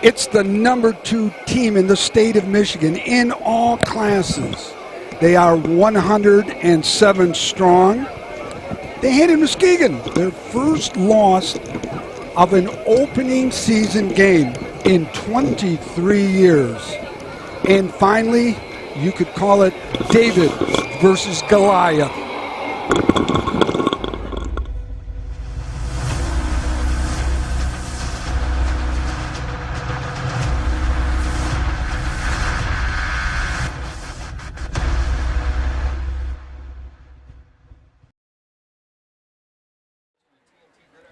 It's the number 2 team in the state of Michigan in all classes. They are 107 strong. They handed Muskegon their first loss of an opening season game in 23 years. And finally, you could call it David versus Goliath.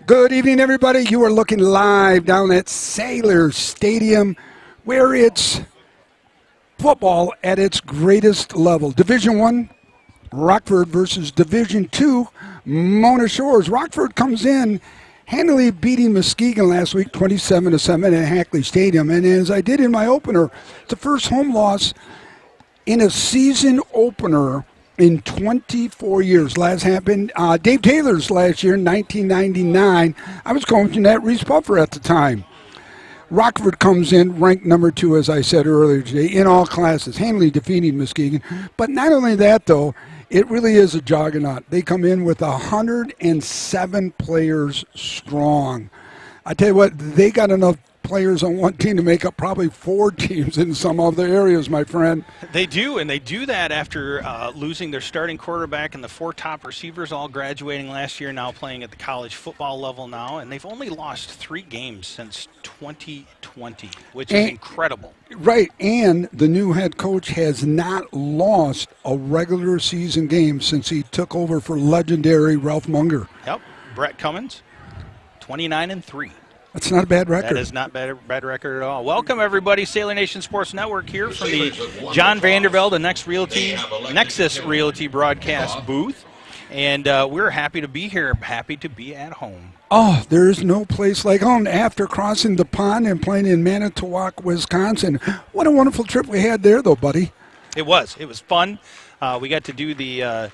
Good evening, everybody. You are looking live down at Sailor Stadium, where it's football at its greatest level. Division I, Rockford versus Division II, Mona Shores. Rockford comes in handily beating Muskegon last week, 27-7 at Hackley Stadium. And as I did in my opener, it's the first home loss in a season opener in 24 years. Last happened Dave Taylor's last year in 1999. I was coaching that Reese Puffer at the time. Rockford comes in ranked number 2, as I said earlier today, in all classes, handily defeating Muskegon. But not only that, though, it really is a juggernaut. They come in with 107 players strong. I tell you what, they got enough players on one team to make up probably 4 teams in some other areas, my friend. They do, and they do that after losing their starting quarterback and the 4 top receivers all graduating last year, now playing at the college football level now, and they've only lost 3 games since 2020, which is incredible. Right, and the new head coach has not lost a regular season game since he took over for legendary Ralph Munger. Yep, Brett Cummins, 29-3. That's not a bad record. That is not bad record at all. Welcome, everybody. Sailor Nation Sports Network here from the John Vandervelde, the Nexus Realty broadcast booth. And we're happy to be here, happy to be at home. Oh, there is no place like home. After crossing the pond and playing in Manitowoc, Wisconsin. What a wonderful trip we had there, though, buddy. It was. It was fun. We got to do the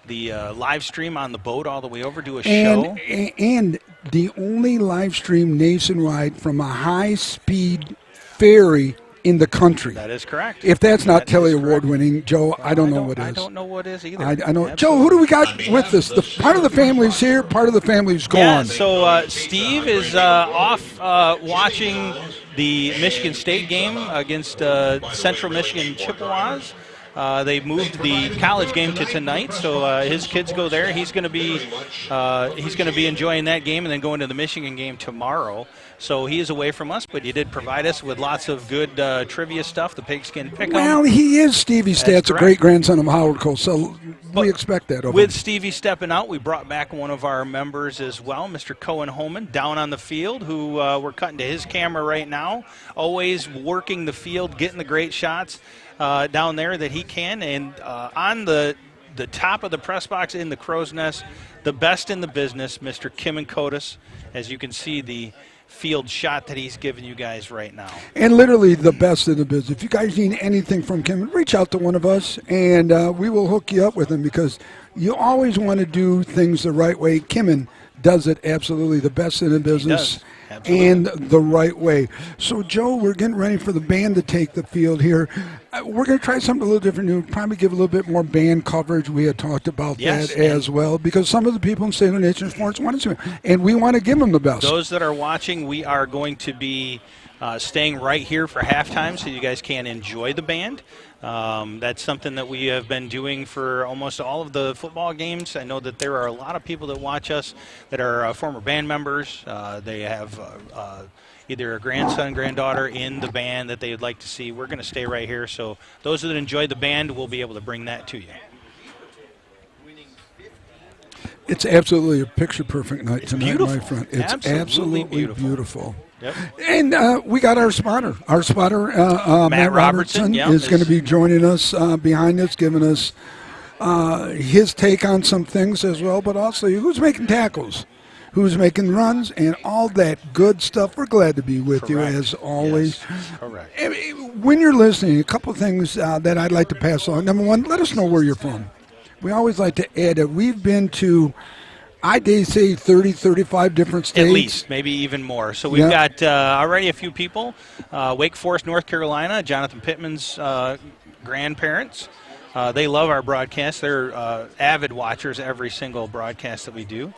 live stream on the boat all the way over, do a show. And the only live stream nationwide from a high-speed ferry in the country. That is correct. If that's not Telly Award-winning, Joe, I don't know what is. I don't know what is either. I know. Joe, who do we got with us? Part of the family's here, part of the family's gone. Yeah, so Steve is off watching the Michigan State game against Central Michigan Chippewas. They moved the college game to tonight, so his kids go there. He's going to be enjoying that game and then going to the Michigan game tomorrow. So he is away from us, but he did provide us with lots of good trivia stuff. The Pigskin Pick'em. Well, he is Stevie Stats, a great grandson of Howard Cole, so we expect that. With Stevie stepping out, we brought back one of our members as well, Mr. Cohen Holman, down on the field, who we're cutting to his camera right now. Always working the field, getting the great shots down there that he can. And on the top of the press box in the crow's nest, the best in the business, Mr. Kim and Kotis, as you can see the field shot that he's giving you guys right now. And literally the best in the business. If you guys need anything from Kim, reach out to one of us, and we will hook you up with him, because you always want to do things the right way. Kimmin does it absolutely the best in the business and the right way. So, Joe, we're getting ready for the band to take the field here. We're going to try something a little different. We'll probably give a little bit more band coverage. We had talked about that as well, because some of the people in Sailor Nation Sports want to, and we want to give them the best. Those that are watching, we are going to be staying right here for halftime so you guys can enjoy the band. That's something that we have been doing for almost all of the football games. I know that there are a lot of people that watch us that are former band members. They have either a grandson, granddaughter in the band that they would like to see. We're going to stay right here, so those that enjoy the band will be able to bring that to you. It's absolutely a picture-perfect night tonight, beautiful. my friend. It's absolutely beautiful. Yep. And we got our spotter. Our spotter, Matt Robertson, is going to be joining us behind us, giving us his take on some things as well, but also who's making tackles, who's making runs, and all that good stuff. We're glad to be with you, as always. Yes. Correct. When you're listening, a couple of things that I'd like to pass on. Number one, let us know where you're from. We always like to add that we've been to I dare say 30, 35 different states. At least, maybe even more. So we've got already a few people. Wake Forest, North Carolina, Jonathan Pittman's grandparents. They love our broadcast. They're avid watchers every single broadcast that we do.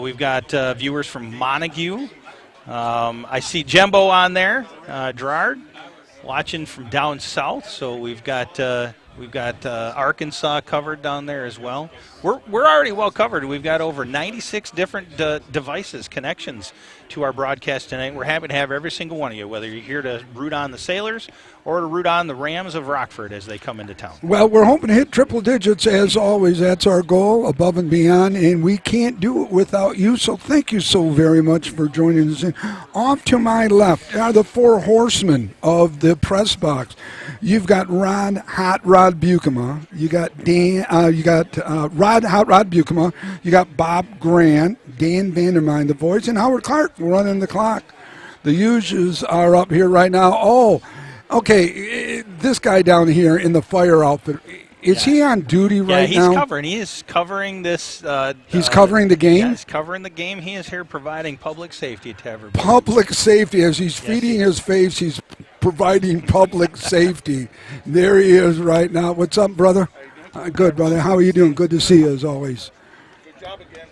We've got viewers from Montague. I see Jembo on there, Gerard, watching from down south. So we've got Arkansas covered down there as well. We're already well covered. We've got over 96 different devices, connections to our broadcast tonight. We're happy to have every single one of you, whether you're here to root on the Sailors or to root on the Rams of Rockford as they come into town. Well, we're hoping to hit triple digits as always. That's our goal, above and beyond, and we can't do it without you. So thank you so very much for joining us. Off to my left are the four horsemen of the press box. You've got Hot Rod Buchema. You got Hot Rod Buchema. You got Bob Grant, Dan Vandermine, the voice, and Howard Clark running the clock. The Uses are up here right now. Oh, okay, this guy down here in the fire outfit, is he on duty right now? Yeah, he's covering. He is covering this. He's covering the game? Yeah, he's covering the game. He is here providing public safety to everybody. Public safety. As he's feeding his face, he's providing public safety. There he is right now. What's up, brother? Good, brother. How are you doing? Good to see you, as always. Good job again.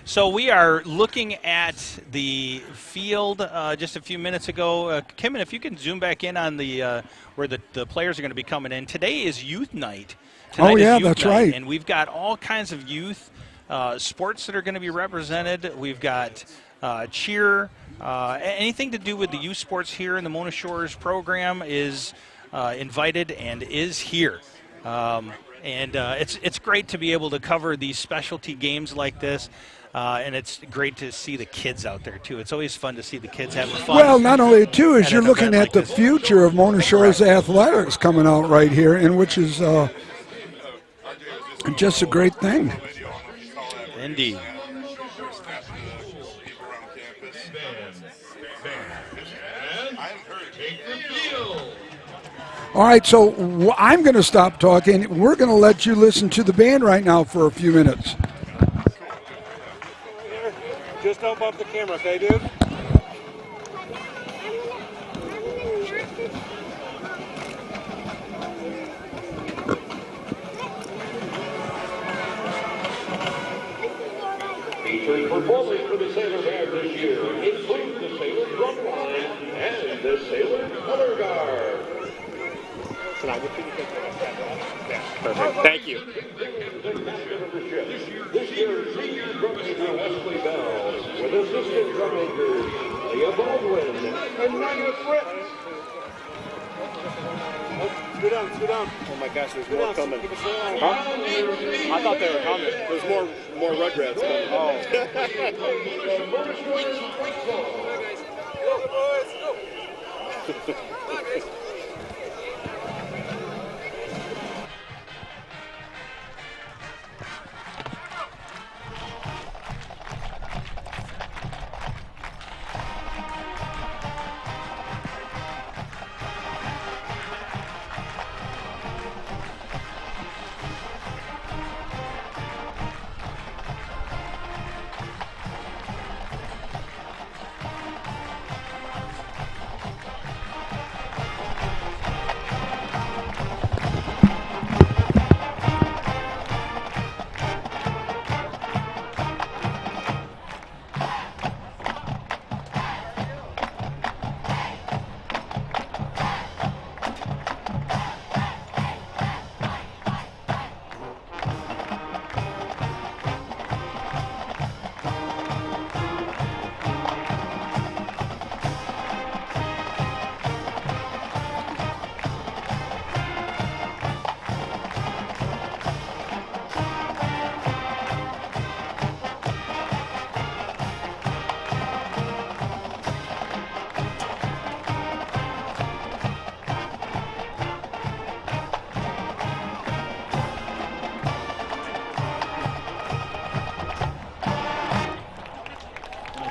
So we are looking at the field just a few minutes ago. Kim, if you can zoom back in on the where the players are going to be coming in. Today is youth night. Tonight is youth that's night, right. And we've got all kinds of youth sports that are going to be represented. We've got cheer. Anything to do with the youth sports here in the Mona Shores program is invited and is here. And it's great to be able to cover these specialty games like this. And it's great to see the kids out there, too. It's always fun to see the kids having fun. Well, not only, too, as you're looking at the future of Mona Shores athletics coming out right here, and which is just a great thing. Indeed. All right, so I'm going to stop talking. We're going to let you listen to the band right now for a few minutes. Just don't bump the camera, okay, dude? Featuring performers for the Sailor Band this year include the Sailor Drum Line and the Sailor Color Guard. Perfect. Thank you. This year's senior drum major Wesley Bell, with assistant drum makers Leah Baldwin and Nina Fritz. Scoot down. Oh my gosh, there's more coming. Huh? I thought they were coming. There's more Rugrats coming. Oh.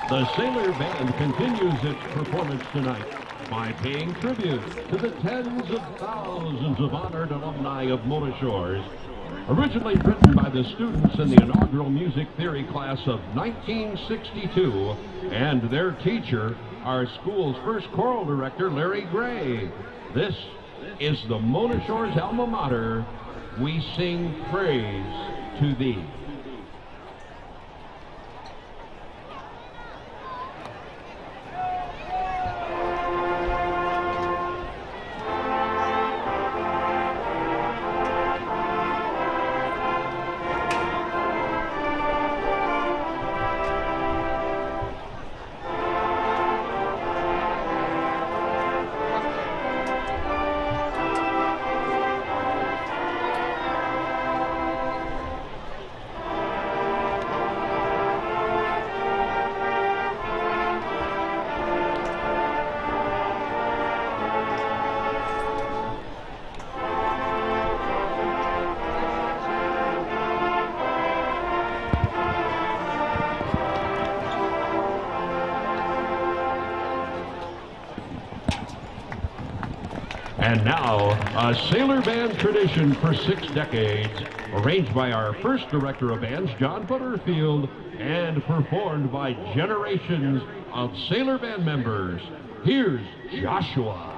The Sailor Band continues its performance tonight by paying tribute to the tens of thousands of honored alumni of Mona Shores Originally written by the students in the inaugural music theory class of 1962 and their teacher, our school's first choral director, Larry Gray. This is the Mona Shores alma mater. We sing praise to thee. And now, a sailor band tradition for 6 decades, arranged by our first director of bands, John Butterfield, and performed by generations of sailor band members. Here's Joshua.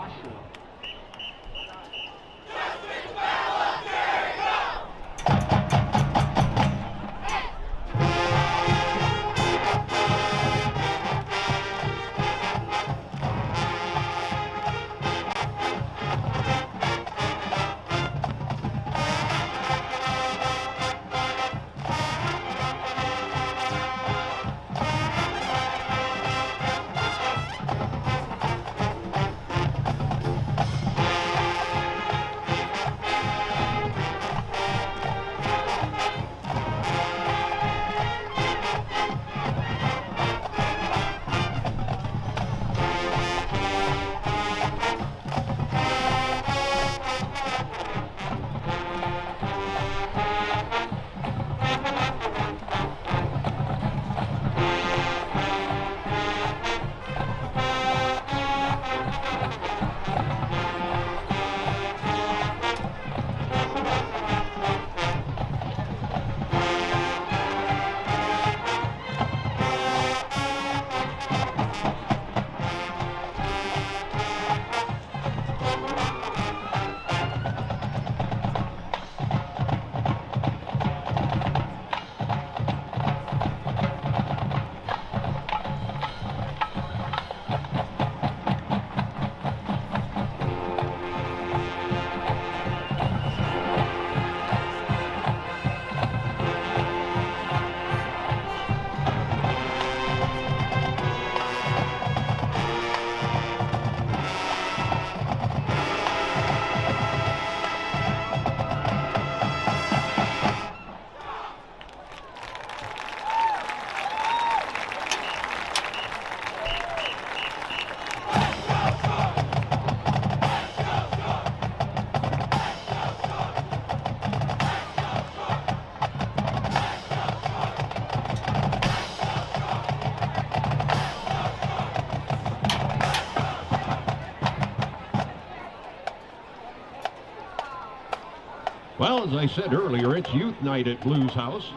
Well, as I said earlier, it's youth night at Blues House,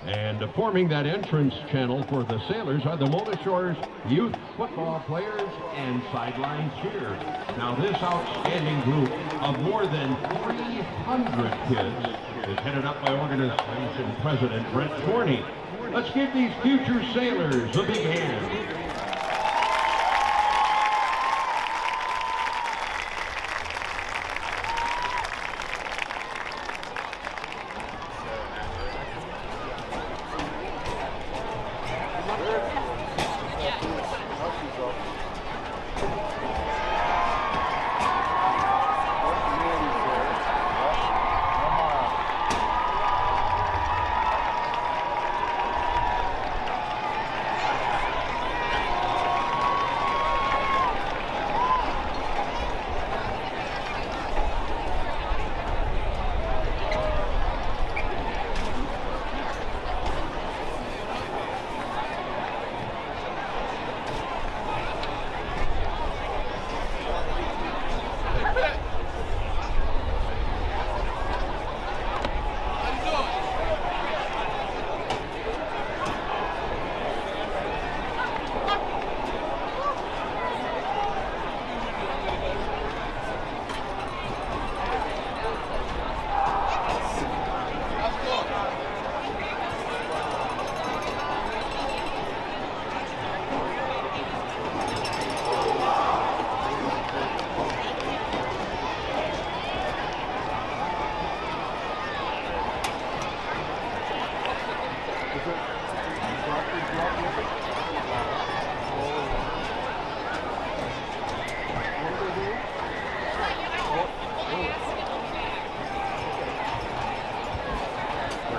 and forming that entrance channel for the sailors are the Mona Shores youth football players and sideline cheers. Now, this outstanding group of more than 300 kids is headed up by organization president Brent Swarney. Let's give these future sailors a big hand.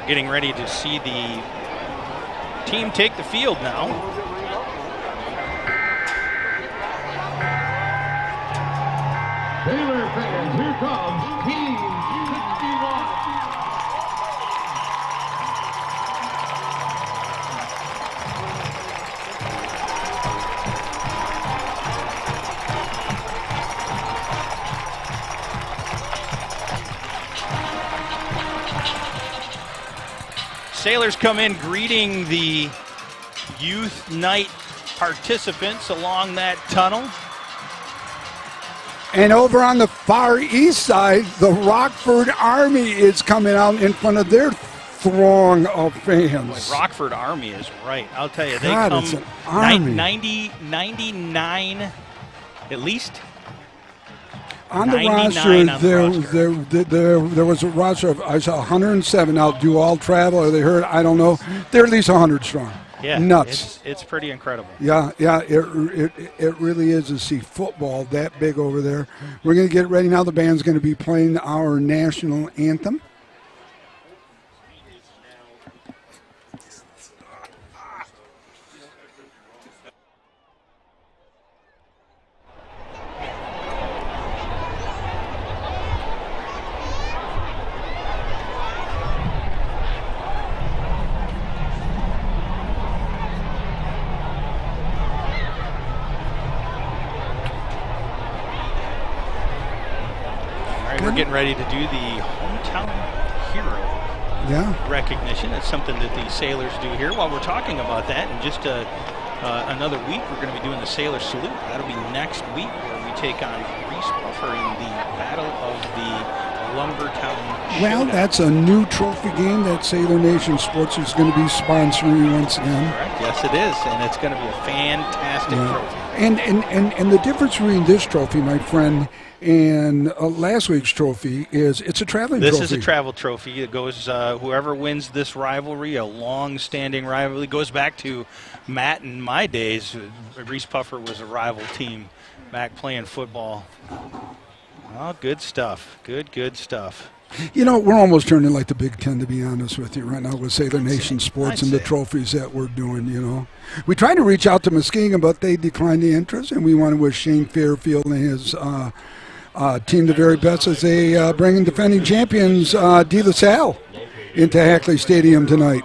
getting ready to see the team take the field now. Sailor fans, here comes Team 61. Sailors come in greeting the youth night participants along that tunnel. And over on the far east side, the Rockford Army is coming out in front of their throng of fans. Rockford Army is right. I'll tell you, they God, come it's an army. 99 at least. On the 99 roster, on the there was a roster of, I saw 107. Now, do all travel? Are they hurt? I don't know. They're at least 100 strong. Yeah, nuts. It's pretty incredible. Yeah, it really is to see football that big over there. We're going to get ready now. The band's going to be playing our national anthem. We're getting ready to do the hometown hero recognition. It's something that the Sailors do here. While we're talking about that, in just another week, we're going to be doing the Sailor Salute. That'll be next week, where we take on Reese Buffer in the Battle of the Lumbertown Well, Showdown. that's a new trophy game that Sailor Nation Sports is going to be sponsoring once again. Correct. Yes, it is, and it's going to be a fantastic trophy. And the difference between this trophy, my friend, and last week's trophy is it's a traveling trophy. This is a travel trophy. It goes, whoever wins this rivalry, a long-standing rivalry, goes back to Matt and my days. Reese Puffer was a rival team back playing football. Oh, good stuff. Good stuff. You know, we're almost turning like the Big Ten, to be honest with you, right now with Sailor Nation Sports and the trophies that we're doing, you know. We tried to reach out to Muskegon, but they declined the interest, and we want to wish Shane Fairfield and his team the very best as they bring in defending champions De La Salle into Hackley Stadium tonight.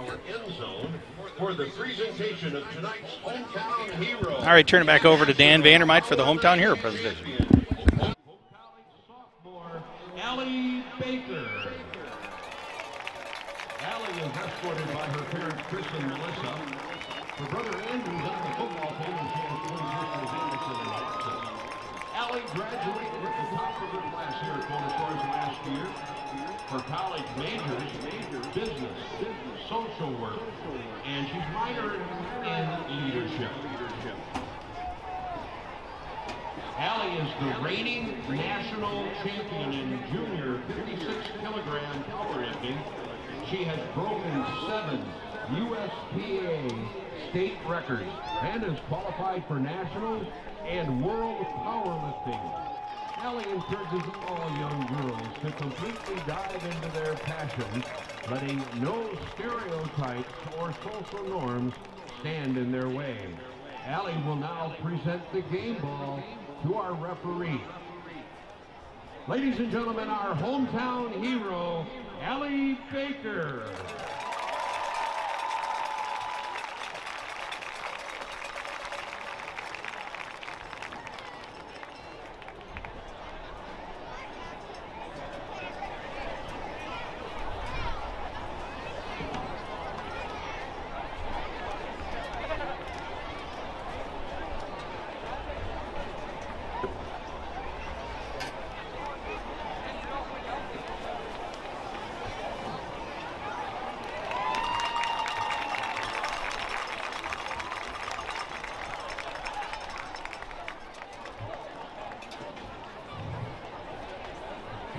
All right, turn it back over to Dan Vandermite for the hometown hero presentation. Allie Baker. Allie is escorted by her parents, Chris and Melissa. Her brother Andrew's on the football team, and she has twin sisters, Anderson and Hudson. Allie graduated at the top of her class here at Golden Shores last year. Her college majors, business, social work, and she's minoring in leadership. Allie is the reigning national champion in junior 56-kilogram powerlifting. She has broken 7 USPA state records and is qualified for nationals and world powerlifting. Allie encourages all young girls to completely dive into their passions, letting no stereotypes or social norms stand in their way. Allie will now present the game ball to our referee. Ladies and gentlemen, our hometown hero, Allie Baker.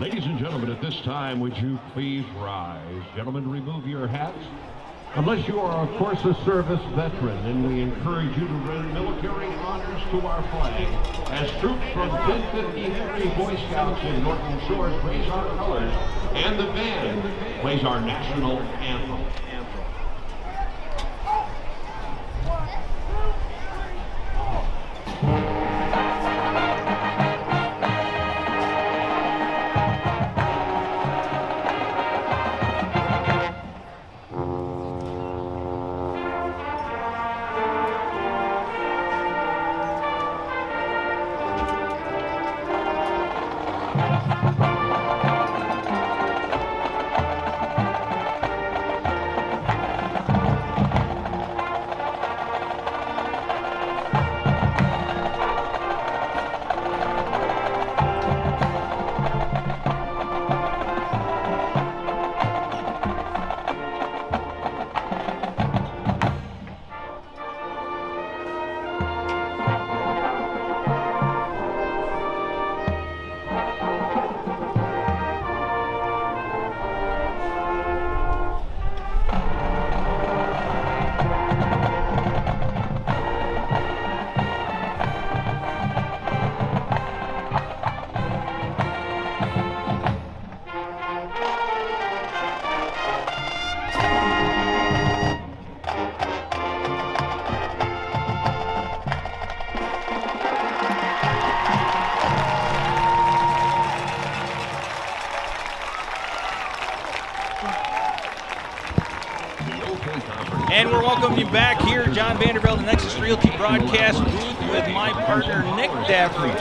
Ladies and gentlemen, at this time, would you please rise? Gentlemen, remove your hats. Unless you are, of course, a service veteran, and we encourage you to render military honors to our flag as troops from 1053 Boy Scouts in Norton Shores raise our colors and the band plays our national anthem. And we're welcoming you back here, John Vanderbilt, the Nexus Realty broadcast booth with my partner, Nick Davros,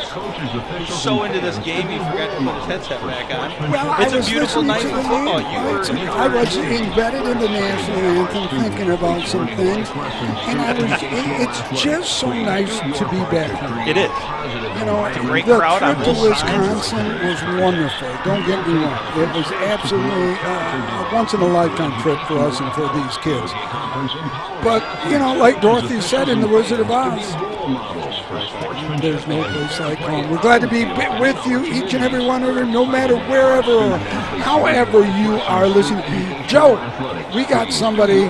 who's so into this game he forgot to put his headset back on. Well, it's a beautiful night for football. I was embedded in the national anthem thinking about some things, and it's just so nice to be back here. It is. You know, it's a great the crowd trip on to both Wisconsin was wonderful. Don't get me wrong. It was absolutely a once-in-a-lifetime trip for us and for these kids. But, you know, like Dorothy said in The Wizard of Oz, there's no place like home. We're glad to be with you, each and every one of you, no matter wherever or however you are listening. Joe, we got somebody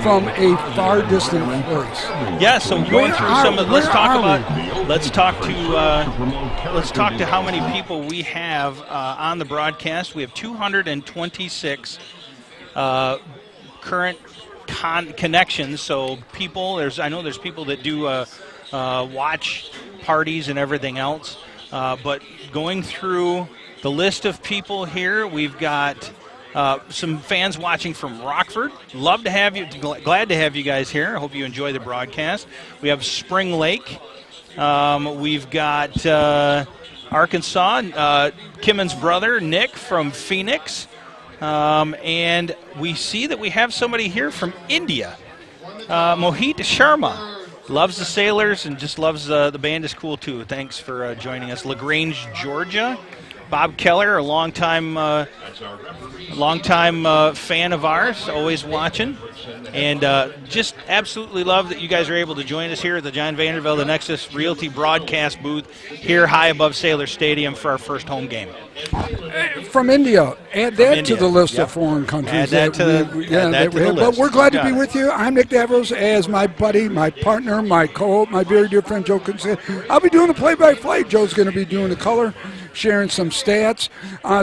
from a far distant place. Yeah, so going through some of, let's talk to how many people we have on the broadcast. We have 226 current connections. So people, I know there's people that do watch parties and everything else. But going through the list of people here, we've got some fans watching from Rockford. Love to have you. Glad to have you guys here. I hope you enjoy the broadcast. We have Spring Lake. We've got Arkansas. Kimmon's brother Nick from Phoenix. And we see that we have somebody here from India. Mohit Sharma. Loves the Sailors and just loves the band is cool too. Thanks for joining us. LaGrange, Georgia. Bob Keller, a longtime fan of ours, always watching. And just absolutely love that you guys are able to join us here at the John Vanderbilt, the Nexus Realty broadcast booth here high above Sailor Stadium for our first home game. From India. Add that to the list of foreign countries. Add that to the list. But we're glad to be with you. I'm Nick Davros, as my buddy, my partner, my co-host, my very dear friend Joe could say. I'll be doing the play-by-play. Joe's going to be doing the color, sharing some stats.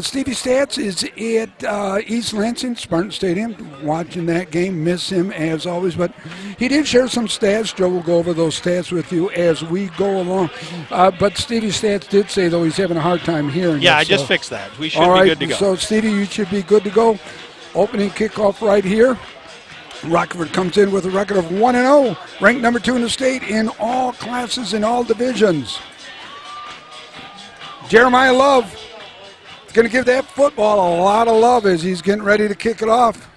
Stevie Stats is at East Lansing, Spartan Stadium, watching that game. Miss him as always, but he did share some stats. Joe will go over those stats with you as we go along. But Stevie Stats did say, though, he's having a hard time hearing. Yeah, I just fixed that. We should be good to go. So, Stevie, you should be good to go. Opening kickoff right here. Rockford comes in with a record of 1-0, ranked number 2 in the state in all classes, in all divisions. Jeremiah Love is going to give that football a lot of love as he's getting ready to kick it off.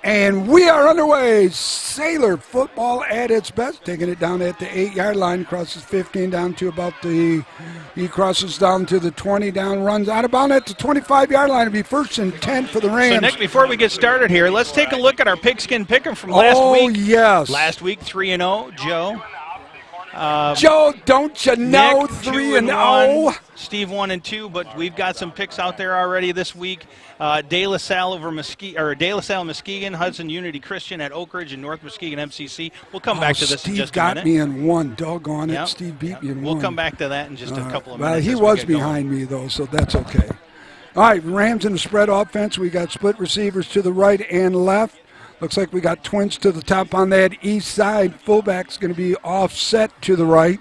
And we are underway. Sailor football at its best, taking it down at the 8-yard line, crosses 15 down to about he crosses down to the 20, down, runs out of bounds at the 25-yard line. It'll be 1st and 10 for the Rams. So, Nick, before we get started here, let's take a look at our pigskin pick'em from last week. Oh, yes. Last week, 3-0, Joe. Joe, don't you know, 3-0? Steve 1 and 2, but we've got some picks out there already this week. De La Salle over De La Salle Muskegon, Hudson Unity Christian at Oak Ridge and North Muskegon MCC. We'll come back to this in just a minute. Steve got me in one. Doggone it. Yep. Steve beat me in one. We'll come back to that in just a couple of minutes. Well, he was behind me, though, so that's okay. All right, Rams in the spread offense. We got split receivers to the right and left. Looks like we got twins to the top on that east side. Fullback's going to be offset to the right.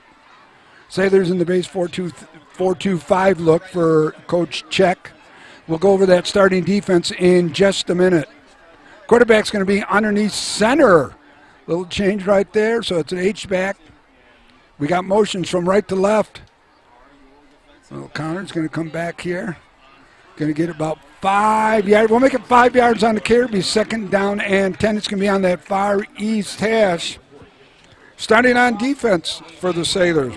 Sailors in the base 4-2-5 look for Coach Check. We'll go over that starting defense in just a minute. Quarterback's going to be underneath center. Little change right there, so it's an H-back. We got motions from right to left. Little Connor's going to come back here. Going to get about 5 yards. We'll make it 5 yards on the carry. It'll be second down and 10. It's going to be on that far east hash. Starting on defense for the Sailors.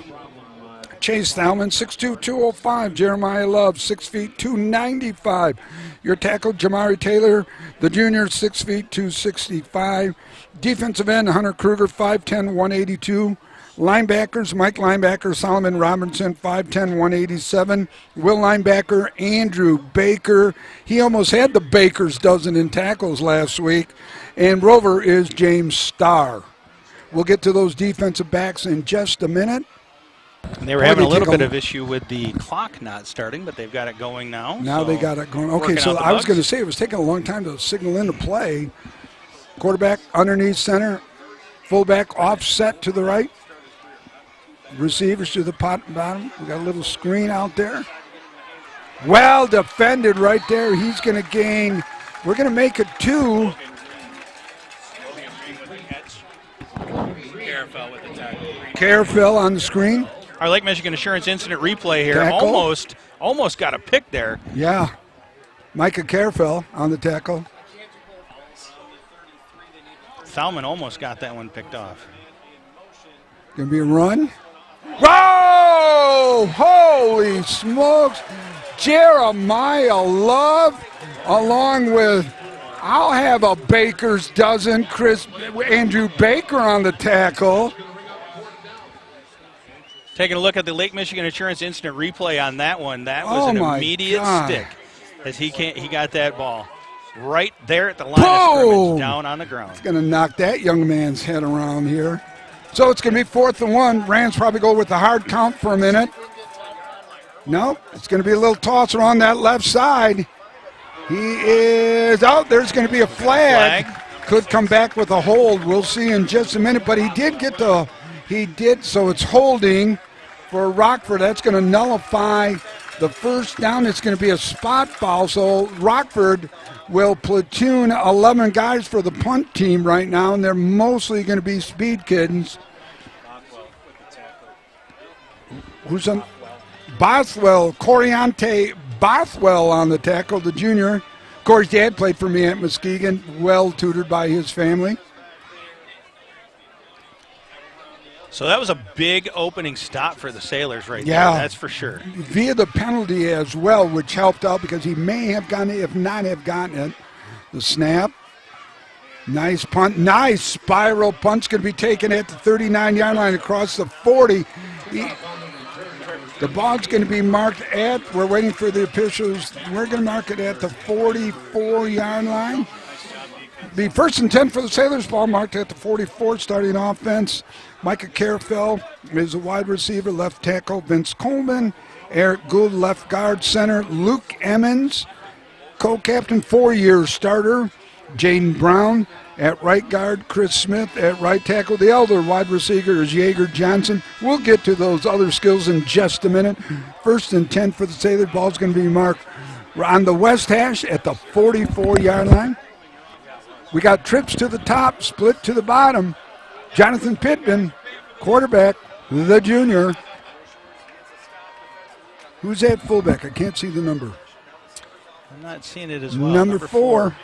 Chase Thalman, 6'2", 205. Jeremiah Love, 6 feet, 295. Your tackle, Jamari Taylor, the junior, 6 feet, 265. Defensive end, Hunter Kruger, 5'10", 182. Linebackers, Mike Linebacker, Solomon Robinson, 5'10", 187. Will Linebacker, Andrew Baker. He almost had the Baker's dozen in tackles last week. And Rover is James Starr. We'll get to those defensive backs in just a minute. And they were having a little bit of issue with the clock not starting, but they've got it going now. Now they got it going. Okay, so I was going to say it was taking a long time to signal into play. Quarterback underneath center. Fullback offset to the right. Receivers to the bottom. We got a little screen out there. Well defended right there. He's going to gain. We're going to make it 2. Carafell on the screen. Our Lake Michigan Assurance Incident Replay here. Tackle. Almost got a pick there. Yeah. Micah Carafell on the tackle. Thalman almost got that one picked off. Going to be a run. Whoa! Holy smokes. Jeremiah Love along with, I'll have a baker's dozen, Andrew Baker on the tackle. Taking a look at the Lake Michigan Insurance Instant Replay on that one. That was an immediate stick as he got that ball right there at the line of scrimmage down on the ground. It's going to knock that young man's head around here. So it's going to be 4th and 1. Rams probably go with the hard count for a minute. No, it's going to be a little tosser on that left side. He is out. There's going to be a flag. Could come back with a hold. We'll see in just a minute. But he did, so it's holding for Rockford. That's going to nullify the first down. It's going to be a spot foul. So Rockford will platoon 11 guys for the punt team right now, and they're mostly going to be speed kids. Who's on? Bothwell, Coriante Bothwell on the tackle, the junior. Corey's dad played for me at Muskegon, well tutored by his family. So that was a big opening stop for the Sailors right there, that's for sure. Via the penalty as well, which helped out because he may have gotten it, if not have gotten it. The snap. Nice punt. Nice spiral punt's going to be taken at the 39-yard line across the 40. The ball's going to be marked at, we're waiting for the officials, we're going to mark it at the 44-yard line. Be 1st and 10 for the Sailors. Ball marked at the 44, starting offense. Micah Carafell is a wide receiver, left tackle. Vince Coleman, Eric Gould, left guard, center. Luke Emmons, co-captain, 4-year starter. Jaden Brown at right guard. Chris Smith at right tackle. The elder wide receiver is Yeager Johnson. We'll get to those other skills in just a minute. 1st and 10 for the Sailors. Ball's going to be marked on the west hash at the 44-yard line. We got trips to the top, split to the bottom. Jonathan Pittman, quarterback, the junior. Who's at fullback? I can't see the number. I'm not seeing it as well. Number 4.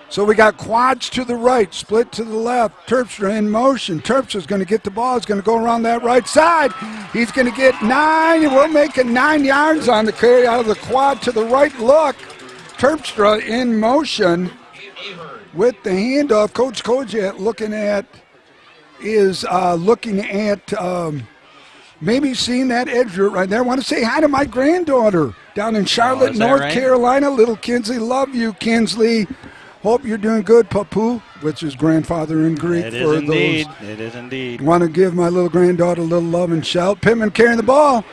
So we got quads to the right, split to the left. Terpstra in motion. Terpstra's going to get the ball. He's going to go around that right side. He's going to get 9. We're making 9 yards on the carry out of the quad to the right. Look, Terpstra in motion with the handoff. Coach Kojat looking at maybe seeing that edge route right there. I want to say hi to my granddaughter down in Charlotte, is that North right? Carolina. Little Kinsley, love you, Kinsley. Hope you're doing good, Papu, which is grandfather in Greek. It for is indeed. those. It is indeed. Want to give my little granddaughter a little love and shout. Pittman carrying the ball.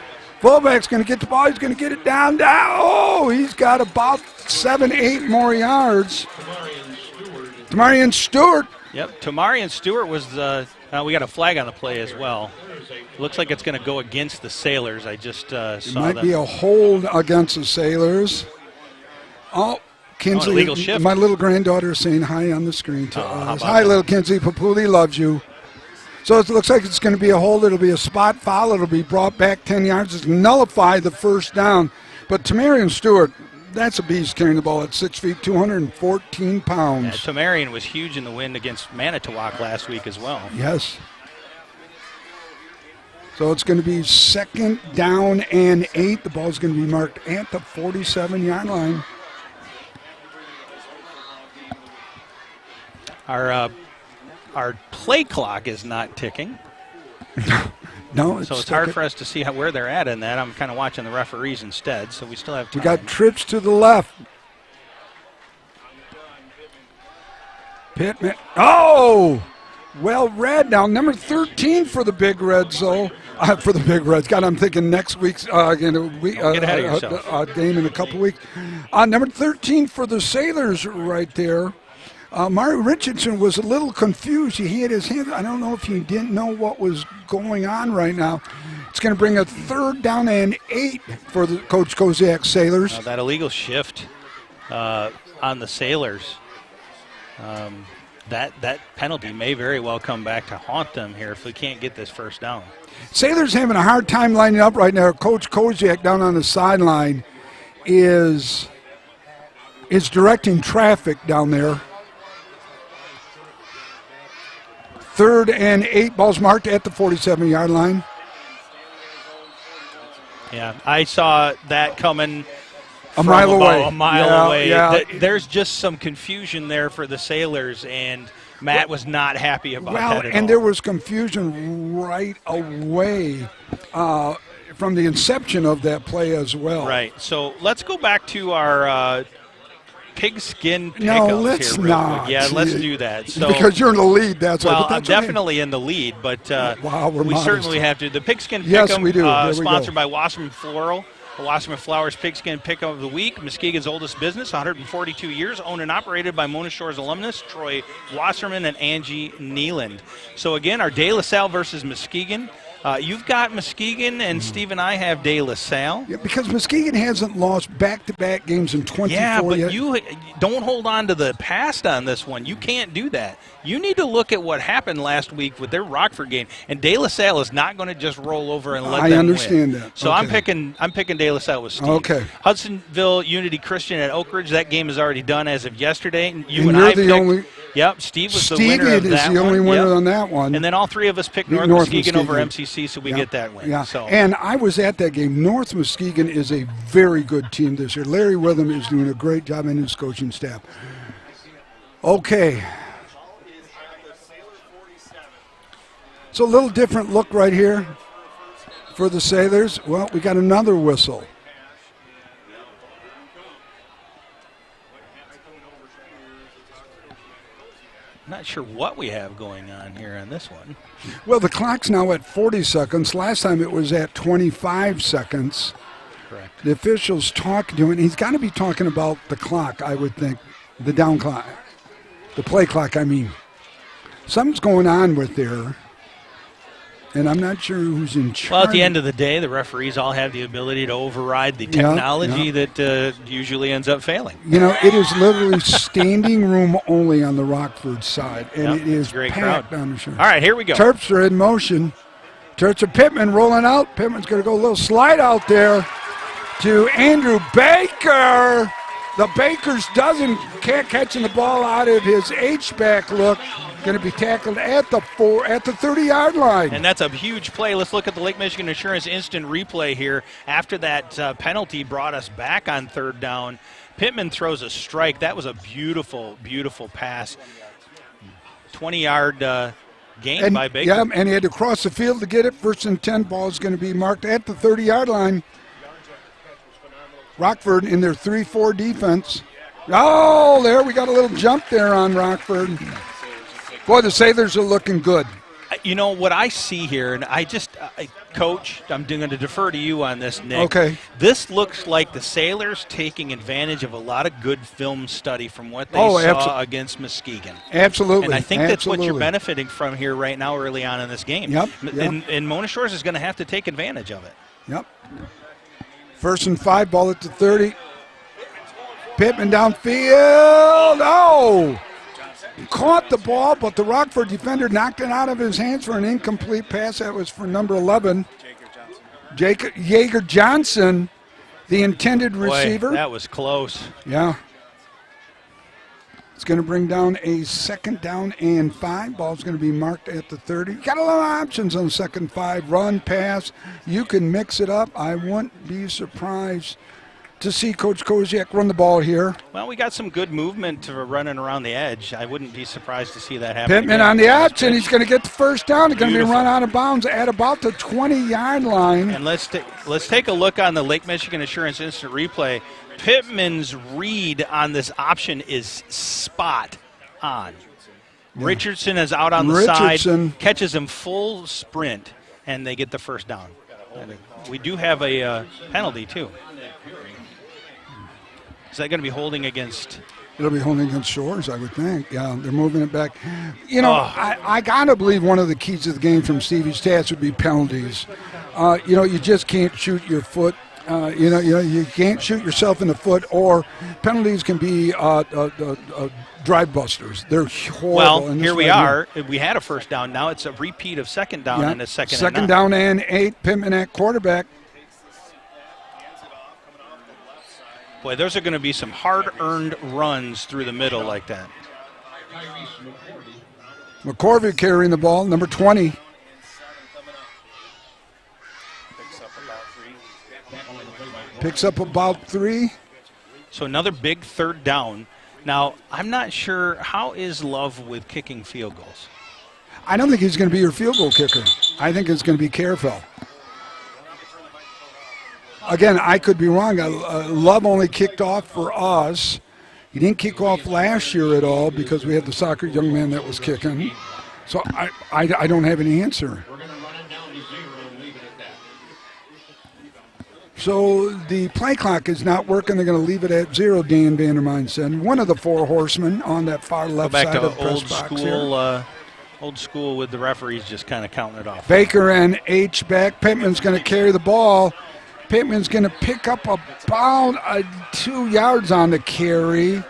Fullback's going to get the ball. He's going to get it down. Oh, he's got about 7-8 more yards. Tamarian Stewart. Yep, Tamarian Stewart was we got a flag on the play as well. Looks like it's going to go against the Sailors. I just saw It might that. be a hold against the Sailors. Oh, Kinsley, illegal shift. my little granddaughter is saying hi on the screen to how us. about Hi, that? little Kinsley. Papuli loves you. So it looks like it's going to be a hold. It'll be a spot foul. It'll be brought back 10 yards. It's nullify the first down. But Tamarian Stewart, that's a beast carrying the ball at 6 feet, 214 pounds. Yeah, Tamarian was huge in the win against Manitowoc last week as well. Yes. So it's going to be 2nd down and 8. The ball's going to be marked at the 47-yard line. Our play clock is not ticking, No, so it's hard for us to see where they're at in that. I'm kind of watching the referees instead, so we still have time. We got trips to the left. Pittman. Oh, well read. Now number 13 for the Big Reds, though. For the Big Reds. God, I'm thinking next week's Get ahead of yourself. Game in a couple weeks. Number 13 for the Sailors right there. Mario Richardson was a little confused. He had his hand. I don't know if he didn't know what was going on right now. It's going to bring a 3rd down and 8 for the Coach Koziak Sailors. Now that illegal shift on the Sailors, that penalty may very well come back to haunt them here if we can't get this first down. Sailors having a hard time lining up right now. Coach Koziak down on the sideline is directing traffic down there. 3rd and 8, balls marked at the 47-yard line. Yeah, I saw that coming A mile away. A mile away. Yeah. There's just some confusion there for the Sailors, and Matt was not happy about that at all. And there was confusion right away from the inception of that play as well. Right. So let's go back to our pigskin pickups No, let's here real not. quick. Yeah, let's do that. So, because you're in the lead, that's why. well, But I'm that's okay. definitely in the lead, but Wow, we're we modest. certainly have to. The pigskin Yes, pick'em, we do. There we sponsored go. by Wasserman Floral. The Wasserman Flowers Pigskin Pickup of the Week, Muskegon's oldest business, 142 years, owned and operated by Mona Shores alumnus Troy Wasserman and Angie Nealand. So again, our De La Salle versus Muskegon. You've got Muskegon, and Steve and I have De La Salle. Yeah, because Muskegon hasn't lost back-to-back games in 24 Yeah, but yet. you don't hold on to the past on this one. You can't do that. You need to look at what happened last week with their Rockford game. And De La Salle is not going to just roll over and let them win. I understand that. So Okay. I'm picking De La Salle with Steve. Okay. Hudsonville Unity Christian at Oak Ridge. That game is already done as of yesterday. And And I you're the picked, only- Yep, Steve was the Steve winner of is that the only one. winner Yep. on that one. And then all three of us picked North Muskegon over MCC, so we get that win. Yeah. So. And I was at that game. North Muskegon is a very good team this year. Larry Witham is doing a great job in his coaching staff. Okay. So a little different look right here for the Sailors. Well, we got another whistle. Not sure what we have going on here on this one. Well, the clock's now at 40 seconds. Last time it was at 25 seconds. Correct. The official's talking to him, and he's got to be talking about the clock, I would think. The down clock. The play clock, I mean. Something's going on with there, and I'm not sure who's in charge. Well, at the end of the day, the referees all have the ability to override the technology that usually ends up failing. You know, it is literally standing room only on the Rockford side, and Yep, it is great packed crowd. on the shore. All right, here we go. Terps are in motion. Terps are Pittman rolling out. Pittman's going to go a little slide out there to Andrew Baker. The Baker's can't catching the ball out of his H-back look. Going to be tackled at the 30-yard line. And that's a huge play. Let's look at the Lake Michigan Insurance instant replay here. After that penalty brought us back on third down, Pittman throws a strike. That was a beautiful, beautiful pass. 20-yard gained by Baker. Yeah, and he had to cross the field to get it. 1st and 10, ball is going to be marked at the 30-yard line. Rockford in their 3-4 defense. Oh, there we got a little jump there on Rockford. Boy, the Sailors are looking good. You know, what I see here, and Coach, I'm going to defer to you on this, Nick. Okay. This looks like the Sailors taking advantage of a lot of good film study from what they saw against Muskegon. Absolutely. And I think that's what you're benefiting from here right now early on in this game. Yep. And Mona Shores is going to have to take advantage of it. Yep. 1st and 5, ball at the 30. Pittman downfield. Oh! Caught the ball, but the Rockford defender knocked it out of his hands for an incomplete pass. That was for number 11, Jaeger Johnson, the intended receiver. Boy, that was close. Yeah. It's going to bring down a 2nd down and 5. Ball's going to be marked at the 30. Got a lot of options on 2nd 5. Run, pass. You can mix it up. I wouldn't be surprised to see Coach Koziak run the ball here. Well, we got some good movement to running around the edge. I wouldn't be surprised to see that happen. Pittman on the option. He's going to get the 1st down. He's going to be run out of bounds at about the 20-yard line. And let's take a look on the Lake Michigan Assurance Instant Replay. Pittman's read on this option is spot on. Yeah. Richardson is out on the side, catches him full sprint, and they get the 1st down. And we do have a penalty, too. Is that going to be holding against? It'll be holding against Shores, I would think. Yeah, they're moving it back. You know, I got to believe one of the keys to the game from Stevie Stats would be penalties. You know, you just can't shoot your foot. You can't shoot yourself in the foot, or penalties can be drive busters. They're horrible. Well, here we are. We had a 1st down. Now it's a repeat of 2nd down and a 2nd down and 8. Pittman at quarterback. Boy, those are going to be some hard-earned runs through the middle like that. McCorvey carrying the ball, number 20. Picks up about 3. So another big 3rd down. Now, I'm not sure, how is Love with kicking field goals? I don't think he's going to be your field goal kicker. I think it's going to be Carefell. Again, I could be wrong. Love only kicked off for us. He didn't kick off last year at all because we had the soccer young man that was kicking. So I don't have any answer. So the play clock is not working. They're going to leave it at 0, Dan Vandermine said. One of the 4 horsemen on that far left side of the press box here. Old school with the referees just kind of counting it off. Baker and H back. Pittman's going to carry the ball. Pittman's going to pick up about 2 yards on the carry.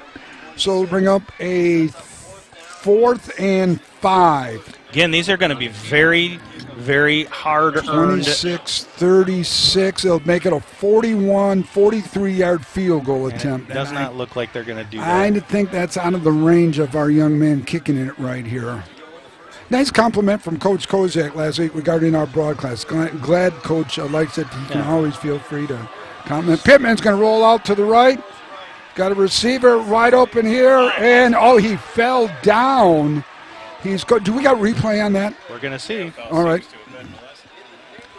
So we'll bring up a 4th and 5. Again, these are going to be very, very hard-earned. 26-36. They'll make it a 43-yard field goal attempt. It does not look like they're going to do that. I think that's out of the range of our young man kicking it right here. Nice compliment from Coach Kozak last week regarding our broadcast. Glad Coach likes it. He can always feel free to comment. Pittman's going to roll out to the right. Got a receiver wide open here, and he fell down. Do we got replay on that? We're going to see. All right.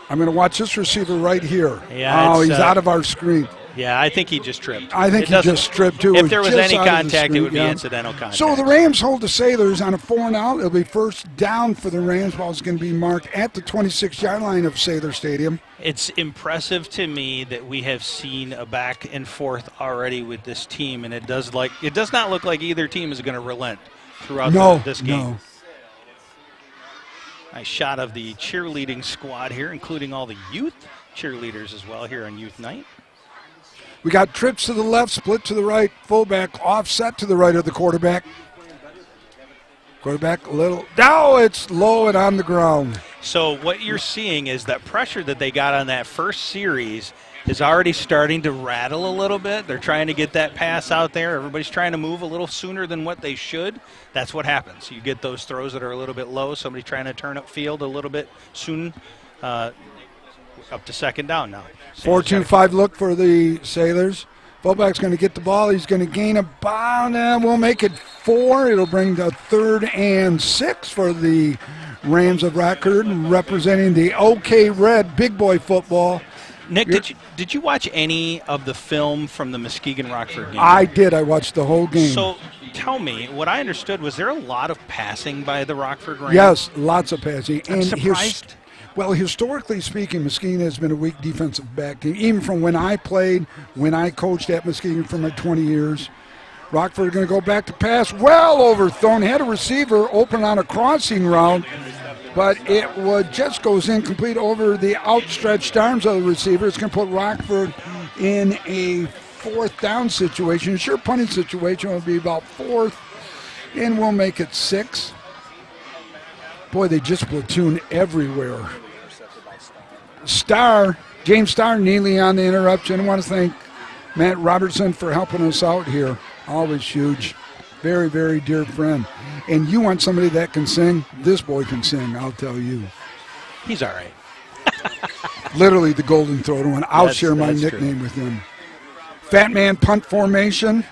I'm going to watch this receiver right here. Yeah, he's out of our screen. Yeah, I think he just tripped. I think he just tripped, too. If there was any contact, it would be incidental contact. So the Rams hold the Sailors on a 4-and-out. It'll be 1st down for the Rams. Ball's going to be marked at the 26-yard line of Sailor Stadium. It's impressive to me that we have seen a back and forth already with this team, and it does not look like either team is going to relent throughout this game. No. Nice shot of the cheerleading squad here, including all the youth cheerleaders as well here on Youth Night. We got trips to the left, split to the right, fullback offset to the right of the quarterback. Quarterback a little. Now it's low and on the ground. So what you're seeing is that pressure that they got on that first series is already starting to rattle a little bit. They're trying to get that pass out there. Everybody's trying to move a little sooner than what they should. That's what happens. You get those throws that are a little bit low. Somebody trying to turn up field a little bit soon. Up to 2nd down now. 4-2-5 look for the Sailors. Fullback's going to get the ball. He's going to gain about, we'll make it 4. It'll bring the 3rd and 6 for the Rams of Rockford, representing the OK Red big boy football. Nick, did you watch any of the film from the Muskegon-Rockford game? I did. I watched the whole game. So tell me, what I understood, was there a lot of passing by the Rockford Rams? Yes, lots of passing. I'm surprised. Well, historically speaking, Muskegon has been a weak defensive back team. Even from when I played, when I coached at Muskegon for my 20 years. Rockford are going to go back to pass. Well overthrown. Had a receiver open on a crossing route, but it just goes incomplete over the outstretched arms of the receiver. It's going to put Rockford in a 4th down situation. A sure punting situation will be about 4th, and we'll make it 6. Boy, they just platoon everywhere. James Starr kneeling on the interruption. I want to thank Matt Robertson for helping us out here. Always huge. Very, very dear friend. And you want somebody that can sing? This boy can sing, I'll tell you. He's all right. Literally the golden throat one. I'll share my nickname with him. Fat man punt formation.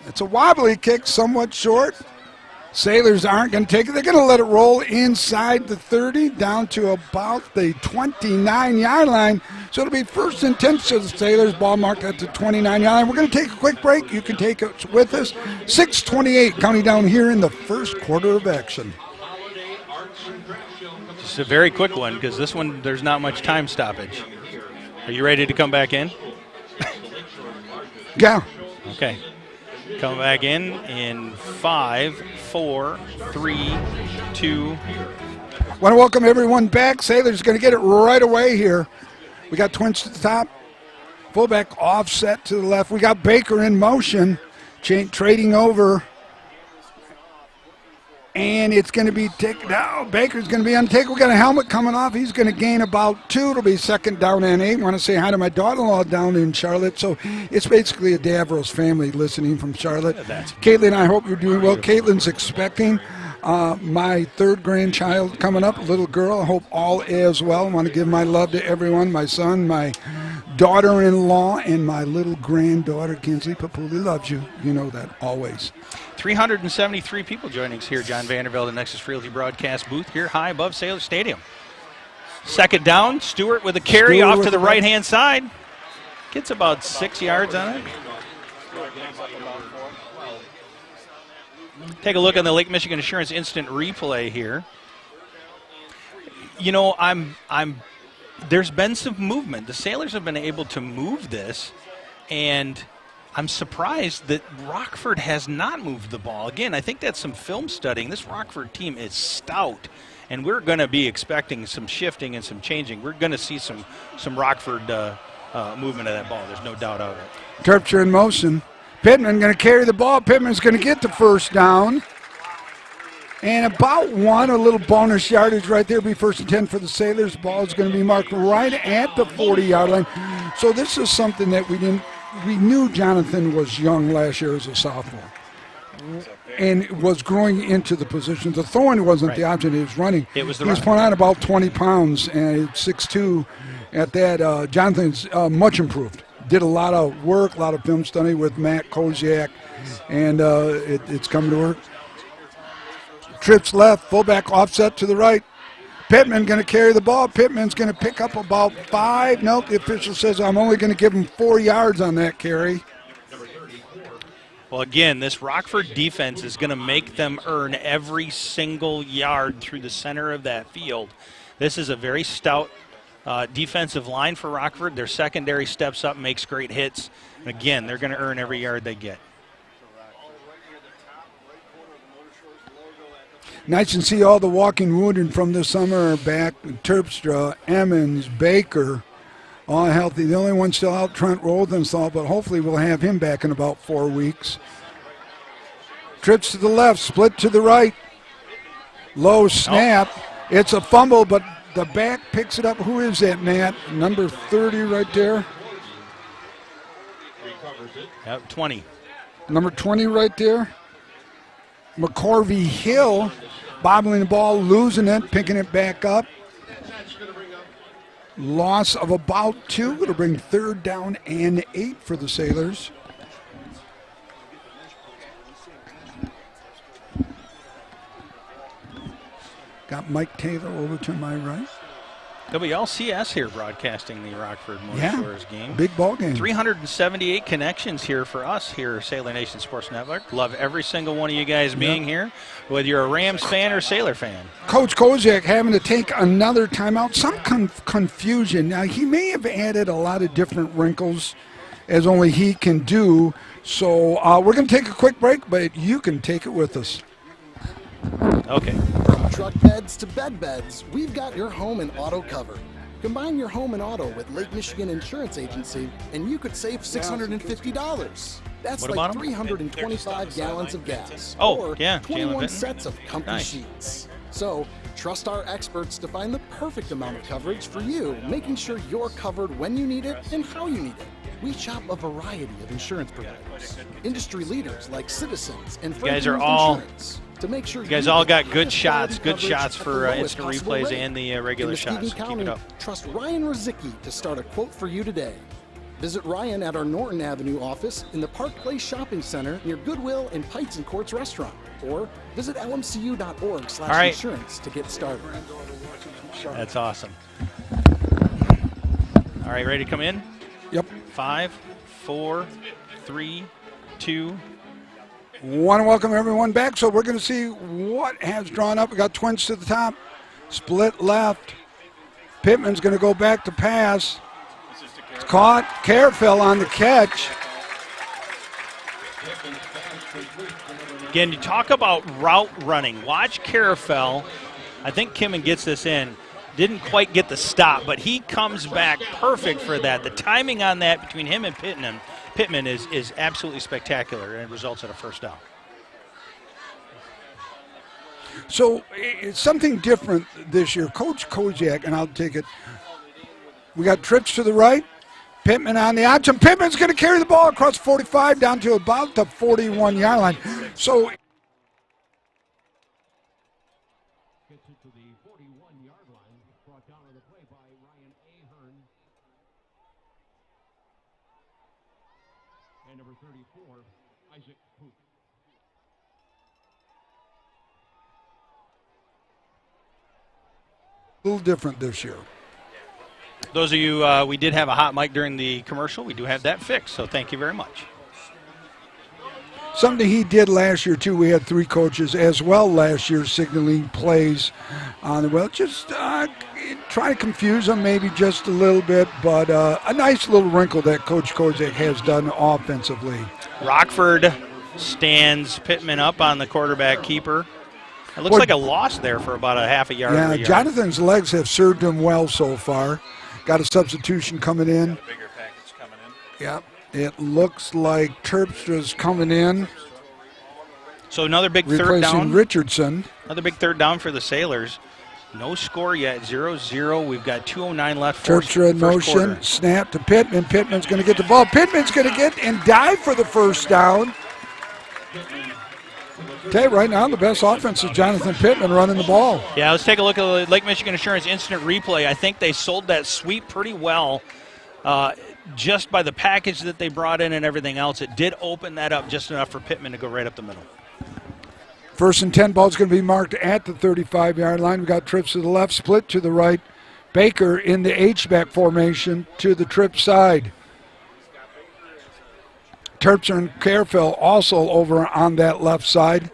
It's a wobbly kick, somewhat short. Sailors aren't going to take it. They're going to let it roll inside the 30 down to about the 29-yard line. So it'll be 1st and 10 to the Sailors. Ball marked at the 29-yard line. We're going to take a quick break. You can take it with us. 6:28 counting down here in the first quarter of action. Just a very quick one, because this one, there's not much time stoppage. Are you ready to come back in? Yeah. Okay. Come back in 5, 4, 3, 2. Want to welcome everyone back. Sailors going to get it right away here. We got Twins to the top. Fullback offset to the left. We got Baker in motion, trading over. And it's going to be taken down. Baker's going to be on the take. We got a helmet coming off. He's going to gain about 2. It'll be 2nd down and 8. I want to say hi to my daughter-in-law down in Charlotte. So it's basically a Davros family listening from Charlotte. Caitlin, I hope you're doing well. Caitlin's expecting my 3rd grandchild coming up, a little girl. I hope all is well. I want to give my love to everyone, my son, my daughter-in-law, and my little granddaughter, Kinsley Papuli, loves you. You know that always. 373 people joining us here, John Vandervelde, the Nexus Realty broadcast booth here high above Sailor Stadium. 2nd down, Stewart with a carry off to the right-hand side. Gets about 6 yards on it. Take a look on the Lake Michigan Assurance Instant Replay here. You know, there's been some movement. The Sailors have been able to move this, and I'm surprised that Rockford has not moved the ball. Again, I think that's some film studying. This Rockford team is stout, and we're going to be expecting some shifting and some changing. We're going to see some Rockford movement of that ball. There's no doubt of it. Terps are in motion. Pittman going to carry the ball. Pittman's going to get the 1st down. And about 1, a little bonus yardage right there. Be 1st and 10 for the Sailors. Ball is going to be marked right at the 40-yard line. So this is something that we knew Jonathan was young last year as a sophomore and was growing into the position. The throwing wasn't the option. He was running. It was the He was putting on about 20 pounds and 6'2". At that, Jonathan's much improved. Did a lot of work, a lot of film study with Matt Koziak, and it's coming to work. Trips left, fullback offset to the right. Pittman going to carry the ball. Pittman's going to pick up about 5. Nope, the official says I'm only going to give him 4 yards on that carry. Well, again, this Rockford defense is going to make them earn every single yard through the center of that field. This is a very stout defensive line for Rockford. Their secondary steps up, makes great hits. And again, they're going to earn every yard they get. Nice to see all the walking wounded from this summer are back. Terpstra, Emmons, Baker, all healthy. The only one still out, Trent Roldenthal, but hopefully we'll have him back in about 4 weeks. Trips to the left, split to the right. Low snap. It's a fumble, but the back picks it up. Who is that, Matt? Number 30 right there. Yep, 20. Number 20 right there. McCorvey Hill bobbling the ball, losing it, picking it back up. Loss of about 2. Going to bring 3rd down and 8 for the Sailors. Got Mike Taylor over to my right. WLCS here broadcasting the Rockford Motor Shores game. Big ball game. 378 connections here for us here, Sailor Nation Sports Network. Love every single one of you guys being here, whether you're a Rams fan or Sailor fan. Coach Koziak having to take another timeout. Some confusion. Now, he may have added a lot of different wrinkles as only he can do. So we're going to take a quick break, but you can take it with us. Okay. From truck beds to bed beds, we've got your home and auto covered. Combine your home and auto with Lake Michigan Insurance Agency, and you could save $650. That's like 325 gallons of gas. Or 21 sets of comfy Nice. sheets. So, trust our experts to find the perfect amount of coverage for you, making sure you're covered when you need it and how you need it. We shop a variety of insurance providers, industry leaders like Citizens and guys are Franklin all- Insurance, to make sure You guys you all get got good highest shots, quality good shots coverage at for the lowest instant possible replays rate. and the In regular Muskegon shots. Keep County, it up. trust Ryan Rozicki to start a quote for you today. Visit Ryan at our Norton Avenue office in the Park Place Shopping Center near Goodwill and Pikes and Courts Restaurant, or visit lmcu.org/insurance to get started. That's awesome. All right, ready to come in? Yep. 5, 4, 3, 2. Want to welcome everyone back. So we're going to see what has drawn up. We got twins to the top. Split left. Pittman's going to go back to pass. It's caught. Carafell on the catch. Again, you talk about route running. Watch Carafell. I think Kimmin gets this in. Didn't quite get the stop, but he comes back perfect for that. The timing on that between him and Pittman is absolutely spectacular, and it results in a first down. So it's something different this year. Coach Koziak, and I'll take it. We got trips to the right. Pittman on the option. Pittman's going to carry the ball across 45 down to about the 41-yard line. So Gets it to the 41-yard line. Brought down on the play by Ryan Ahern. And number 34, Isaac Poop. a little different this year. Those of you, we did have a hot mic during the commercial. We do have that fixed, so thank you very much. Something he did last year, too. We had 3 coaches as well last year signaling plays on the well. Just try to confuse them maybe just a little bit, but a nice little wrinkle that Coach Koziak has done offensively. Rockford stands Pittman up on the quarterback keeper. It looks like a loss there for about a half a yard. Yeah, Jonathan's legs have served him well so far. Got a substitution coming in. Bigger package coming in. Yep. It looks like Terpstra's coming in, So another big third replacing down. Richardson. Another big third down for the Sailors. No score yet, 0-0. We've got 2:09 left. Terpstra in motion, quarter. snap to Pittman. Pittman's going to get the ball. Pittman's going to get and dive for the first down. Tell you right now, the best offense is Jonathan Pittman running the ball. Yeah, let's take a look at the Lake Michigan Insurance instant replay. I think they sold that sweep pretty well just by the package that they brought in and everything else. It did open that up just enough for Pittman to go right up the middle. First and 10, ball's going to be marked at the 35-yard line. We got trips to the left, split to the right. Baker in the H-back formation to the trip side. Terpstra and Carafell also over on that left side.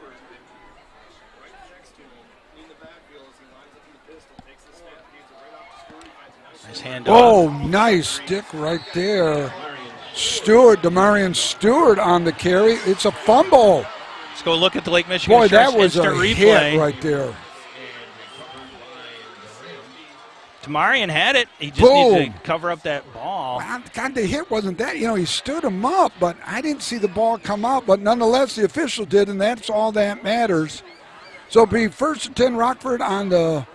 Nice handoff. Oh, nice stick right there. Stewart, Demarion Stewart on the carry. It's a fumble. Let's go look at the Lake Michigan Boy, Insurance that was instant a replay. hit right there. Tamarian had it. He just Boom. needs to cover up that ball. God, the hit wasn't that. You know, he stood him up, but I didn't see the ball come out. But nonetheless, the official did, and that's all that matters. So it'll be first and 10 Rockford on the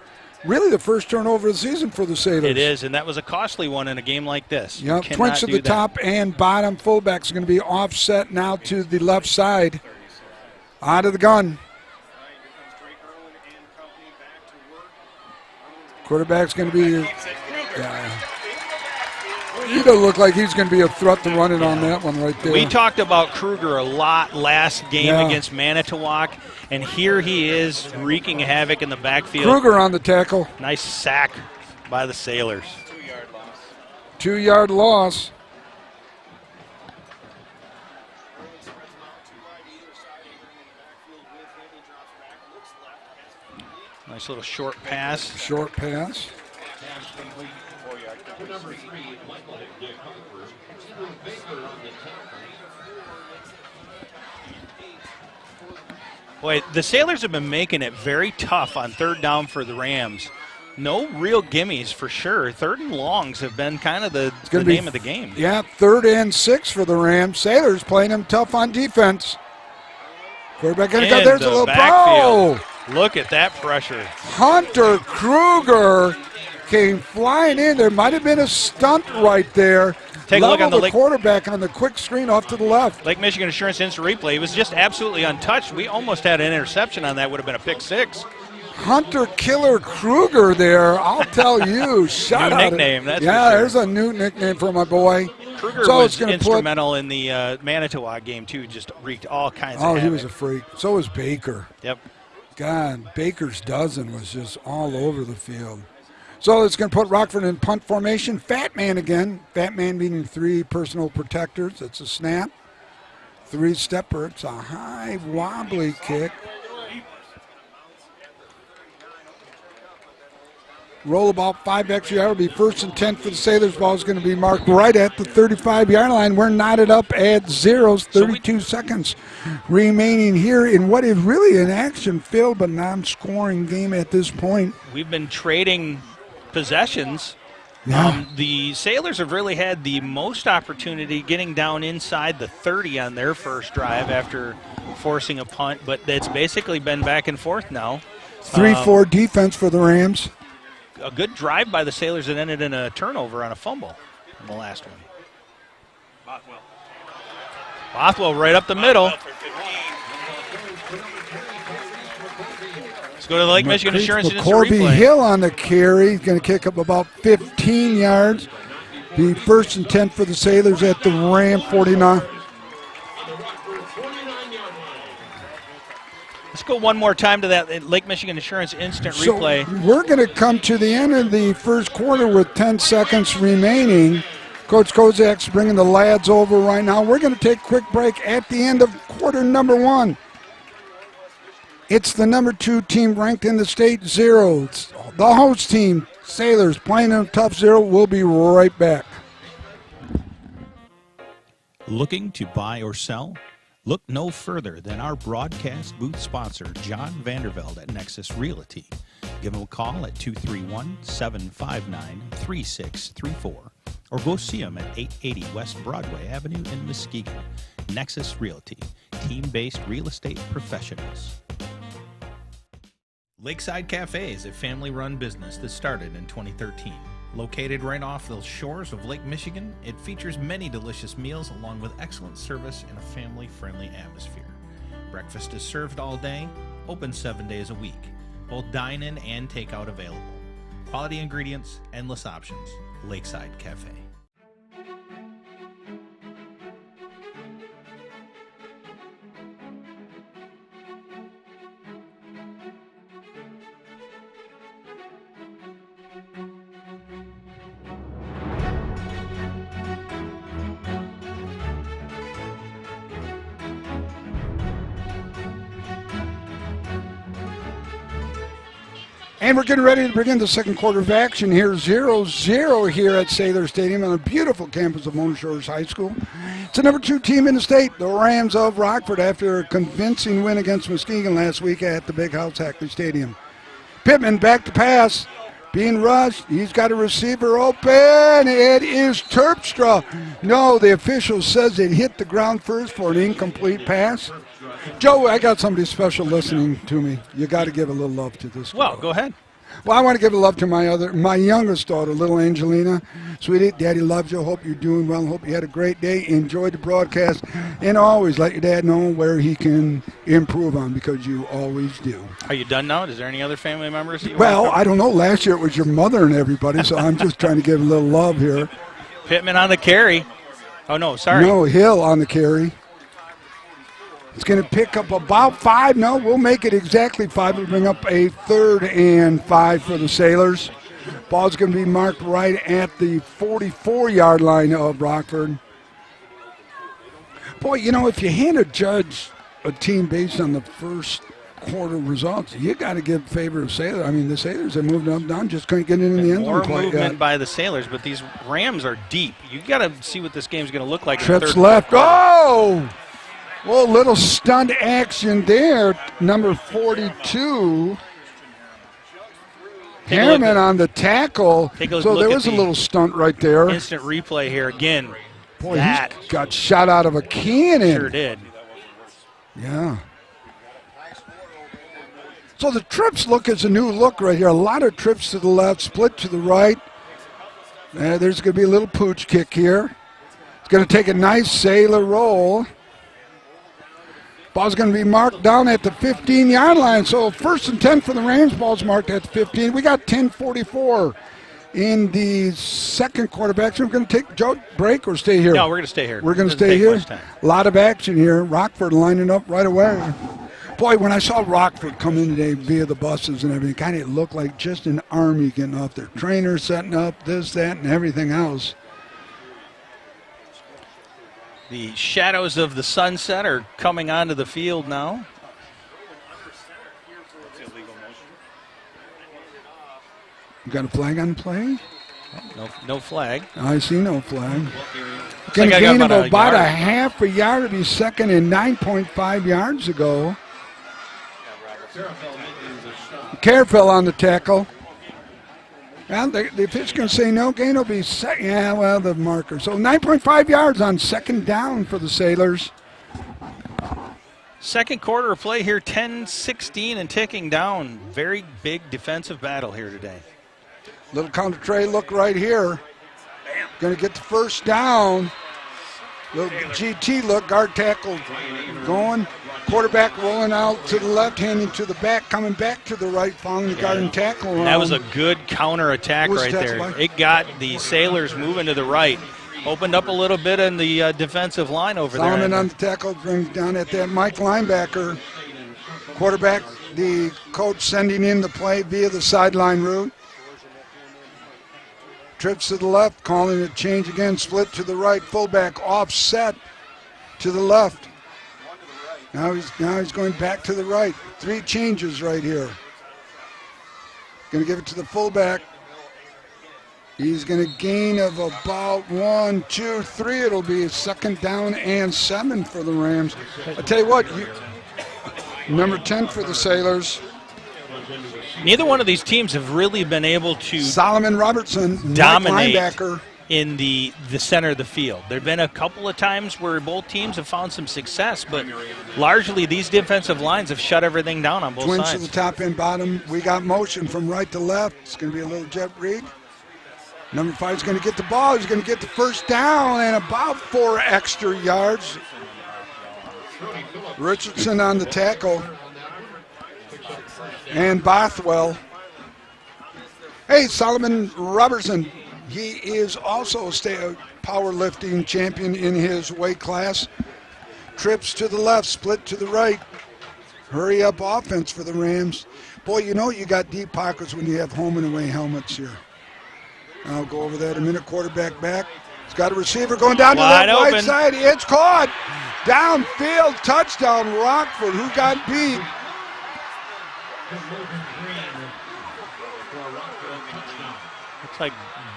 really the first turnover of the season for the Sailors. It is, and that was a costly one in a game like this. Yep, You twins cannot to do the that. top and bottom. Fullbacks are going to be offset now to the left side. Out of the gun. Quarterback's going to be Yeah. He doesn't look like he's going to be a threat to run it on that one right there. We talked about Kruger a lot last game against Manitowoc, and here he is wreaking havoc in the backfield. Kruger on the tackle. Nice sack by the Sailors. 2-yard loss. Nice little short pass. Short pass. Boy, the Sailors have been making it very tough on third down for the Rams. No real gimmies for sure. Third and longs have been kind of the name of the game. Yeah, 3rd and 6 for the Rams. Sailors playing them tough on defense. Quarterback going to go. There's a little backfield. Look at that pressure. Hunter Kruger came flying in. There might have been a stunt right there. Take a look on the quarterback on the quick screen off to the left. Lake Michigan Insurance Instant Replay. He was just absolutely untouched. We almost had an interception on that. Would have been a pick 6. Hunter Killer Kruger there. I'll tell you. Shout out. New nickname. That's yeah, for sure. There's a new nickname for my boy. Kruger was instrumental in the Manitowoc game, too. Just wreaked all kinds of havoc. He was a freak. So was Baker. Yep. God, Baker's dozen was just all over the field. So it's going to put Rockford in punt formation. Fat man again. Fat man meaning 3 personal protectors. It's a snap. 3-stepper. It's a high wobbly kick. Roll about 5 extra yards. Will be 1st and 10 for the Sailors. Ball is going to be marked right at the 35-yard line. We're knotted up at zeros. 32 seconds remaining here in what is really an action-filled but non-scoring game at this point. We've been trading possessions. Yeah. The Sailors have really had the most opportunity getting down inside the 30 on their first drive after forcing a punt, but it's basically been back and forth now. 3-4 defense for the Rams. A good drive by the Sailors that ended in a turnover on a fumble in the last one. Bothwell right up the middle. Let's go to the Lake Michigan Insurance Instant Corby Replay. Hill on the carry. He's going to kick up about 15 yards. Be 1st and 10 for the Sailors at the Ram 49. Let's go one more time to that Lake Michigan Insurance Instant Replay. We're going to come to the end of the first quarter with 10 seconds remaining. Coach Kozak's bringing the lads over right now. We're going to take a quick break at the end of quarter number 1. It's the number 2 team ranked in the state, 0. It's the host team, Sailors, playing them tough 0. We'll be right back. Looking to buy or sell? Look no further than our broadcast booth sponsor, John Vandervelde at Nexus Realty. Give him a call at 231-759-3634 or go see him at 880 West Broadway Avenue in Muskegon. Nexus Realty, team-based real estate professionals. Lakeside Cafe is a family-run business that started in 2013. Located right off the shores of Lake Michigan, it features many delicious meals along with excellent service and a family-friendly atmosphere. Breakfast is served all day, open 7 days a week. Both dine-in and takeout available. Quality ingredients, endless options. Lakeside Cafe. And we're getting ready to begin the second quarter of action here. 0-0 here at Sailor Stadium on a beautiful campus of Mona Shores High School. It's the number 2 team in the state, the Rams of Rockford, after a convincing win against Muskegon last week at the Big House Hackley Stadium. Pittman back to pass, being rushed. He's got a receiver open. It is Terpstra. No, the official says it hit the ground first for an incomplete pass. Joe, I got somebody special listening to me. You got to give a little love to this. Well, go ahead. Well, I want to give love to my youngest daughter, little Angelina. Sweetie, Daddy loves you. Hope you're doing well. Hope you had a great day. Enjoyed the broadcast. And always let your dad know where he can improve on, because you always do. Are you done now? Is there any other family members that you Well, want to I don't know. Last year it was your mother and everybody, so I'm just trying to give a little love here. Pittman on the carry. Oh, no, sorry. No, Hill on the carry. It's going to pick up about 5. No, we'll make it exactly 5. We'll bring up a 3rd and 5 for the Sailors. Ball's going to be marked right at the 44-yard line of Rockford. Boy, you know, if you hand a judge a team based on the first quarter results, you got to give favor of Sailors. I mean, the Sailors have moved up, down, just couldn't get in the end zone More quite movement yet. by the Sailors, but these Rams are deep. You got to see what this game's going to look like. Trips in the third left. quarter. Oh! Well, little stunt action there. Number 42. Harriman on the tackle. So there was a little stunt right there. Instant replay here again. Boy, he got shot out of a cannon. Sure did. Yeah. So the trips look as a new look right here. A lot of trips to the left, split to the right. There's going to be a little pooch kick here. It's going to take a nice Sailor roll. Ball's going to be marked down at the 15-yard line. So 1st and 10 for the Rams. Ball's marked at the 15. We got 10:44 in the second quarterback. So we're going to take Joe break or stay here? No, we're going to stay here. We're going to stay here. A lot of action here. Rockford lining up right away. Boy, when I saw Rockford come in today via the buses and everything, kind of looked like just an army getting off their trainers, setting up this, that, and everything else. The shadows of the sunset are coming onto the field now. You got a flag on play? No flag. I see no flag. Looks Going like to I gain got about a a half a yard to be second and 9.5 yards ago. Careful on the tackle. Well, the official's going to say no gain will be second. Yeah, well, the marker. So 9.5 yards on second down for the Sailors. Second quarter of play here, 10-16 and ticking down. Very big defensive battle here today. Little counter tray look right here. Going to get the first down. Little GT look, guard tackle going. Quarterback rolling out to the left, handing to the back, coming back to the right, following the guard and tackle. That was a good counter attack right there. It got the Sailors moving to the right. Opened up a little bit in the defensive line over there. Solomon on the tackle, brings down at that Mike linebacker. Quarterback, the coach sending in the play via the sideline route. Trips to the left, calling a change again, split to the right, fullback offset to the left. Now he's going back to the right. 3 changes right here. Going to give it to the fullback. He's going to gain of about 1, 2, 3. It'll be a second down and 7 for the Rams. I tell you what, number 10 for the Sailors. Neither one of these teams have really been able to Solomon Robertson, dominate linebacker, in the center of the field. There have been a couple of times where both teams have found some success, but largely these defensive lines have shut everything down on both twins sides. to the top and bottom. We got motion from right to left. It's going to be a little jet read. Number 5 is going to get the ball. He's going to get the first down and about 4 extra yards. Richardson on the tackle. And Bothwell. Hey, Solomon Robertson. He is also a powerlifting champion in his weight class. Trips to the left, split to the right. Hurry up offense for the Rams. Boy, you know you got deep pockets when you have home and away helmets here. I'll go over that in a minute. Quarterback back. He's got a receiver going down to that right side. It's caught. Downfield, touchdown, Rockford. Who got beat? Looks like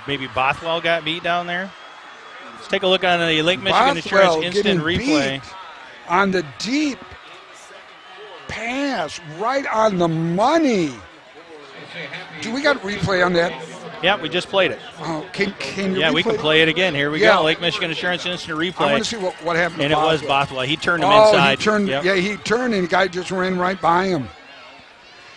maybe Bothwell got beat down there. Let's take a look on the Lake Michigan Insurance instant replay. On the deep pass, right on the money. Do we got a replay on that? Yeah, we just played it. Oh, can you we can play it again. Here we go. Lake Michigan Insurance instant replay. I want to see what happened. And it was Bothwell. He turned him inside. He turned and the guy just ran right by him.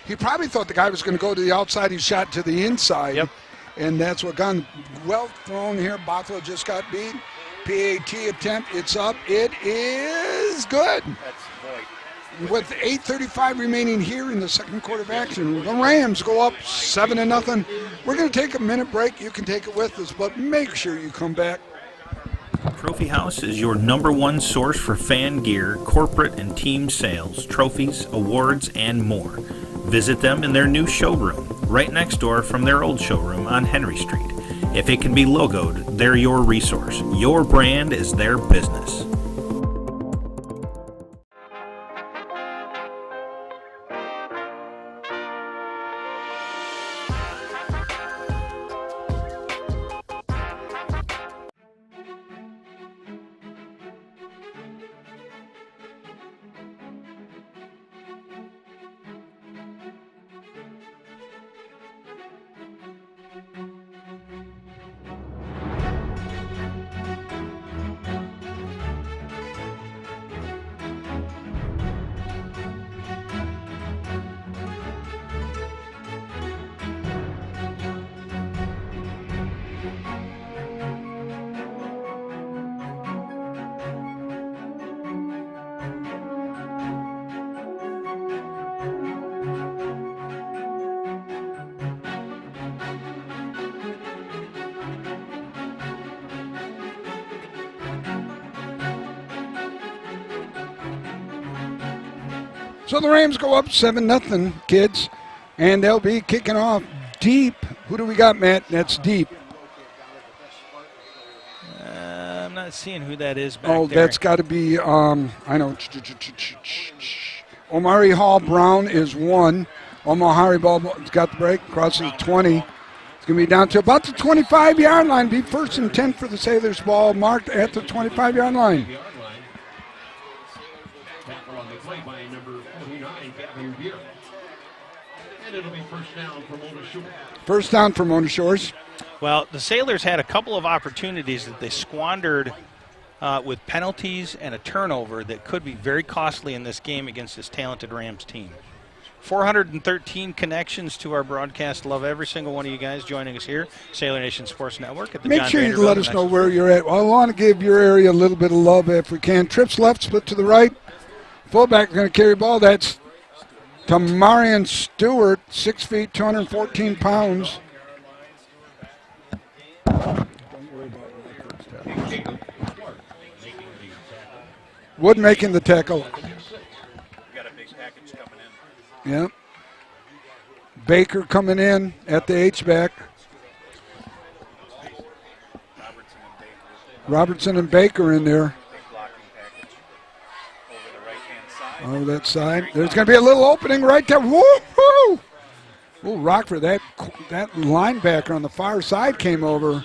He probably thought the guy was going to go to the outside. He shot to the inside. Yep. And that's what gone. Well thrown here. Bothell just got beat. PAT attempt. It's up. It is good. With 8:35 remaining here in the second quarter of action, the Rams go up 7-0. We're going to take a minute break. You can take it with us, but make sure you come back. Trophy House is your #1 source for fan gear, corporate and team sales, trophies, awards, and more. Visit them in their new showroom, right next door from their old showroom on Henry Street. If it can be logoed, they're your resource. Your brand is their business. So the Rams go up 7-0, kids, and they'll be kicking off deep. Who do we got, Matt? That's deep. I'm not seeing who that is back there. Oh, that's got to be, I know. Omari Hall Brown is 1. Omari Ball's got the break, crosses 20. It's going to be down to about the 25-yard line. Be 1st and 10 for the Sailors. Ball marked at the 25-yard line. And it'll be first down for Mona Shores. First down for Mona Shores. Well, the Sailors had a couple of opportunities that they squandered with penalties and a turnover that could be very costly in this game against this talented Rams team. 413 connections to our broadcast. Love every single one of you guys joining us here, Sailor Nation Sports Network. At the Make John sure you Vanderbilt let us know where you're at. I want to give your area a little bit of love if we can. Trips left, split to the right. Fullback going to carry ball. That's Tamarian Stewart, 6 feet, 214 pounds. Wood making the tackle. Got a big package coming in. Yeah. Baker coming in at the H-back. Robertson and Baker in there. Over that side. There's going to be a little opening right there. Woo-hoo! Ooh, Rockford, that linebacker on the far side came over.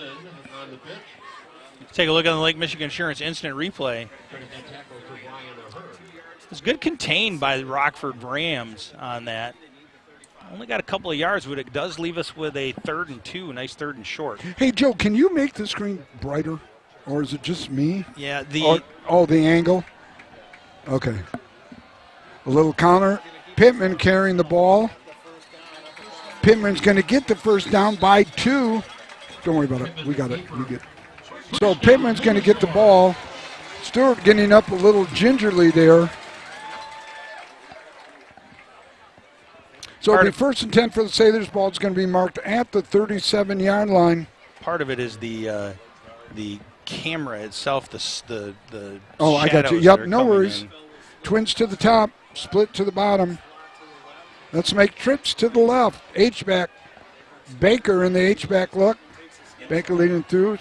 Let's take a look at the Lake Michigan Insurance instant replay. It's good contained by the Rockford Rams on that. Only got a couple of yards, but it does leave us with a 3rd and 2, nice 3rd and short. Hey, Joe, can you make the screen brighter? Or is it just me? Yeah, the angle? Okay. A little counter. Pittman carrying the ball. Pittman's going to get the first down by 2. Don't worry about it. We got it. We get it. So Pittman's going to get the ball. Stewart getting up a little gingerly there. So it'll be 1st and 10 for the Sailors. Ball is going to be marked at the 37-yard line. Part of it is the camera itself, the oh, I got you. Yep, no worries. Twins to the top, split to the bottom. Let's make trips to the left. H-back. Baker in the H-back look. Baker leading through.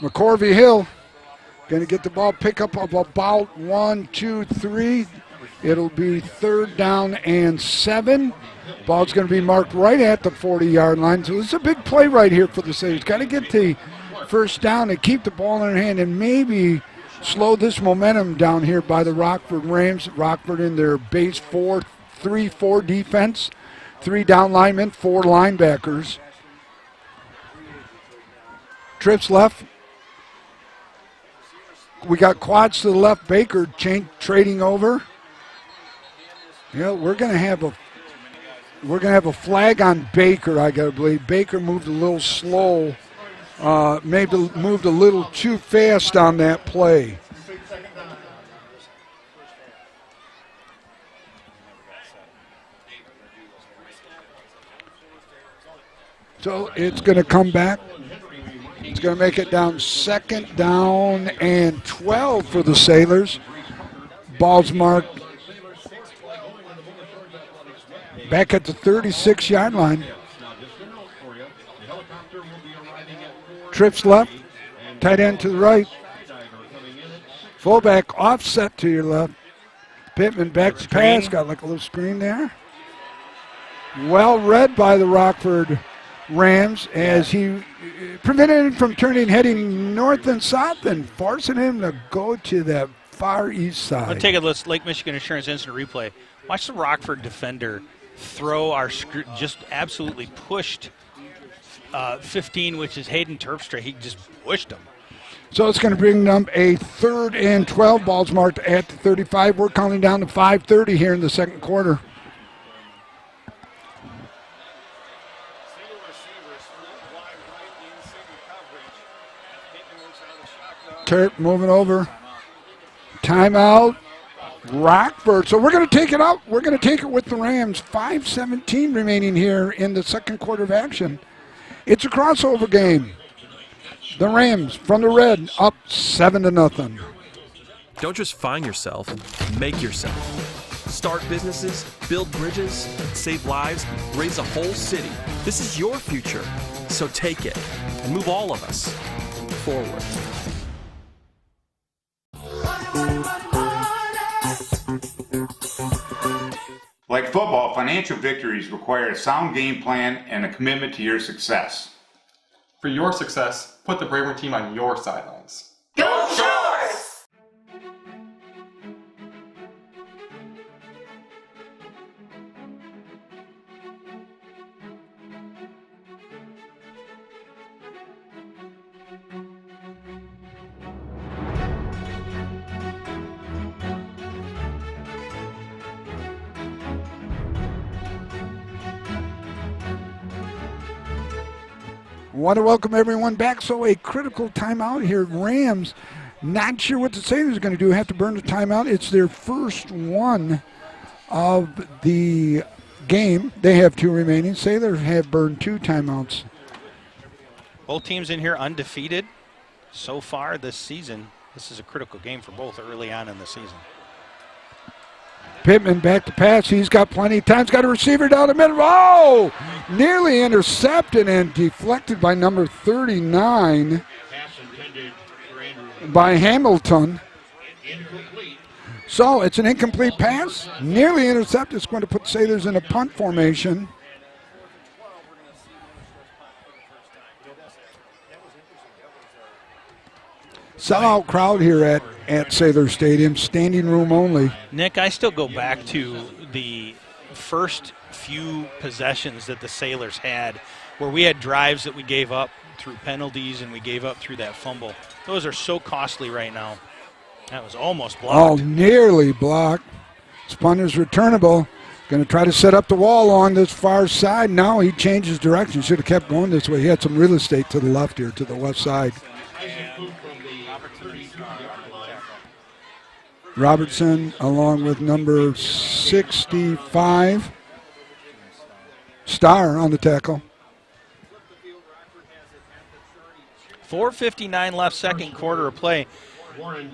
McCorvey Hill going to get the ball, pick up of about 1, 2, 3. It'll be 3rd down and 7. Ball's going to be marked right at the 40-yard line. So this is a big play right here for the Saints. Got to get the first down and keep the ball in their hand and maybe slow this momentum down here by the Rockford Rams. Rockford in their base 4-3-4 defense. 3 down linemen, 4 linebackers. Trips left. We got quads to the left. Baker trading over. Yeah, we're gonna have a flag on Baker. I gotta believe Baker moved a little slow, maybe moved a little too fast on that play. So it's going to come back. It's going to make it down 2nd down and 12 for the Sailors. Ball's marked back at the 36-yard line. Trips left, tight end to the right. Fullback offset to your left. Pittman back to pass, got like a little screen there. Well read by the Rockford Rams as he prevented him from heading north and south and forcing him to go to the far east side. Let's take a look. Lake Michigan Insurance instant replay. Watch the Rockford defender throw just absolutely pushed 15, which is Hayden Terpstra. He just pushed him. So it's going to bring them a 3rd and 12. Ball's marked at the 35. We're counting down to 5:30 here in the second quarter. Terp moving over. Timeout. Rockford. So we're going to take it out. We're going to take it with the Rams. 5:17 remaining here in the second quarter of action. It's a crossover game. The Rams from the red up 7-0. Don't just find yourself, make yourself. Start businesses, build bridges, save lives, raise a whole city. This is your future. So take it and move all of us forward. Like football, financial victories require a sound game plan and a commitment to your success. For your success, put the Braver team on your sidelines. Go Shores! Want to welcome everyone back. So a critical timeout here. Rams, not sure what the Sailors are going to do. Have to burn the timeout. It's their first one of the game. They have 2 remaining. Sailors have burned 2 timeouts. Both teams in here undefeated so far this season. This is a critical game for both early on in the season. Pittman back to pass. He's got plenty of time. He's got a receiver down the middle. Oh! Nearly intercepted and deflected by number 39 by Hamilton. So it's an incomplete pass. Nearly intercepted. It's going to put Sailors in a punt formation. Sellout crowd here at Sailor Stadium, standing room only. Nick, I still go back to the first few possessions that the Sailors had where we had drives that we gave up through penalties and we gave up through that fumble. Those are so costly right now. That was almost blocked. Oh, nearly blocked. Spunner's returnable. Going to try to set up the wall on this far side. Now he changes direction. Should have kept going this way. He had some real estate to the left here, to the left side. Robertson along with number 65. Starr on the tackle. 4:59 left, second quarter of play. We're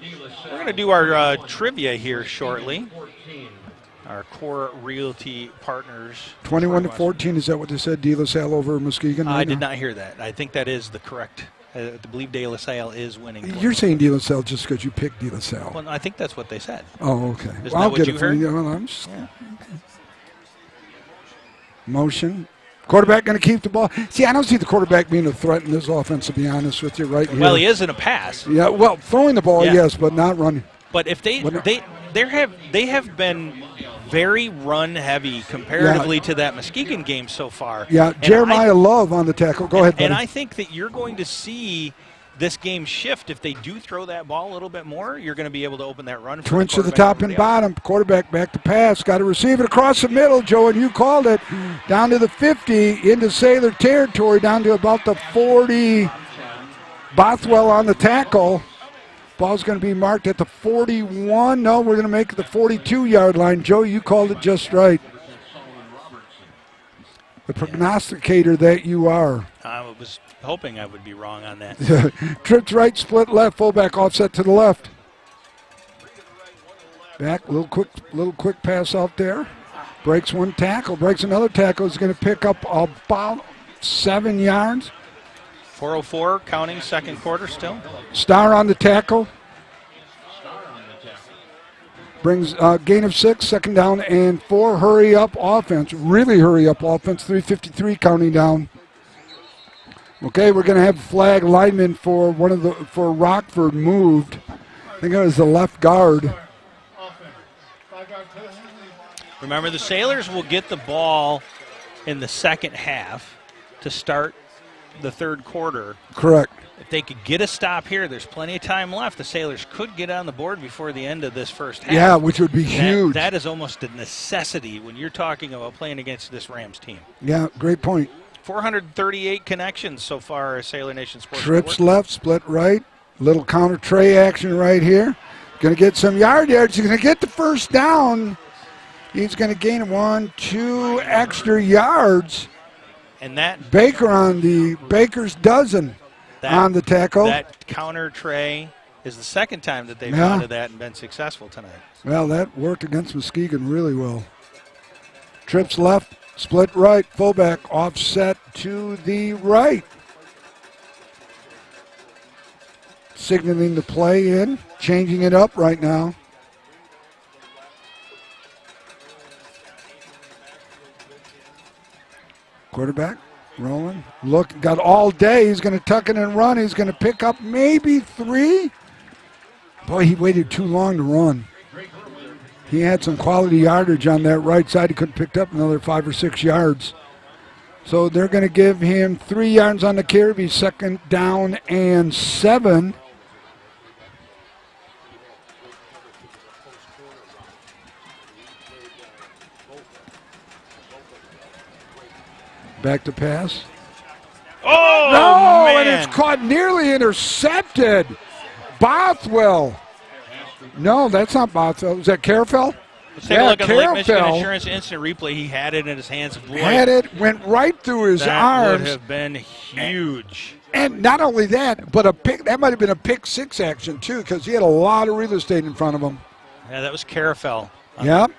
going to do our trivia here shortly. Our Core Realty partners. 21-14, is that what they said? De La Salle over Muskegon? I did not hear that. I think that is the correct. I believe De La Salle is winning. You're saying De La Salle just because you picked De La Salle. Well, I think that's what they said. Oh, okay. Isn't Well, I'll that get what it from you you. heard? Well, Motion. Quarterback going to keep the ball. See, I don't see the quarterback being a threat in this offense, to be honest with you, right here. Well, he is in a pass. Yeah, well, throwing the ball, yes, but not running. But if they have been very run heavy comparatively to that Muskegon game so far. Yeah, Jeremiah Love on the tackle. Go ahead, buddy. And I think that you're going to see this game shift, if they do throw that ball a little bit more, you're going to be able to open that run. Twins to the top and bottom. Quarterback back to pass. Got to receive it across the middle, Joe, and you called it. Down to the 50, into Sailor territory, down to about the 40. Bothwell on the tackle. Ball's going to be marked at the 41. No, we're going to make it the 42-yard line. Joe, you called it just right. The prognosticator that you are. I was hoping I would be wrong on that. Trips right, split left, fullback offset to the left. Back, little quick pass out there. Breaks one tackle, breaks another tackle. Is going to pick up about 7 yards. 4:04, counting second quarter still. Star on the tackle. Brings gain of 6, second down and 4. Hurry up offense, really hurry up offense. 3:53 counting down. Okay, we're going to have flag lineman for for Rockford moved. I think it was the left guard. Remember, the Sailors will get the ball in the second half to start the third quarter. Correct. If they could get a stop here, there's plenty of time left. The Sailors could get on the board before the end of this first half. Yeah, which would be huge. That is almost a necessity when you're talking about playing against this Rams team. Yeah, great point. 438 connections so far as Sailor Nation Sports. Trips left, split right. Little counter tray action right here. Going to get some yards. He's going to get the first down. He's going to gain 1, 2 extra yards. And that Baker on the Baker's dozen on the tackle. That counter tray is the second time that they've gone to that and been successful tonight. Well, that worked against Muskegon really well. Trips left, split right, fullback offset to the right. Signaling the play in, changing it up right now. Quarterback rolling. Look, got all day. He's going to tuck it and run. He's going to pick up maybe 3. Boy, he waited too long to run. He had some quality yardage on that right side. He could have picked up another 5 or 6 yards. So they're going to give him 3 yards on the carry. Be second down and 7. Back to pass. Oh, no, man. And it's caught, nearly intercepted. Bothwell. No, that's not Bothwell. Is that Carafell? Let's take a look at the Lake Michigan Insurance instant replay. He had it in his hands. Boy, had it, went right through his arms. That would have been huge. And not only that, but a pick. That might have been a pick 6 action, too, because he had a lot of real estate in front of him. Yeah, that was Carafell. Yep.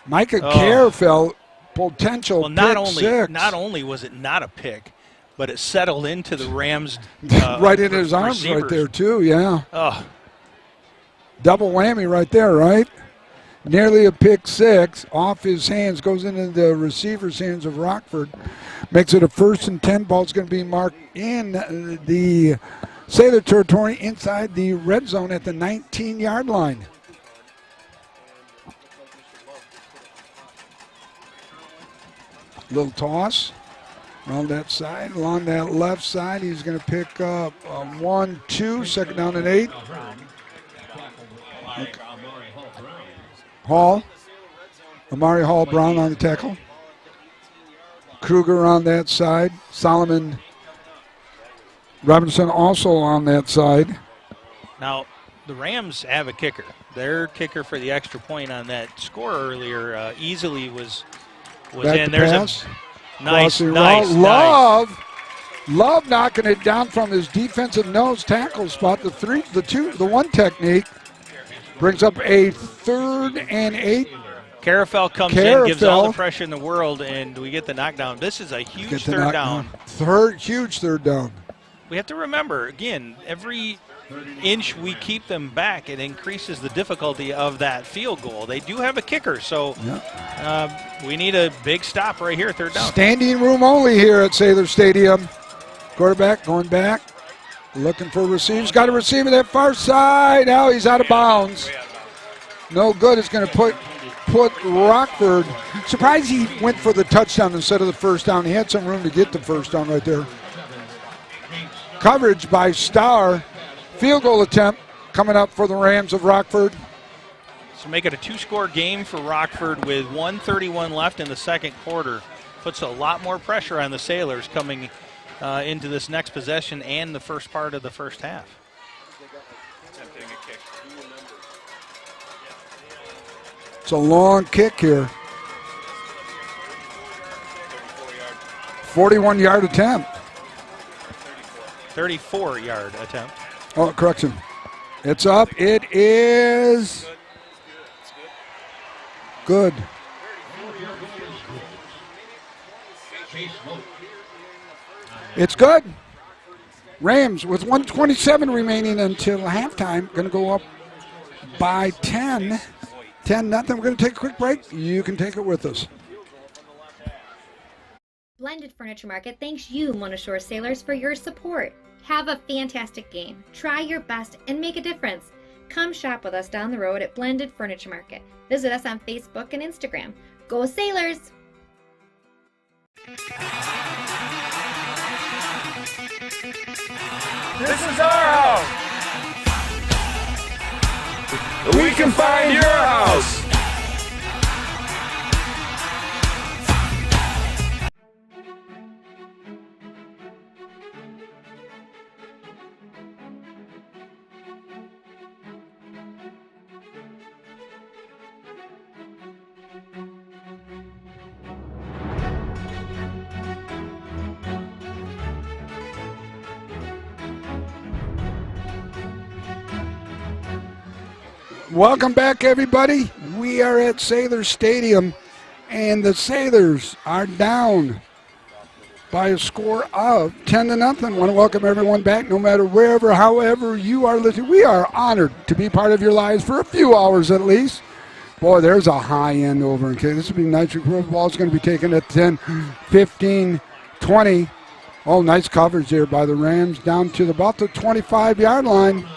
Micah Carafell. Potential well, pick 6. Not only was it not a pick, but it settled into the Rams. Right in his arms right there, too, yeah. Oh. Double whammy right there, right? Nearly a pick 6. Off his hands, goes into the receiver's hands of Rockford. Makes it a 1st and 10. Ball's going to be marked in the Sailor territory inside the red zone at the 19-yard line. Little toss around that side, along that left side. He's going to pick up 1, 2, second down and 8. Hall, Amari Hall Brown on the tackle. Kruger on that side. Solomon Robinson also on that side. Now, the Rams have a kicker. Their kicker for the extra point on that score earlier easily was in. There's pass. A nice. Love knocking it down from his defensive nose tackle spot. The 1 technique brings up a 3rd and 8. Carafell comes in, gives all the pressure in the world, and we get the knockdown. This is a huge third down. Huge third down. We have to remember, again, every inch we keep them back, it increases the difficulty of that field goal. They do have a kicker, so we need a big stop right here, third down. Standing room only here at Sailor Stadium. Quarterback going back, looking for receivers. Got a receiver that far side. Now he's out of bounds. No good. It's going to put Rockford. Surprised he went for the touchdown instead of the first down. He had some room to get the first down right there. coverage by Starr. Field goal attempt coming up for the Rams of Rockford. So make it a 2-score game for Rockford with 1:31 left in the second quarter. Puts a lot more pressure on the Sailors coming into this next possession and the first part of the first half. It's a long kick here. 41-yard attempt. 34-yard attempt. Oh, correction. It's up. It is good. It's good. Rams with 1:27 remaining until halftime. Going to go up by 10. 10-0. We're going to take a quick break. You can take it with us. Blended Furniture Market thanks you, Mona Shore Sailors, for your support. Have a fantastic game. Try your best and make a difference. Come shop with us down the road at Blended Furniture Market. Visit us on Facebook and Instagram. Go Sailors! This is our house. We can find your house. Welcome back, everybody. We are at Sailor Stadium, and the Sailors are down by a score of 10-0. Want to welcome everyone back, no matter wherever, however you are listening. We are honored to be part of your lives for a few hours at least. Boy, there's a high end over in K. This will be nice. The ball's going to be taken at 10, 15, 20. Oh, nice coverage there by the Rams down to about the 25-yard line.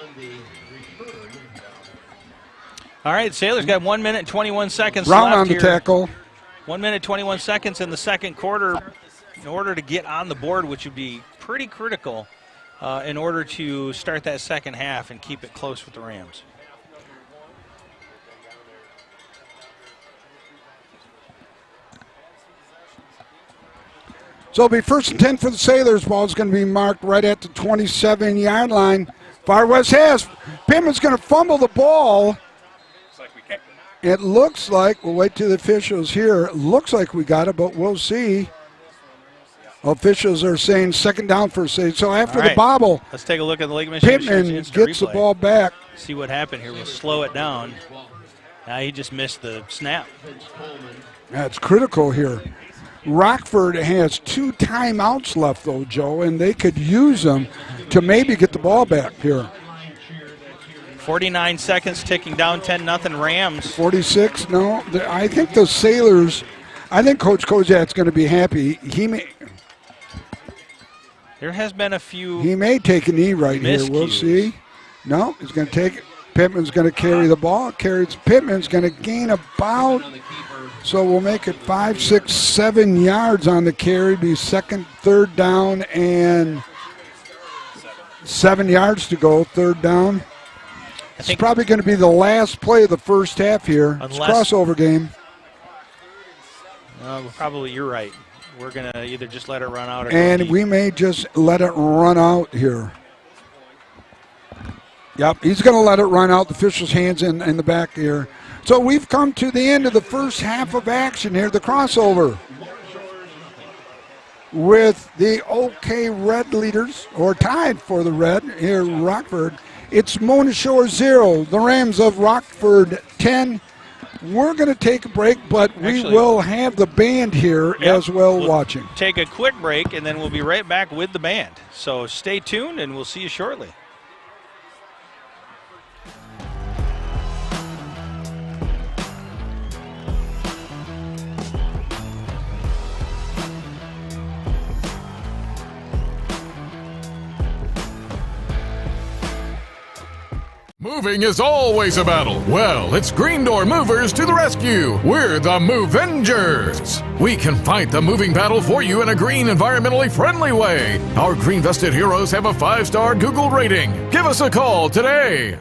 All right, Sailors got 1 minute and 21 seconds Round left on the here. tackle. 1 minute, 21 seconds in the second quarter in order to get on the board, which would be pretty critical in order to start that second half and keep it close with the Rams. So it'll be 1st and 10 for the Sailors. Ball is going to be marked right at the 27-yard line. Far West has. Pittman's going to fumble the ball. It looks like, we'll wait till the officials here. It looks like we got it, but we'll see. Officials are saying second down for Sailors. So after the bobble, let's take a look at the Lake Michigan Pittman gets the ball back. See what happened here. We'll slow it down. Now he just missed the snap. That's critical here. Rockford has 2 timeouts left, though, Joe, and they could use them to maybe get the ball back here. 49 seconds ticking down, 10-0 Rams. 46, no. I think the Sailors, I think Coach Kojak's going to be happy. There has been a few. He may take a knee right here. We'll see. No, he's going to take it. Pittman's going to carry the ball. Pittman's going to gain about, so we'll make it 5, 6, 7 yards on the carry. Be second, third down, and 7 yards to go, third down. It's probably going to be the last play of the first half here. It's a crossover game. Probably you're right. We're going to either just let it run out or and we may just let it run out here. Yep, he's going to let it run out. The official's hands in the back here. So we've come to the end of the first half of action here, the crossover. With the OK Red leaders, or tied for the Red here, Rockford. It's Mona Shore 0, the Rams of Rockford 10. We're going to take a break, but we will have the band here as well watching. Take a quick break, and then we'll be right back with the band. So stay tuned, and we'll see you shortly. Moving is always a battle. Well, it's Green Door Movers to the rescue. We're the Movengers. We can fight the moving battle for you in a green, environmentally friendly way. Our green vested heroes have a 5-star Google rating. Give us a call today.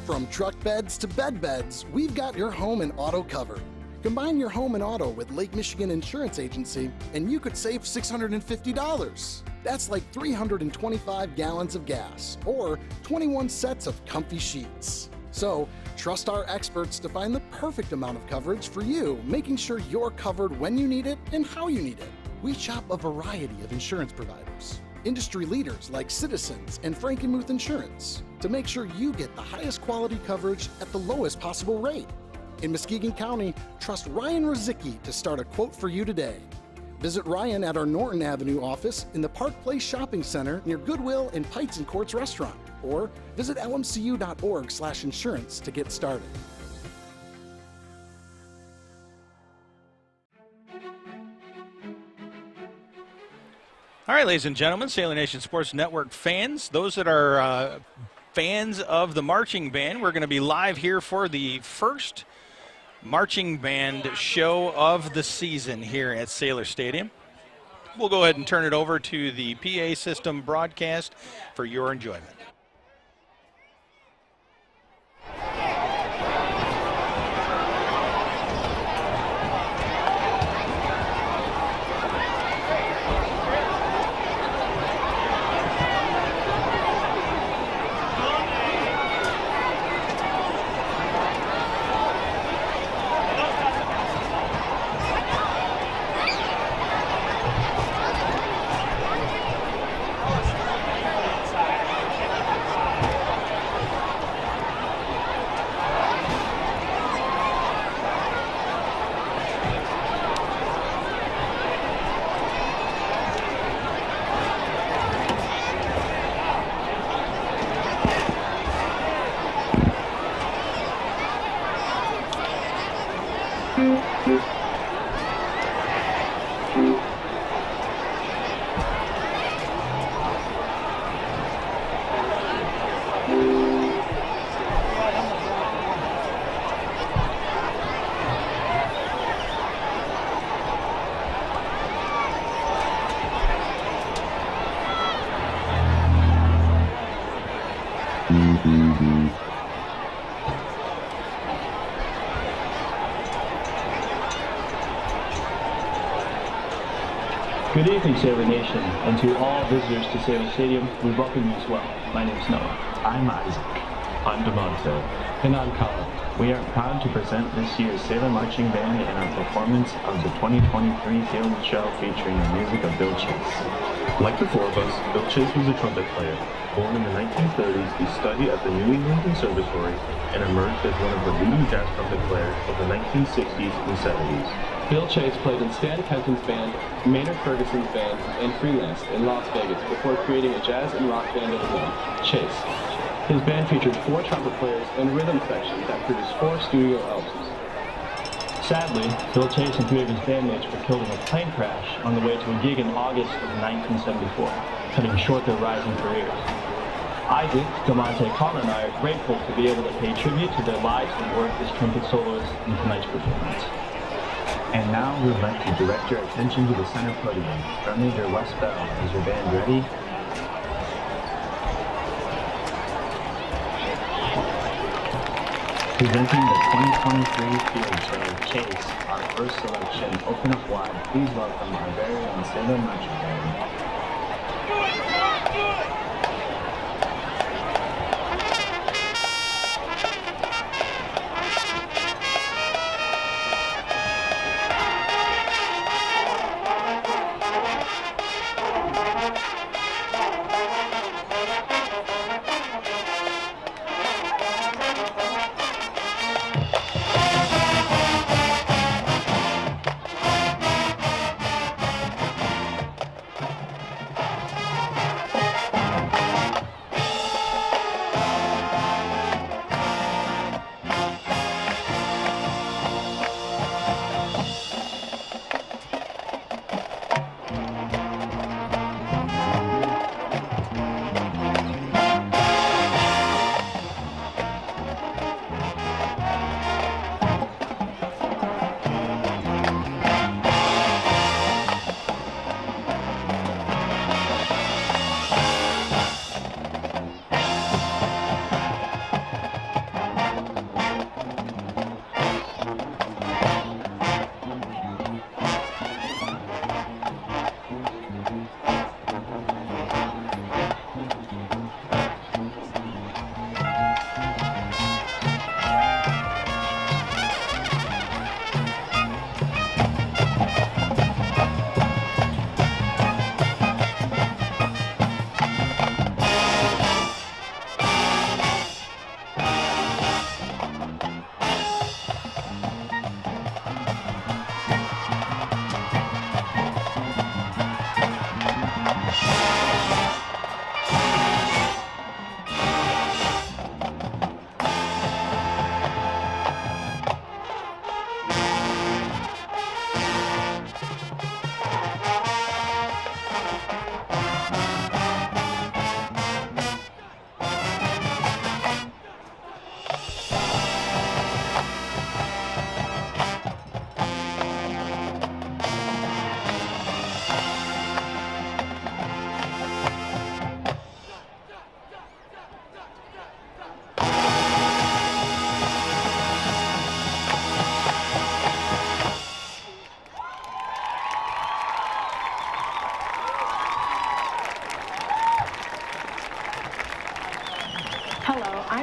From truck beds to bed beds, we've got your home and auto covered. Combine your home and auto with Lake Michigan Insurance Agency, and you could save $650. That's like 325 gallons of gas, or 21 sets of comfy sheets. So, trust our experts to find the perfect amount of coverage for you, making sure you're covered when you need it and how you need it. We shop a variety of insurance providers, industry leaders like Citizens and Frankenmuth Insurance, to make sure you get the highest quality coverage at the lowest possible rate. In Muskegon County, trust Ryan Rozicki to start a quote for you today. Visit Ryan at our Norton Avenue office in the Park Place Shopping Center near Goodwill and Pites and Courts Restaurant, or visit lmcu.org/insurance to get started. All right, ladies and gentlemen, Sailor Nation Sports Network fans, those that are fans of the marching band, we're going to be live here for the first marching band show of the season here at Sailor Stadium. We'll go ahead and turn it over to the PA system broadcast for your enjoyment. Good evening, Sailor Nation, and to all visitors to Sailor Stadium, we welcome you as well. My name's Noah. I'm Isaac. I'm DeMonte. And I'm Colin. We are proud to present this year's Sailor Marching Band and our performance of the 2023 Field Show featuring the music of Bill Chase. Like the four of us, Bill Chase was a trumpet player. Born in the 1930s, he studied at the New England Conservatory and emerged as one of the leading jazz trumpet players of the 1960s and 70s. Bill Chase played in Stan Kenton's band, Maynard Ferguson's band, and freelance in Las Vegas before creating a jazz and rock band of his own, Chase. His band featured 4 trumpet players and rhythm sections that produced 4 studio albums. Sadly, Bill Chase and 3 of his bandmates were killed in a plane crash on the way to a gig in August of 1974, cutting short their rising careers. Isaac, DeMonte, Colin, and I are grateful to be able to pay tribute to their lives and work as trumpet soloists in tonight's performance. And now we would like to direct your attention to the center podium. Drum Major Wes Bell, is your band ready? Presenting the 2023 Field Show, Chase, our first selection, Open Up Wide. Please welcome our very own Sailor Marching Band.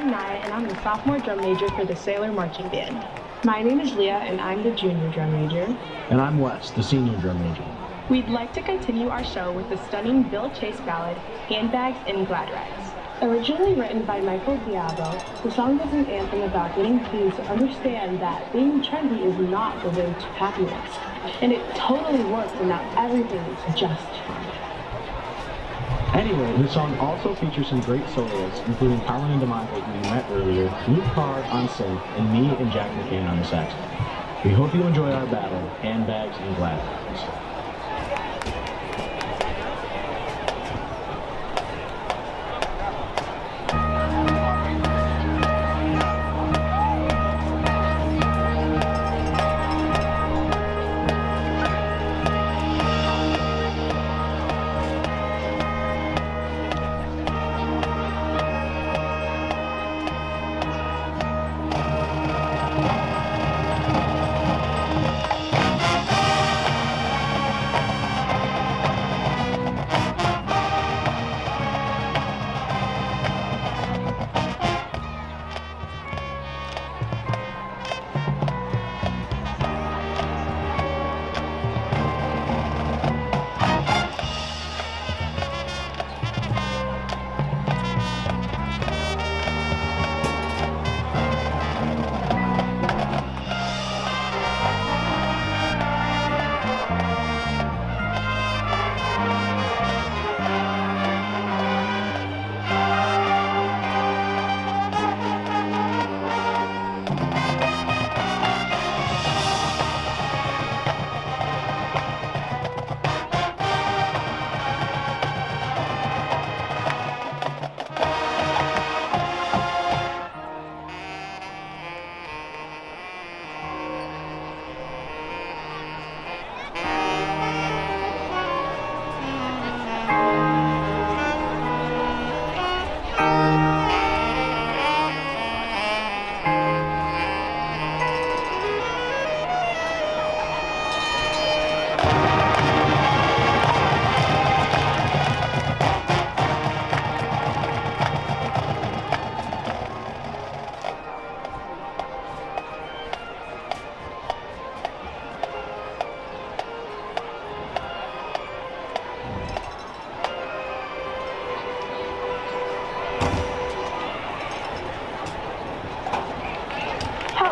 I'm Naya, and I'm the sophomore drum major for the Sailor Marching Band. My name is Leah, and I'm the junior drum major. And I'm Wes, the senior drum major. We'd like to continue our show with the stunning Bill Chase ballad, Handbags and Glad Rags. Originally written by Michael Diabo, the song is an anthem about getting teens to understand that being trendy is not the way to happiness. And it totally works, and now everything is just fun. Anyway, the song also features some great soloists, including Colin and DeMonte, who you met earlier, Luke Carr on synth, and me and Jack McCann on the saxophone. We hope you enjoy our battle, Handbags and Glad Rags.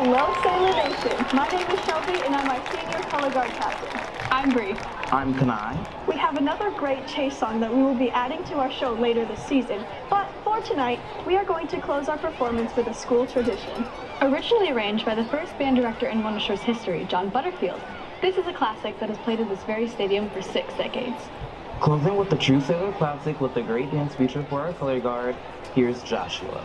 Hello, Sailor Nation. My name is Shelby, and I'm our senior color guard captain. I'm Bree. I'm Kanai. We have another great Chase song that we will be adding to our show later this season, but for tonight, we are going to close our performance with a school tradition. Originally arranged by the first band director in Mona Shore's history, John Butterfield, this is a classic that has played at this very stadium for 6 decades. Closing with the true Sailor classic with a great dance feature for our color guard, here's Joshua.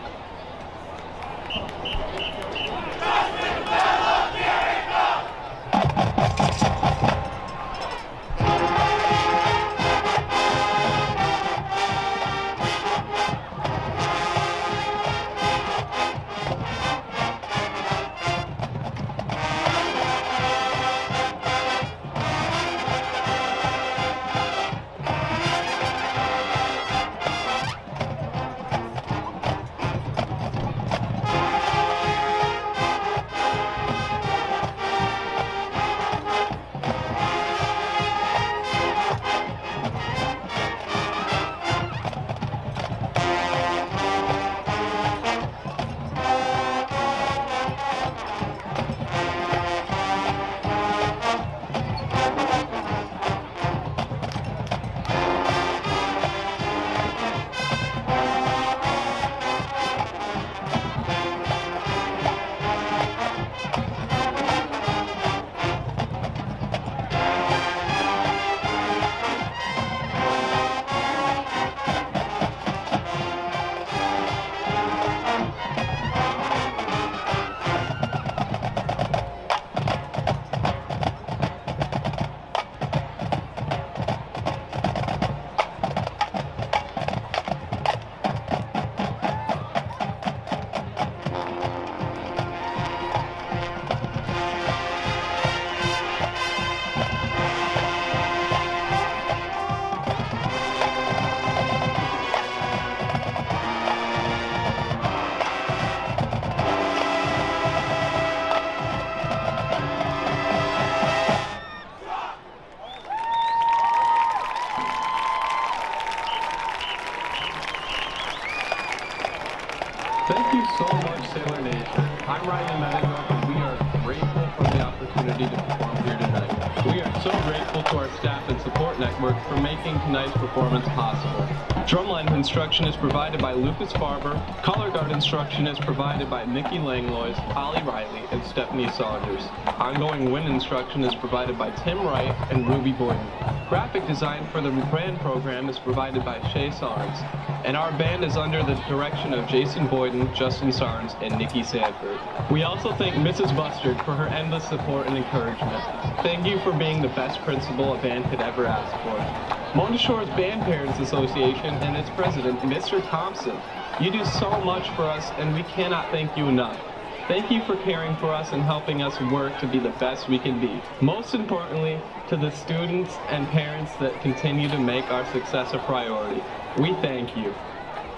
so much, Sailor Nation. I'm Ryan Meadowbrook, and we are grateful for the opportunity to perform here tonight. We are so grateful to our staff and support network for making tonight's performance possible. Drumline instruction is provided by Lucas Farber. Color guard instruction is provided by Nikki Langlois, Holly Riley, and Stephanie Saunders. Ongoing wind instruction is provided by Tim Wright and Ruby Boyden. Graphic design for the brand program is provided by Shay Sarnes. And our band is under the direction of Jason Boyden, Justin Sarnes, and Nikki Sanford. We also thank Mrs. Bustard for her endless support and encouragement. Thank you for being the best principal a band could ever ask for. Mona Shore's Band Parents Association and its president, Mr. Thompson. You do so much for us, and we cannot thank you enough. Thank you for caring for us and helping us work to be the best we can be. Most importantly, to the students and parents that continue to make our success a priority. We thank you.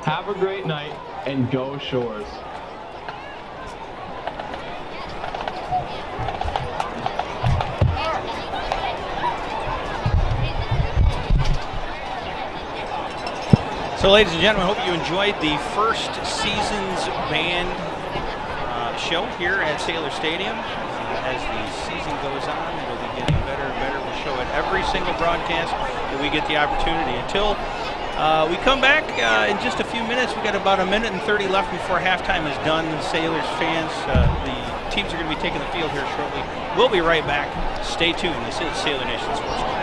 Have a great night, and go Shores. So, ladies and gentlemen, hope you enjoyed the first season's band show here at Sailor Stadium. As the season goes on, it'll be getting better and better. We'll show it every single broadcast that we get the opportunity. Until we come back in just a few minutes. We've got about 1 minute and 30 left before halftime is done. The Sailors fans, the teams are going to be taking the field here shortly. We'll be right back. Stay tuned. This is Sailor Nation Sports Call.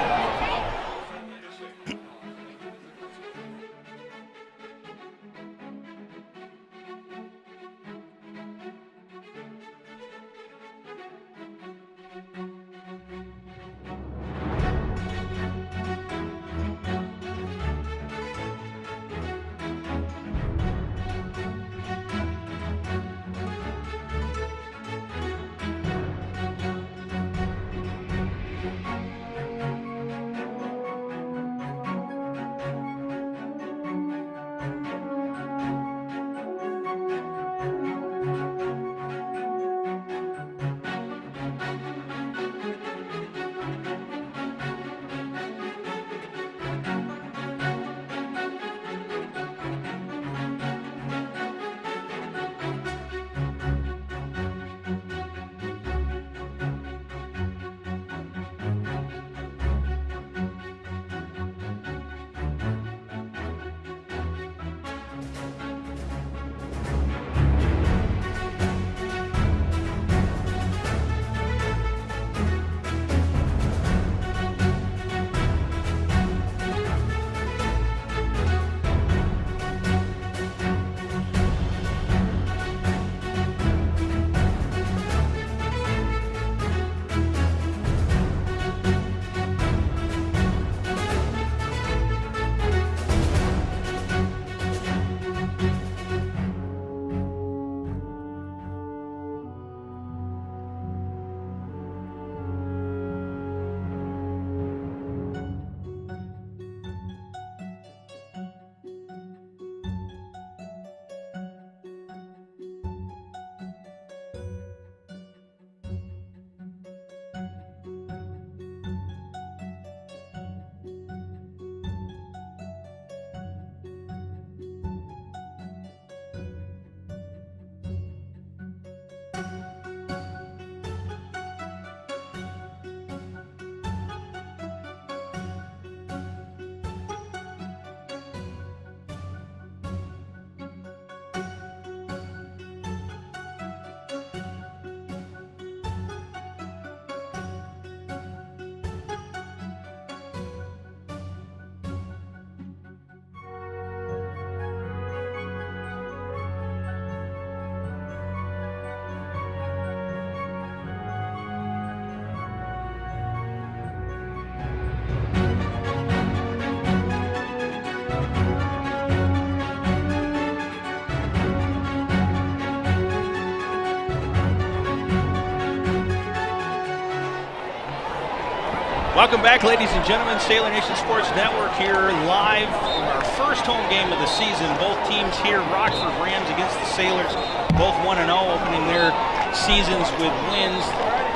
Welcome back, ladies and gentlemen. Sailor Nation Sports Network here live for our first home game of the season. Both teams here, Rockford Rams against the Sailors, both 1-0, opening their seasons with wins.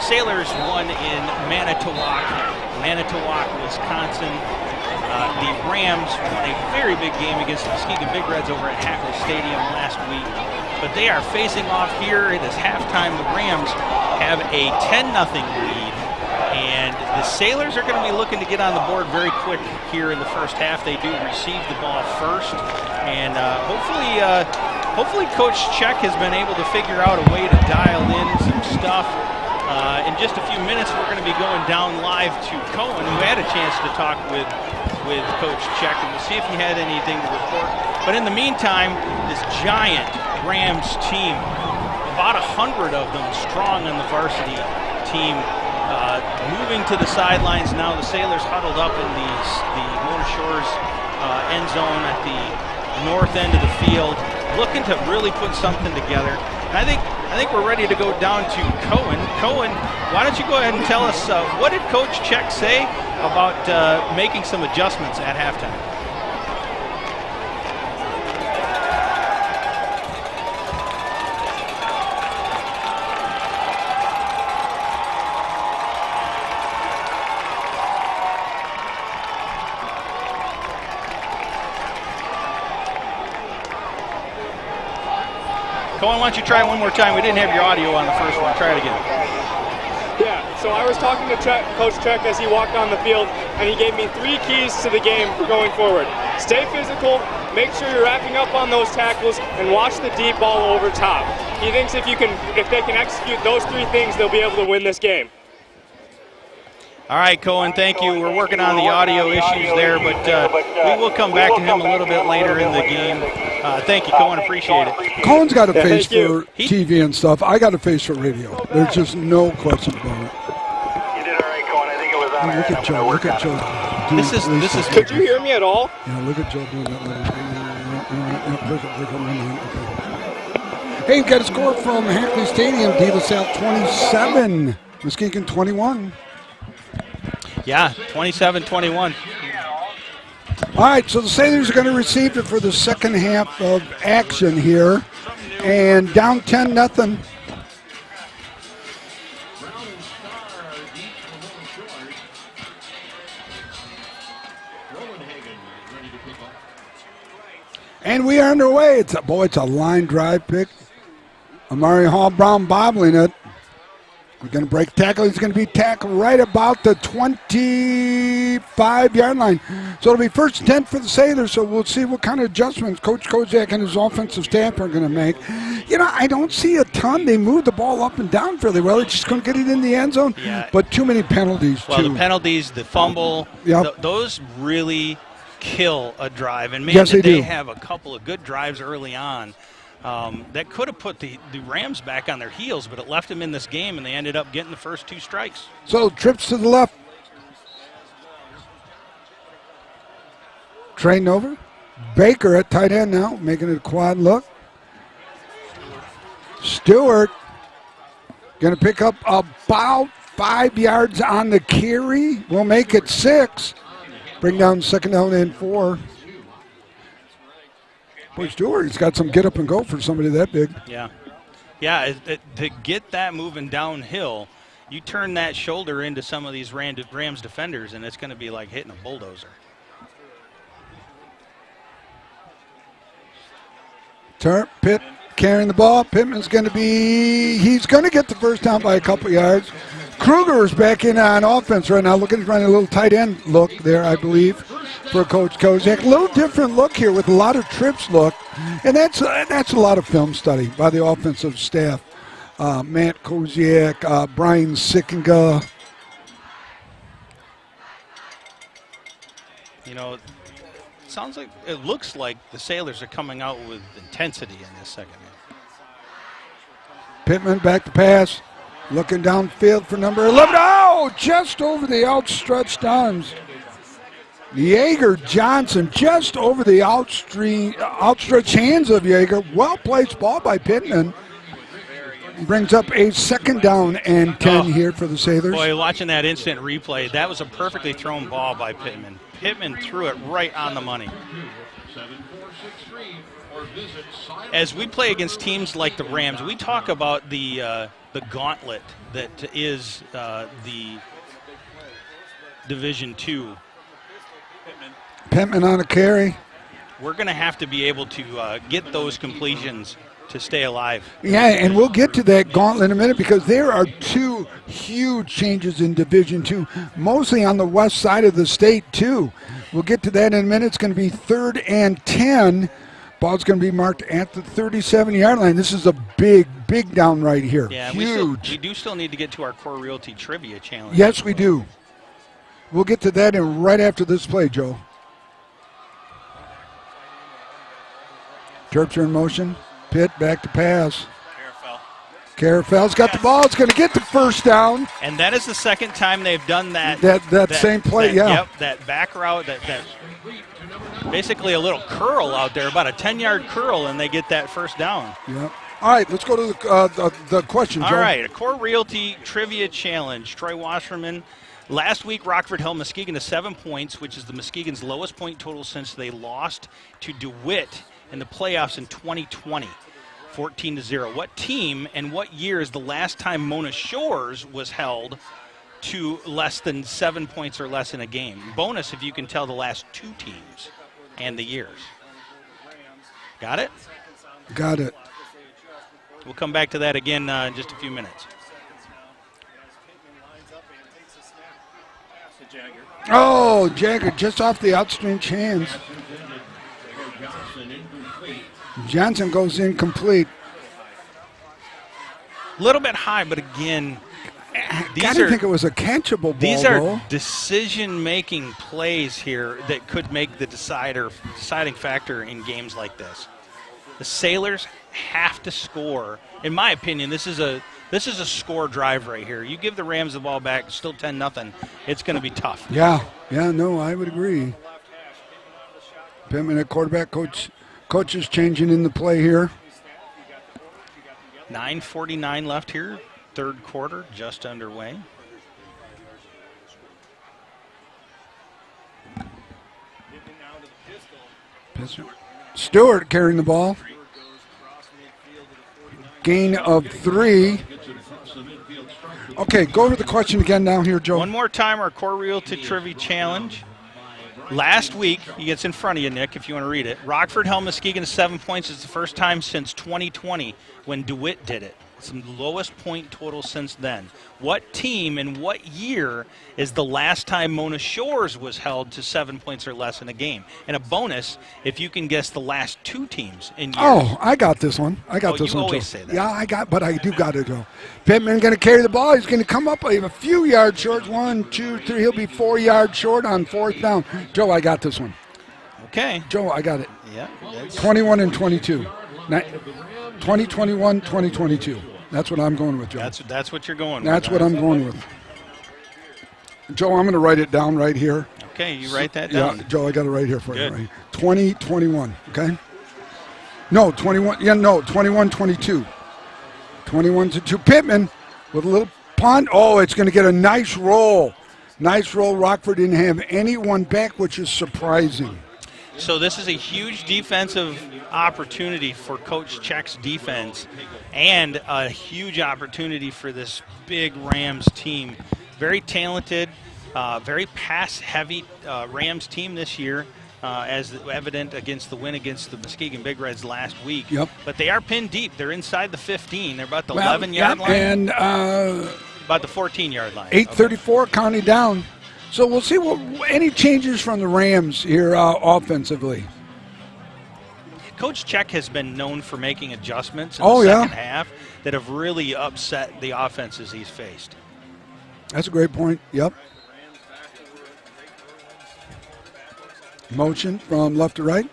Sailors won in Manitowoc, Wisconsin. The Rams won a very big game against the Muskegon Big Reds over at Hackley Stadium last week. But they are facing off here. It is halftime. The Rams have a 10-0 lead. And the Sailors are going to be looking to get on the board very quick here in the first half. They do receive the ball first. And hopefully Coach Check has been able to figure out a way to dial in some stuff. In just a few minutes, we're going to be going down live to Cohen, who had a chance to talk with Coach Check, and we'll see if he had anything to report. But in the meantime, this giant Rams team, about 100 of them strong on the varsity team, moving to the sidelines now. The Sailors huddled up in the Mona Shores end zone at the north end of the field, looking to really put something together. And I think we're ready to go down to Cohen. Cohen, why don't you go ahead and tell us what did Coach Check say about making some adjustments at halftime? Cohen, why don't you try it one more time? We didn't have your audio on the first one. Try it again. Yeah, so I was talking to Coach Check as he walked on the field, and he gave me 3 keys to the game for going forward. Stay physical, make sure you're wrapping up on those tackles, and watch the deep ball over top. He thinks if they can execute those 3 things, they'll be able to win this game. All right, Cohen, thank you. We're working on the audio issues there, but we will come back to him a little bit later in the game. Thank you, Cohen. Appreciate it. Cohen's got a face for TV and stuff. I got a face for radio. There's just no question about it. You did all right, Cohen. I think it was on. Look at Joe. Look at Joe. This is. Could you hear me at all? Yeah, look at Joe doing that. Hey, you got a score from Hackley Stadium. De La Salle 27, Muskegon 21. Yeah, 27-21. All right, so the Sailors are going to receive it for the second half of action here. And down 10-0. And we are underway. It's a line drive pick. Amari Hall Brown bobbling it. We're going to break tackle. He's going to be tackled right about the 25-yard line. So it'll be first and 10 for the Sailors, so we'll see what kind of adjustments Coach Kozak and his offensive staff are going to make. You know, I don't see a ton. They move the ball up and down fairly well. They just couldn't get it in the end zone. Yeah. But too many penalties, well, the penalties, the fumble, those really kill a drive. And, man, yes, they have a couple of good drives early on. That could have put the Rams back on their heels, but it left them in this game, and they ended up getting the first 2 strikes. So trips to the left. Trey Nova. Baker at tight end now, making it a quad look. Stewart going to pick up about 5 yards on the carry. We'll make it 6. Bring down second down and 4. Boy, Stewart, he's got some get up and go for somebody that big. Yeah. Yeah, to get that moving downhill, you turn that shoulder into some of these Rams defenders, and it's going to be like hitting a bulldozer. Pitt carrying the ball. Pittman's going to he's going to get the first down by a couple yards. Kruger is back in on offense right now, looking to run a little tight end look there, I believe, for Coach Kozak. A little different look here with a lot of trips look, and that's a lot of film study by the offensive staff. Matt Kozak, Brian Sickinga. You know, it looks like the Sailors are coming out with intensity in this second half. Pittman back to pass. Looking downfield for number 11. Oh, just over the outstretched arms. Yeager Johnson just over the outstretched hands of Yeager. Well-placed ball by Pittman. Brings up a second down and 10 here for the Sailors. Boy, watching that instant replay, that was a perfectly thrown ball by Pittman. Pittman threw it right on the money. As we play against teams like the Rams, we talk about the gauntlet that is the Division II Pittman on a carry. We're going to have to be able to get those completions to stay alive. Yeah, and we'll get to that gauntlet in a minute because there are two huge changes in Division II, mostly on the west side of the state, too. We'll get to that in a minute. It's going to be 3rd and 10. Ball's going to be marked at the 37-yard line. This is a big down right here. Yeah, huge. We do still need to get to our Core Realty Trivia Challenge. Yes, we do. We'll get to that in right after this play, Joe. Terps are in motion. Pitt back to pass. Carafell's got the ball. It's going to get the first down. And that is the second time they've done that. That same play, yeah. Yep, that back route, that basically a little curl out there, about a 10-yard curl, and they get that first down. Yep. All right, let's go to the question, Joe. All right, a Core Realty Trivia Challenge. Troy Wasserman. Last week, Rockford held Muskegon to 7 points, which is the Muskegon's lowest point total since they lost to DeWitt in the playoffs in 2020, 14-0. What team and what year is the last time Mona Shores was held to less than 7 points or less in a game? Bonus if you can tell the last two teams and the years. Got it? Got it. We'll come back to that again in just a few minutes. Oh, Jagger just off the outstretched hands. Johnson goes incomplete. A little bit high, but again, I didn't think it was a catchable ball. These are decision-making plays here that could make the deciding factor in games like this. The Sailors have to score. In my opinion, this is a score drive right here. You give the Rams the ball back, still 10-0. It's going to be tough. Yeah, no, I would agree. Pittman at quarterback. Coach is changing in the play here. 9:49 left here. Third quarter just underway. Stewart carrying the ball. Gain of 3. Okay, go over the question again now here, Joe. One more time, our Core Realty Trivia Challenge. Last week, it's in front of you, Nick, if you want to read it. Rockford held Muskegon to 7 points. It's the first time since 2020 when DeWitt did it. It's the lowest point total since then. What team and what year is the last time Mona Shores was held to 7 points or less in a game? And a bonus if you can guess the last two teams in years. Oh, I got this one. I got this you one, always Joe. say that. Yeah, I do got it, Joe. Pittman going to carry the ball. He's going to come up a few yards short. 1, 2, 3. He'll be 4 yards short on 4th down. Joe, I got this one. Okay. Joe, I got it. Yeah. 21 and 22. 2021, 2022. That's what I'm going with, Joe. That's what you're going with. That's what I'm going with. Joe, I'm going to write it down right here. Okay, you write that down. Yeah, Joe, I got it right here for Good. you. Right? 2021, okay? No, 21. Yeah, no, 21, 22. 21 to 2. Pittman with a little punt. Oh, it's going to get a nice roll. Nice roll. Rockford didn't have anyone back, which is surprising. So this is a huge defensive opportunity for Coach Check's defense and a huge opportunity for this big Rams team. Very talented, very pass-heavy Rams team this year, as evident against the win against the Muskegon Big Reds last week. Yep. But they are pinned deep. They're inside the 15. They're about the 11-yard line. And about the 14-yard line. 8:34 counting down. So we'll see any changes from the Rams here offensively. Coach Check has been known for making adjustments in the second half that have really upset the offenses he's faced. That's a great point. Yep. Motion from left to right.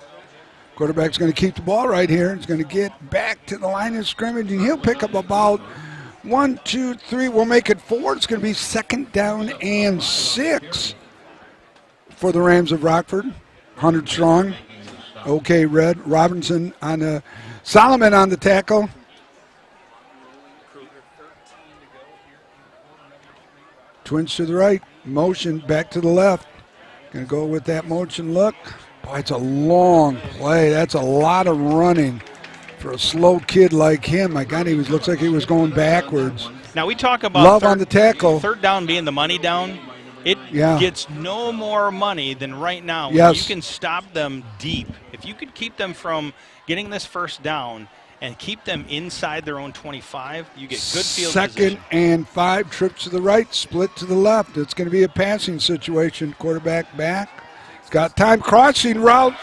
Quarterback's going to keep the ball right here. He's going to get back to the line of scrimmage, and he'll pick up about 1, 2, 3. We'll make it 4. It's going to be 2nd down and 6 for the Rams of Rockford. 100 strong. Okay, Red. Robinson on the Solomon on the tackle. Twins to the right. Motion back to the left. Going to go with that motion look. Boy, it's a long play. That's a lot of running for a slow kid like him. My God, looks like he was going backwards. Now we talk about Love on the tackle. Third down being the money down. It gets no more money than right now. Yes. You can stop them deep. If you could keep them from getting this first down and keep them inside their own 25, you get good field position. Second and 5, trips to the right, split to the left. It's going to be a passing situation. Quarterback back. He's got time. Crossing route.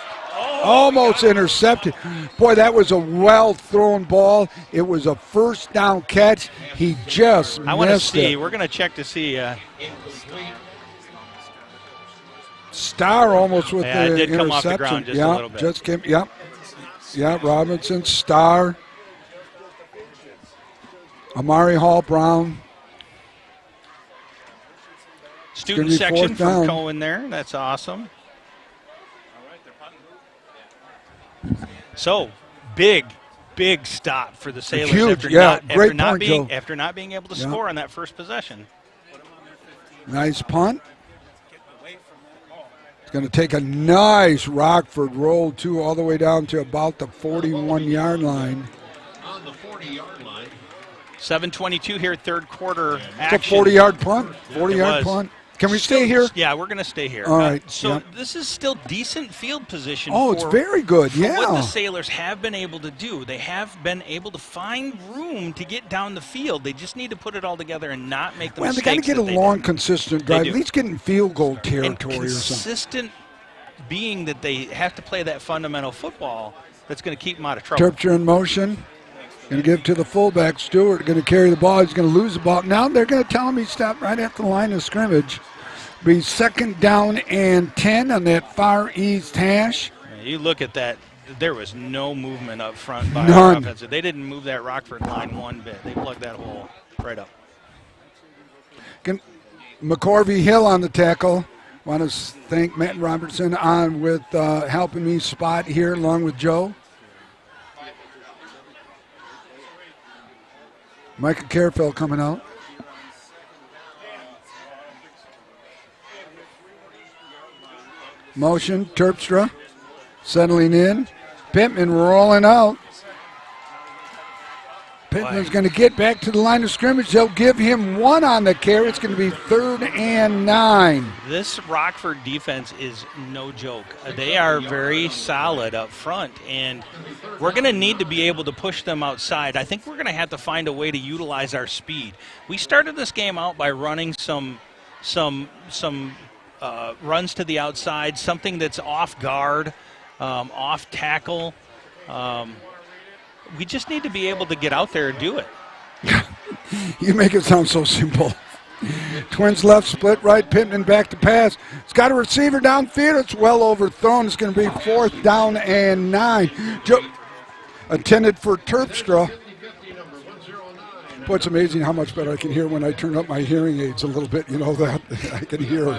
Almost intercepted. Boy, that was a well-thrown ball. It was a first down catch. He just missed it. I want to see. We're going to check to see. Starr almost with the it did interception. come off the ground just a little bit. Just came, Yeah, Robinson, Starr. Amari Hall Brown. Student section from Cohen there. That's awesome. So, big stop for the Sailors. Huge, after not being able to score on that first possession. Nice punt. It's going to take a nice Rockford roll, too, all the way down to about the 41-yard line. On the 40-yard line. 7:22 here, third quarter action. It's a 40-yard punt. 40-yard punt. Can we stay here? Yeah, we're going to stay here. All right. So this is still decent field position. It's very good, for what the Sailors have been able to do. They have been able to find room to get down the field. They just need to put it all together and not make the mistakes. Well, they got to get a long, consistent drive. At least get in field goal territory and or something. Consistent being that they have to play that fundamental football that's going to keep them out of trouble. Terpstra in motion. Going to give to the fullback. Stewart going to carry the ball. He's going to lose the ball. Now they're going to tell him he stopped right at the line of scrimmage. Be second down and 10 on that far east hash. You look at that. There was no movement up front by our offensive. They didn't move that Rockford line one bit. They plugged that hole right up. McCorvey Hill on the tackle. Want to thank Matt Robertson on with helping me spot here along with Joe. Micah Carefell coming out. Motion, Terpstra settling in. Pittman rolling out. Pittman's going to get back to the line of scrimmage. They'll give him one on the carry. It's going to be 3rd and 9. This Rockford defense is no joke. They are very solid up front, and we're going to need to be able to push them outside. I think we're going to have to find a way to utilize our speed. We started this game out by running some runs to the outside, something that's off guard, off tackle. We just need to be able to get out there and do it. You make it sound so simple. Twins left, split right, Pittman back to pass. It's got a receiver downfield. It's well overthrown. It's going to be 4th down and 9. Intended for Terpstra. Boy, it's amazing how much better I can hear when I turn up my hearing aids a little bit. You know that I can hear.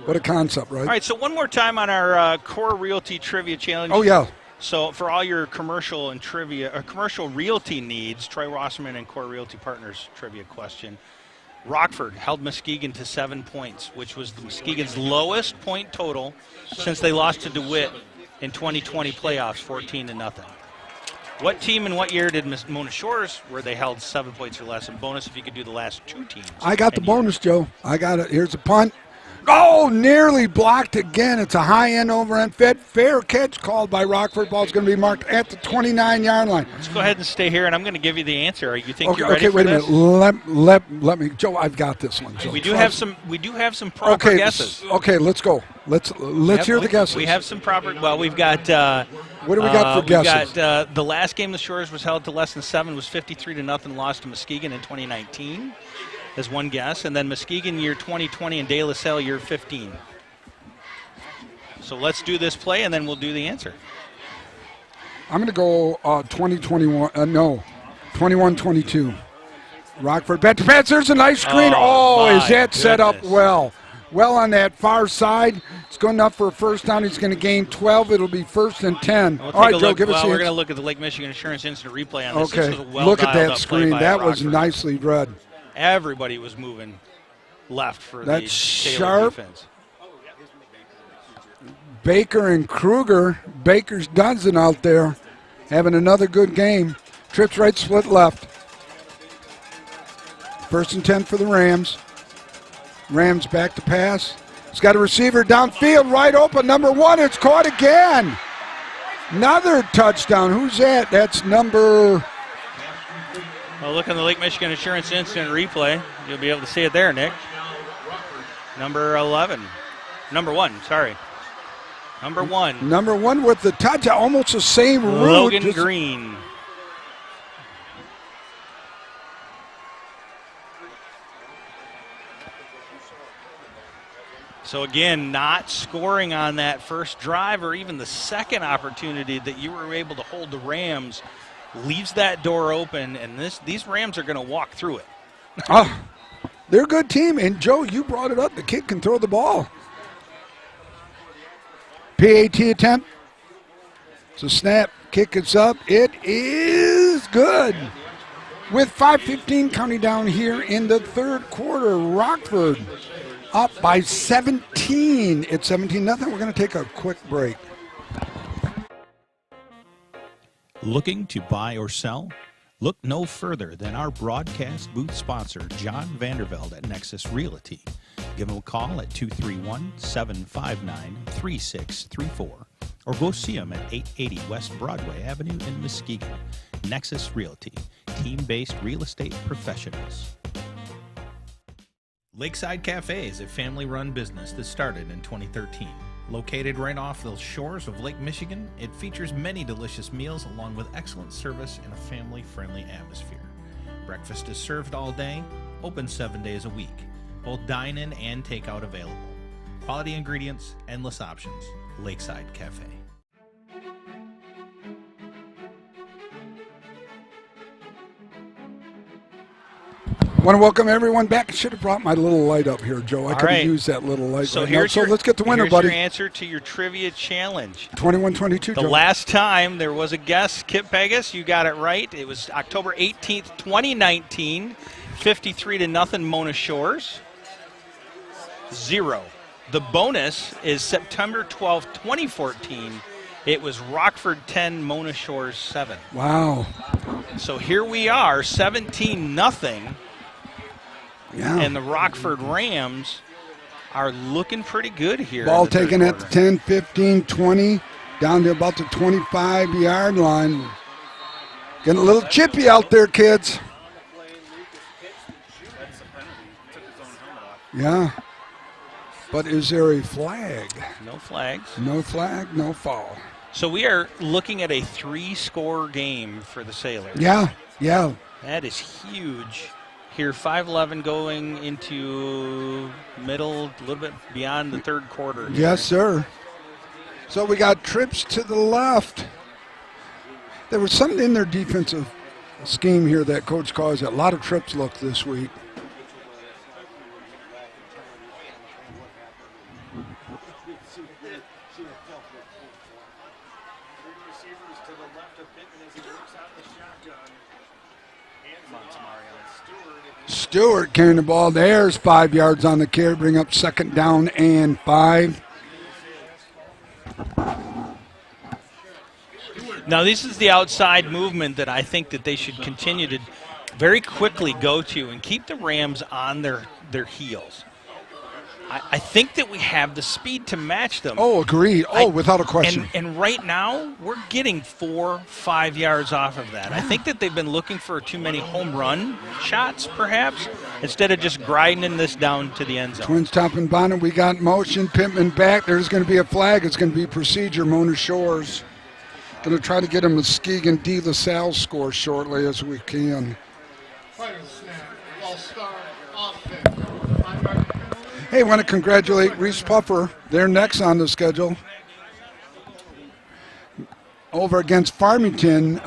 What a concept, right? All right, so one more time on our Core Realty Trivia Challenge. Oh, yeah. So for all your commercial and trivia, commercial realty needs, Troy Wasserman and Core Realty Partners trivia question. Rockford held Muskegon to 7 points, which was Muskegon's lowest point total since they lost to DeWitt in 2020 playoffs, 14-0. What team and what year did Mona Shores where they held 7 points or less? And bonus if you could do the last 2 teams. I got the bonus, Joe. I got it. Here's a punt. Oh, nearly blocked again. It's a high end over end fed. Fair catch called by Rockford. Ball's going to be marked at the 29-yard line. Let's go ahead and stay here, and I'm going to give you the answer. You think you're ready for this? Okay, wait a minute. Let me, Joe. I've got this one. Joe. We do have some proper guesses. Okay, let's go. Let's hear the guesses. We have some proper. Well, we've got. What do we got for guesses? We got the last game the Shores was held to less than 7 was 53-0 loss to Muskegon in 2019. As one guess, and then Muskegon year 2020 and De La Salle year 15. So let's do this play, and then we'll do the answer. I'm going to go 2021. 21-22. Rockford back to pass. There's a nice screen. Is that set up well? Well on that far side. It's good enough for a first down. He's going to gain 12. It'll be 1st and 10. All right, Joe, give us. We're going to look at the Lake Michigan Insurance Instant Replay on this. Okay, This was a well look at that up screen. That was nicely read. Everybody was moving left for that's the sharp defense. Baker and Kruger. Baker's dozen out there having another good game. Trips right, split left. 1st and 10 for the Rams. Rams back to pass. He's got a receiver downfield, right open. Number 1, it's caught again. Another touchdown. Who's that? That's number... Well, look on the Lake Michigan Insurance Instant Replay. You'll be able to see it there, Nick. Number 11. Number 1, sorry. Number 1. Number 1 with the touchdown. Almost the same route. Logan Green. So again, not scoring on that first drive or even the second opportunity that you were able to hold the Rams leaves that door open, and these Rams are going to walk through it. They're a good team, and Joe, you brought it up. The kid can throw the ball. PAT attempt. It's a snap. Kick it's up. It is good. With 5:15 counting down here in the third quarter, Rockford up by 17. It's 17-0. We're going to take a quick break. Looking to buy or sell? Look no further than our broadcast booth sponsor, John Vandervelde at Nexus Realty. Give him a call at 231-759-3634 or go see him at 880 West Broadway Avenue in Muskegon. Nexus Realty, team-based real estate professionals. Lakeside Cafe is a family-run business that started in 2013. Located right off the shores of Lake Michigan, it features many delicious meals along with excellent service and a family-friendly atmosphere. Breakfast is served all day, open 7 days a week. Both dine-in and takeout available. Quality ingredients, endless options. Lakeside Cafe. I want to welcome everyone back. I should have brought my little light up here, Joe. I could have used that little light. So, right so let's get the winner, buddy. Here's your answer to your trivia challenge. 21-22, The Joe. last time there was a guess, Kip Pegas, you got it right. It was October 18th, 2019, 53-0 Mona Shores. 0. The bonus is September 12th, 2014. It was Rockford 10, Mona Shores 7. Wow. So here we are, 17-0. Yeah. And the Rockford Rams are looking pretty good here. Ball taken at the 10, 15, 20, down to about the 25-yard line. Getting a little chippy out there, kids. Yeah. But is there a flag? No flags. No flag, no foul. So we are looking at a 3-score game for the Sailors. Yeah, yeah. That is huge. Here, 5-11 going into middle, a little bit beyond the third quarter. Yes, sir. So we got trips to the left. There was something in their defensive scheme here that Coach caused a lot of trips look this week. Stewart carrying the ball. There's 5 yards on the carry. Bring up second down and 5. Now, this is the outside movement that I think that they should continue to very quickly go to and keep the Rams on their heels. I think that we have the speed to match them. Oh, agreed. Oh, without a question. And right now, we're getting 4-5 yards off of that. I think that they've been looking for too many home run shots, perhaps, instead of just grinding this down to the end zone. Twins top and bottom. We got motion. Pittman back. There's going to be a flag. It's going to be procedure. Mona Shores. Going to try to get a Muskegon D. LaSalle score shortly as we can. Hey, I want to congratulate Reese Puffer. They're next on the schedule. Over against Farmington,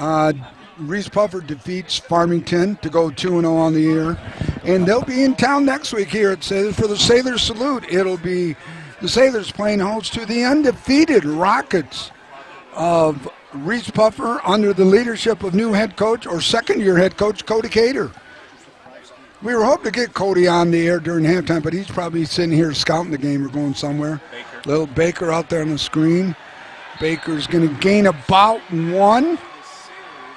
Reese Puffer defeats Farmington to go 2-0 on the year. And they'll be in town next week here at Sailors for the Sailors Salute. It'll be the Sailors playing host to the undefeated Rockets of Reese Puffer under the leadership of new head coach or second-year head coach Cody Cater. We were hoping to get Cody on the air during halftime, but he's probably sitting here scouting the game or going somewhere. Baker. Little Baker out there on the screen. Baker's going to gain about 1.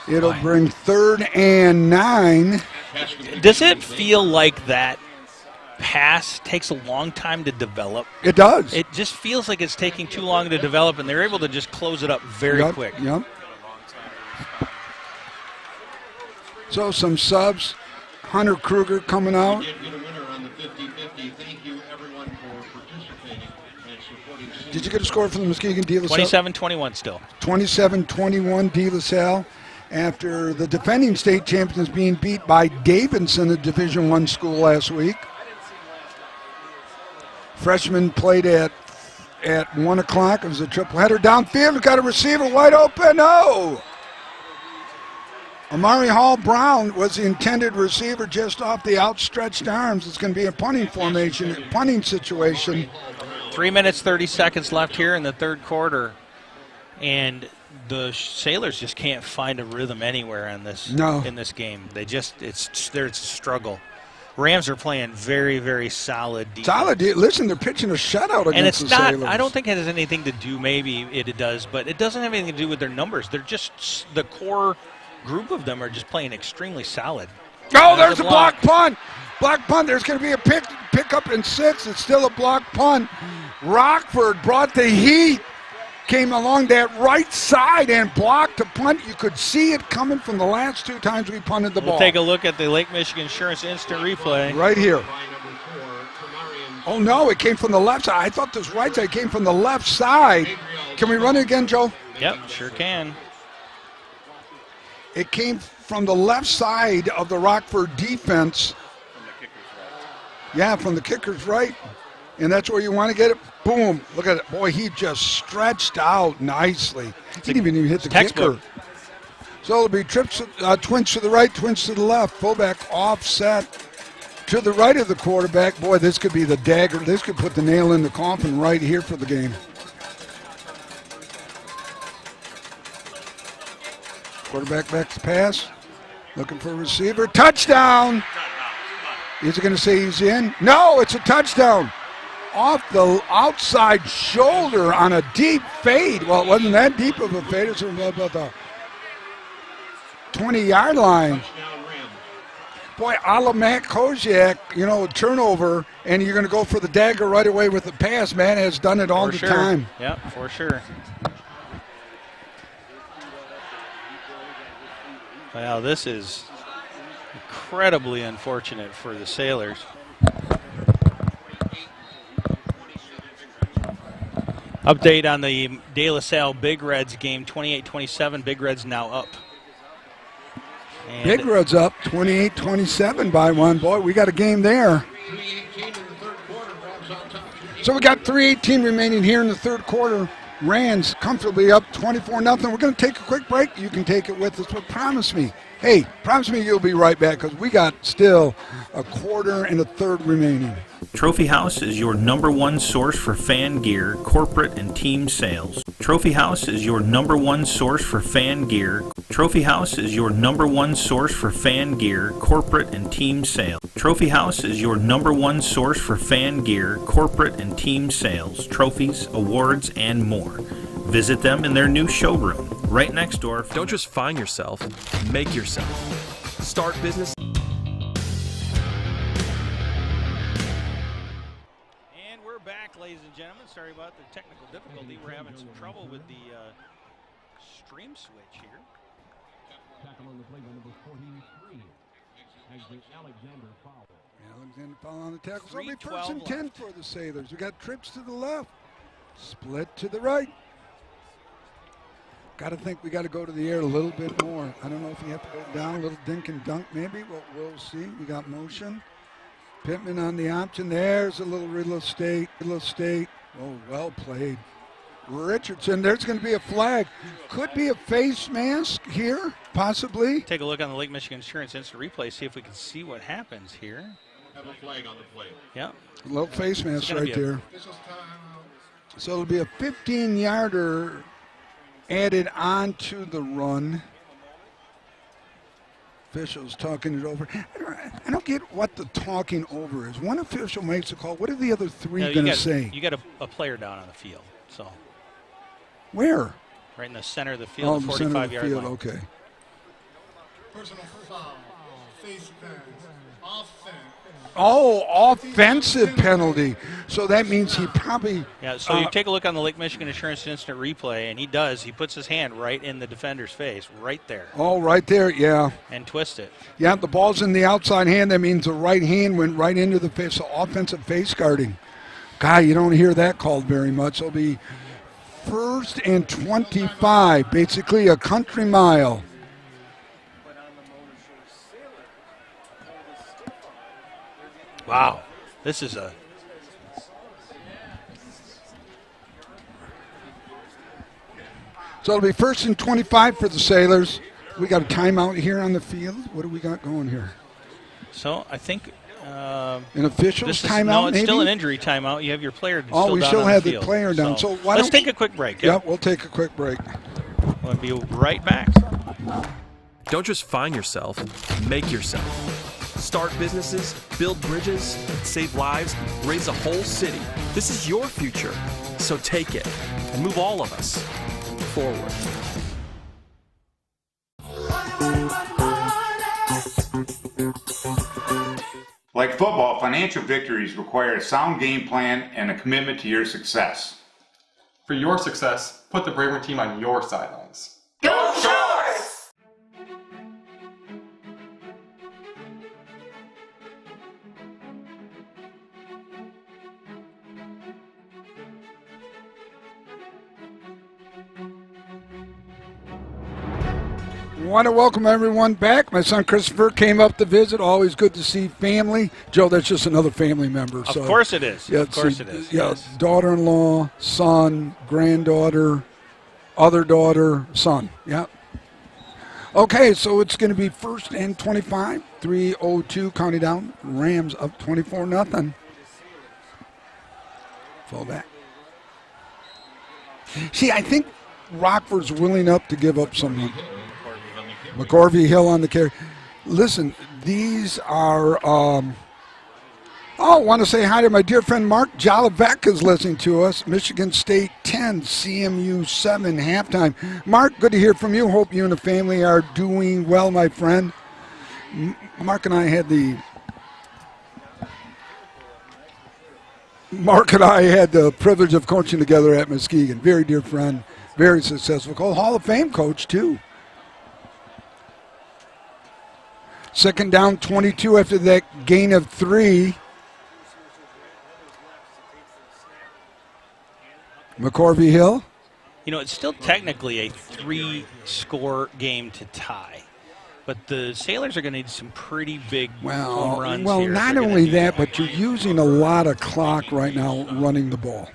It'll bring 3rd and 9. Does it feel like that pass takes a long time to develop. It does. It just feels like it's taking too long to develop, and they're able to just close it up very quick. Yep. So some subs. Hunter Kruger coming out. Did you get a score from the Muskegon De La Salle? 27-21 still. 27-21 De La Salle. After the defending state champions being beat by Davidson, a Division I school last week. Freshmen played at 1 o'clock. It was a triple header. Downfield, got a receiver wide open. Oh! Amari Hall Brown was the intended receiver just off the outstretched arms. It's going to be a punting formation, punting situation. 3 minutes, 30 seconds left here in the third quarter. And the Sailors just can't find a rhythm anywhere in this game. There's a struggle. Rams are playing very, very solid defense. Solid. Listen, they're pitching a shutout against and it's the not. Sailors. I don't think it has anything to do. Maybe it does, but it doesn't have anything to do with their numbers. They're just the core group of them are just playing extremely solid. Oh, there's a block punt. Block punt. There's going to be a pick up in 6. It's still a block punt. Rockford brought the heat. Came along that right side and blocked a punt. You could see it coming from the last 2 times we punted the ball. We'll take a look at the Lake Michigan Insurance instant replay. Right here. Oh, no, it came from the left side. I thought this right side came from the left side. Can we run it again, Joe? Yep, sure can. It came from the left side of the Rockford defense. Yeah, from the kicker's right. And that's where you want to get it. Boom. Look at it. Boy, he just stretched out nicely. He didn't even hit the kicker. So it'll be twins to the right, twins to the left. Fullback offset to the right of the quarterback. Boy, this could be the dagger. This could put the nail in the coffin right here for the game. Quarterback back to pass. Looking for a receiver. Touchdown! Is it going to say he's in? No, it's a touchdown. Off the outside shoulder on a deep fade. Well, it wasn't that deep of a fade. It was about the 20-yard line. Boy, a la Matt Koziak, turnover, and you're going to go for the dagger right away with the pass. Man has done it all the time. Yeah, for sure. Well, this is incredibly unfortunate for the Sailors. Update on the De La Salle Big Reds game, 28-27. Big Reds now up. And Big Reds up, 28-27 by 1. Boy, we got a game there. So we got 3:18 remaining here in the third quarter. Rams comfortably up 24-0. We're going to take a quick break. You can take it with us, but promise me you'll be right back because we got still a quarter and a third remaining. Trophy House is your #1 source for fan gear, corporate and team sales. Trophy House is your #1 source for fan gear. Trophy House is your #1 source for fan gear, corporate and team sales. Trophy House is your #1 source for fan gear, corporate and team sales, trophies, awards, and more. Visit them in their new showroom right next door. Don't just find yourself, make yourself. Start business. And we're back, ladies and gentlemen. Sorry about the technical difficulty. We're having some trouble with the stream switch here. Tackle on the play by number 43. Alexander foul. Alexander foul on the tackle. So it'll be 1st and 10 for the Sailors. We got trips to the left, split to the right. Got to think we got to go to the air a little bit more. I don't know if you have to go down, a little dink and dunk maybe. We'll see. We got motion. Pittman on the option. There's a little real estate. Oh, well played. Richardson, there's going to be a flag. Could be a face mask here, possibly. Take a look on the Lake Michigan Insurance instant replay, see if we can see what happens here. Have a flag on the play. Yeah. A little face mask right there. So it'll be a 15-yarder added on to the run. Officials talking it over. I don't get what the talking over is. One official makes a call. What are the other three going to say? You got a player down on the field. So where? Right in the center of the field, the 45-yard line. Okay. Personal foul. Oh, offensive penalty. So that means he probably... Yeah, so you take a look on the Lake Michigan Insurance Instant Replay, and he does. He puts his hand right in the defender's face, right there. Oh, right there, yeah. And twist it. Yeah, the ball's in the outside hand. That means the right hand went right into the face. So offensive face guarding. God, you don't hear that called very much. It'll be 1st and 25, basically a country mile. Wow, this is a... So it'll be 1st and 25 for the Sailors. We got a timeout here on the field. What do we got going here? So I think... an official's timeout, no, it's maybe? still an injury timeout. You have your player still Oh, we down still on have the the field. player down. So why let's don't take a quick break. Yeah, we'll take a quick break. We'll be right back. Don't just find yourself, make yourself. Start businesses, build bridges, save lives, raise a whole city. This is your future, so take it and move all of us forward. Like football, financial victories require a sound game plan and a commitment to your success. For your success, put the Braver team on your sidelines. Go Shores! Want to welcome everyone back. My son Christopher came up to visit. Always good to see family. Joe, that's just another family member. Of course it is. Yeah, of course it is. Yeah, daughter-in-law, son, granddaughter, other daughter, son. Yeah. Okay, so it's going to be 1st and 25. 3:02 counting down. Rams up 24-0. Fall back. See, I think Rockford's willing up to give up some. McCorvey Hill on the carry. Listen, these are, I want to say hi to my dear friend Mark Jolovec is listening to us. Michigan State 10, CMU 7, halftime. Mark, good to hear from you. Hope you and the family are doing well, my friend. Mark and I had the privilege of coaching together at Muskegon. Very dear friend, very successful coach, Hall of Fame coach, too. 2nd down, 22 after that gain of 3. McCorvey Hill. You know, it's still technically a 3-score game to tie. But the Sailors are going to need some pretty big home runs well, here. not only that, but you're using a lot of clock right now running the ball.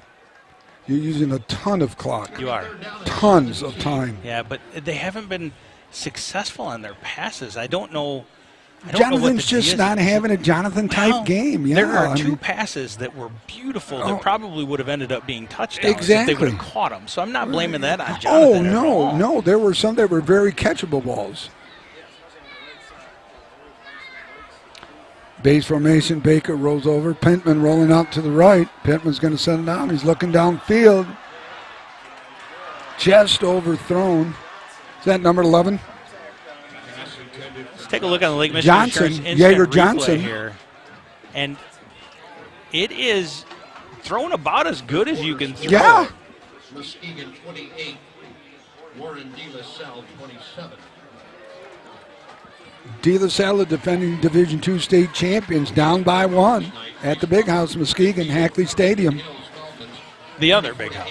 You're using a ton of clock. You are. Tons of time. Yeah, but they haven't been successful on their passes. I don't know. Jonathan's just not having a Jonathan-type game. Yeah, there are two passes that were beautiful that probably would have ended up being touchdowns if they would have caught them. So I'm not blaming that on Jonathan. Oh, no. There were some that were very catchable balls. Base formation, Baker rolls over. Pittman rolling out to the right. Pittman's going to send it down. He's looking downfield. Just overthrown. Is that number 11? Let's take a look on the Lake Michigan Insurance Instant Replay here. And it is thrown about as good as you can throw. Yeah. Muskegon 28, Warren De La Salle 27. De La Salle defending Division II state champions, down by 1 at the Big House, Muskegon, Hackley Stadium. The other big house.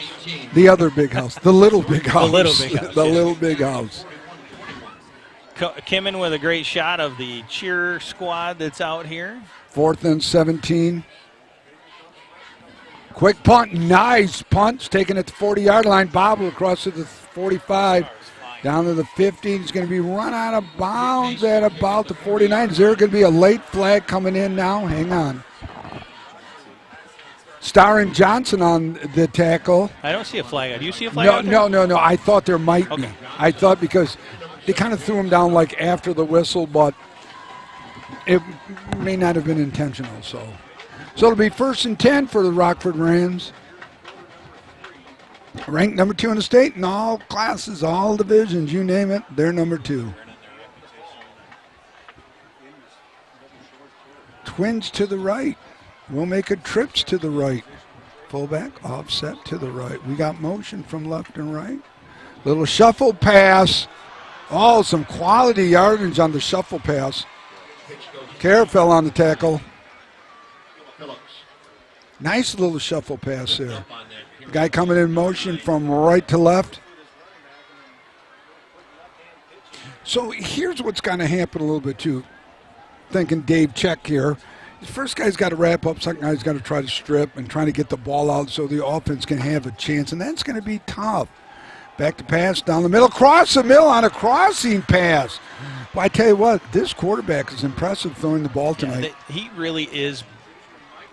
The other big house. The little big house. The little big house. The little big house. Kimmin with a great shot of the cheer squad that's out here. 4th and 17. Quick punt. Nice punch. Taken at the 40-yard line. Bobble across to the 45. Down to the 50. He's going to be run out of bounds at about the 49. Is there going to be a late flag coming in now? Hang on. Starring Johnson on the tackle. I don't see a flag. Do you see a flag out there? No. I thought there might be. I thought because they kind of threw him down like after the whistle, but it may not have been intentional. So it'll be 1st and 10 for the Rockford Rams. Ranked number 2 in the state in all classes, all divisions, you name it, they're number 2. Twins to the right. We'll make it trips to the right. Fullback offset to the right. We got motion from left and right. Little shuffle pass. Oh, some quality yardage on the shuffle pass. Kerr fell on the tackle. Nice little shuffle pass there. Guy coming in motion from right to left. So here's what's going to happen a little bit too. Thinking Dave Check here. The first guy's got to wrap up, second guy's got to try to strip and trying to get the ball out so the offense can have a chance, and that's going to be tough. Back to pass down the middle, cross the middle on a crossing pass. But I tell you what, this quarterback is impressive throwing the ball tonight. He really is.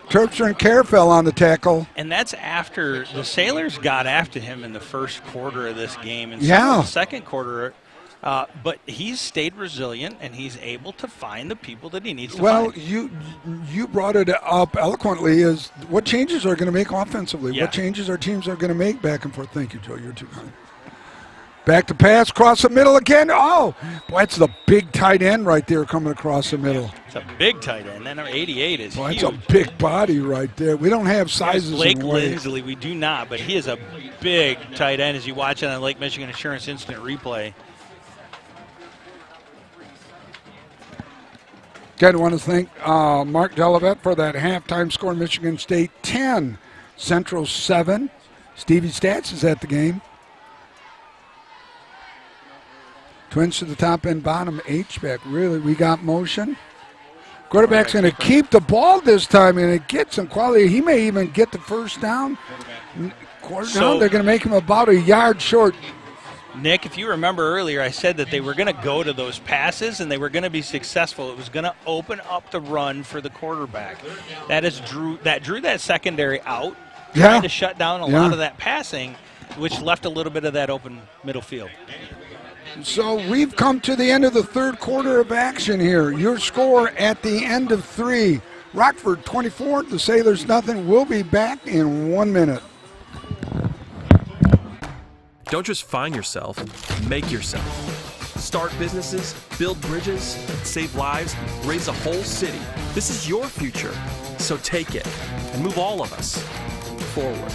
Terpstra and Kerr fell on the tackle. And that's after the Sailors got after him in the first quarter of this game. And yeah. The second quarter. But he's stayed resilient, and he's able to find the people that he needs to find. Well, you brought it up eloquently, is what changes are going to make offensively, what changes our teams are going to make back and forth. Thank you, Joe. You're too kind. Back to pass, cross the middle again. Oh, boy, that's the big tight end right there coming across the middle. It's a big tight end. That number 88 is huge. That's a big body right there. We don't have sizes Blake and weight. Lindsley, we do not, but he is a big tight end as you watch it on Lake Michigan Insurance Instant Replay. Again, I want to thank Mark Delavet for that halftime score. Michigan State 10, Central 7. Stevie Stats is at the game. Twins to the top and bottom, H-back. Really, we got motion. Quarterback's going to keep the ball this time, and it gets some quality. He may even get the first down. Quarter down, they're going to make him about a yard short. Nick, if you remember earlier, I said that they were going to go to those passes and they were going to be successful. It was going to open up the run for the quarterback. That drew that secondary out, trying to shut down a lot of that passing, which left a little bit of that open middle field. So we've come to the end of the third quarter of action here. Your score at the end of 3. Rockford 24, the Sailors nothing. We'll be back in 1 minute. Don't just find yourself, make yourself. Start businesses, build bridges, save lives, raise a whole city. This is your future, so take it and move all of us forward.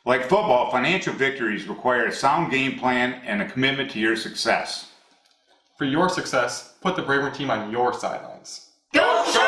Like football, financial victories require a sound game plan and a commitment to your success. For your success, put the Braver team on your sidelines. Go Shores!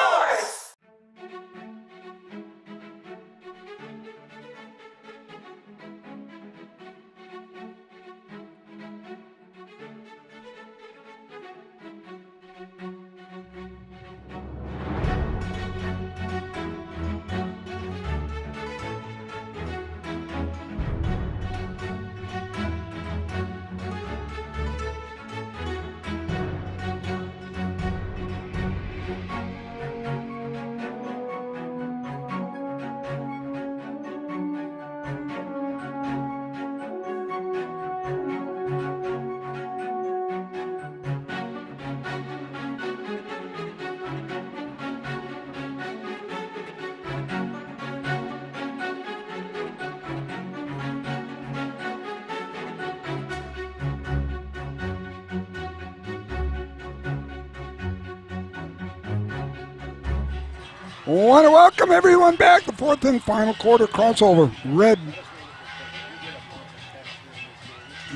I want to welcome everyone back. The fourth and final quarter crossover.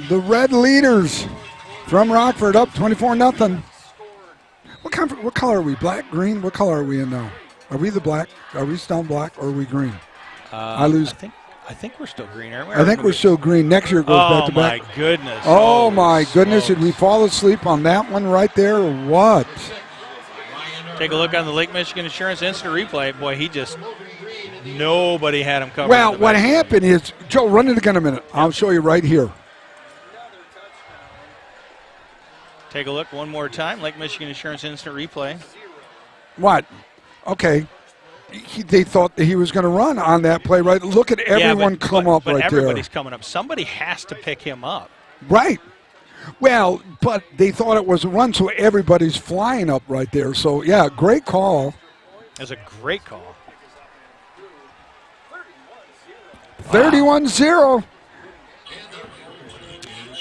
The Red leaders from Rockford up 24-0. What color are we? Black, green? What color are we in now? Are we the black? Are we still black or are we green? I lose. I think we're still green, aren't we? I think we're still green. Next year goes back to back. Oh, my goodness. Oh, my goodness. Did we fall asleep on that one right there or what? Take a look on the Lake Michigan Insurance Instant Replay. Boy, nobody had him covered. Well, what happened is, Joe, run it again a minute. I'll show you right here. Take a look one more time. Lake Michigan Insurance Instant Replay. What? Okay. They thought that he was going to run on that play, right? Look at everyone come up right there. But everybody's coming up. Somebody has to pick him up. Right. Well, but they thought it was a run, so everybody's flying up right there. So, yeah, great call. That's a great call. 31-0.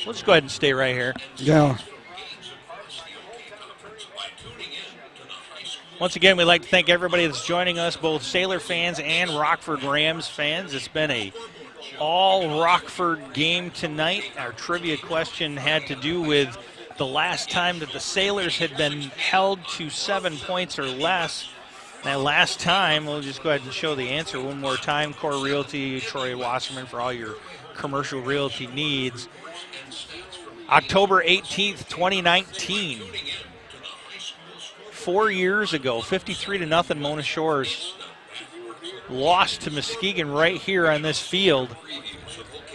Let's go ahead and stay right here. Yeah. Once again, we'd like to thank everybody that's joining us, both Sailor fans and Rockford Rams fans. It's been a all Rockford game tonight. Our trivia question had to do with the last time that the Sailors had been held to 7 points or less. That last time, we'll just go ahead and show the answer one more time. Core Realty, Troy Wasserman, for all your commercial realty needs. October 18th, 2019. 4 years ago, 53-0, Mona Shores lost to Muskegon right here on this field.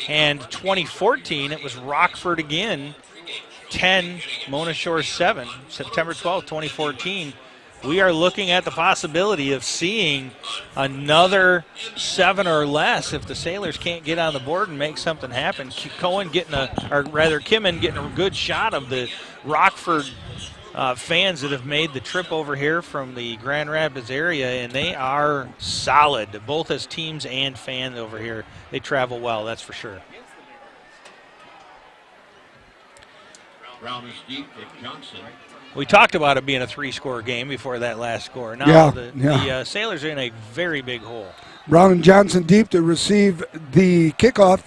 And 2014, it was Rockford again, 10, Mona Shores 7, September 12th, 2014. We are looking at the possibility of seeing another 7 or less if the Sailors can't get on the board and make something happen. Kimmin getting a good shot of the Rockford fans that have made the trip over here from the Grand Rapids area, and they are solid, both as teams and fans over here. They travel well, that's for sure. Round is deep with Johnson. We talked about it being a 3-score game before that last score. Now the Sailors are in a very big hole. Brown and Johnson deep to receive the kickoff.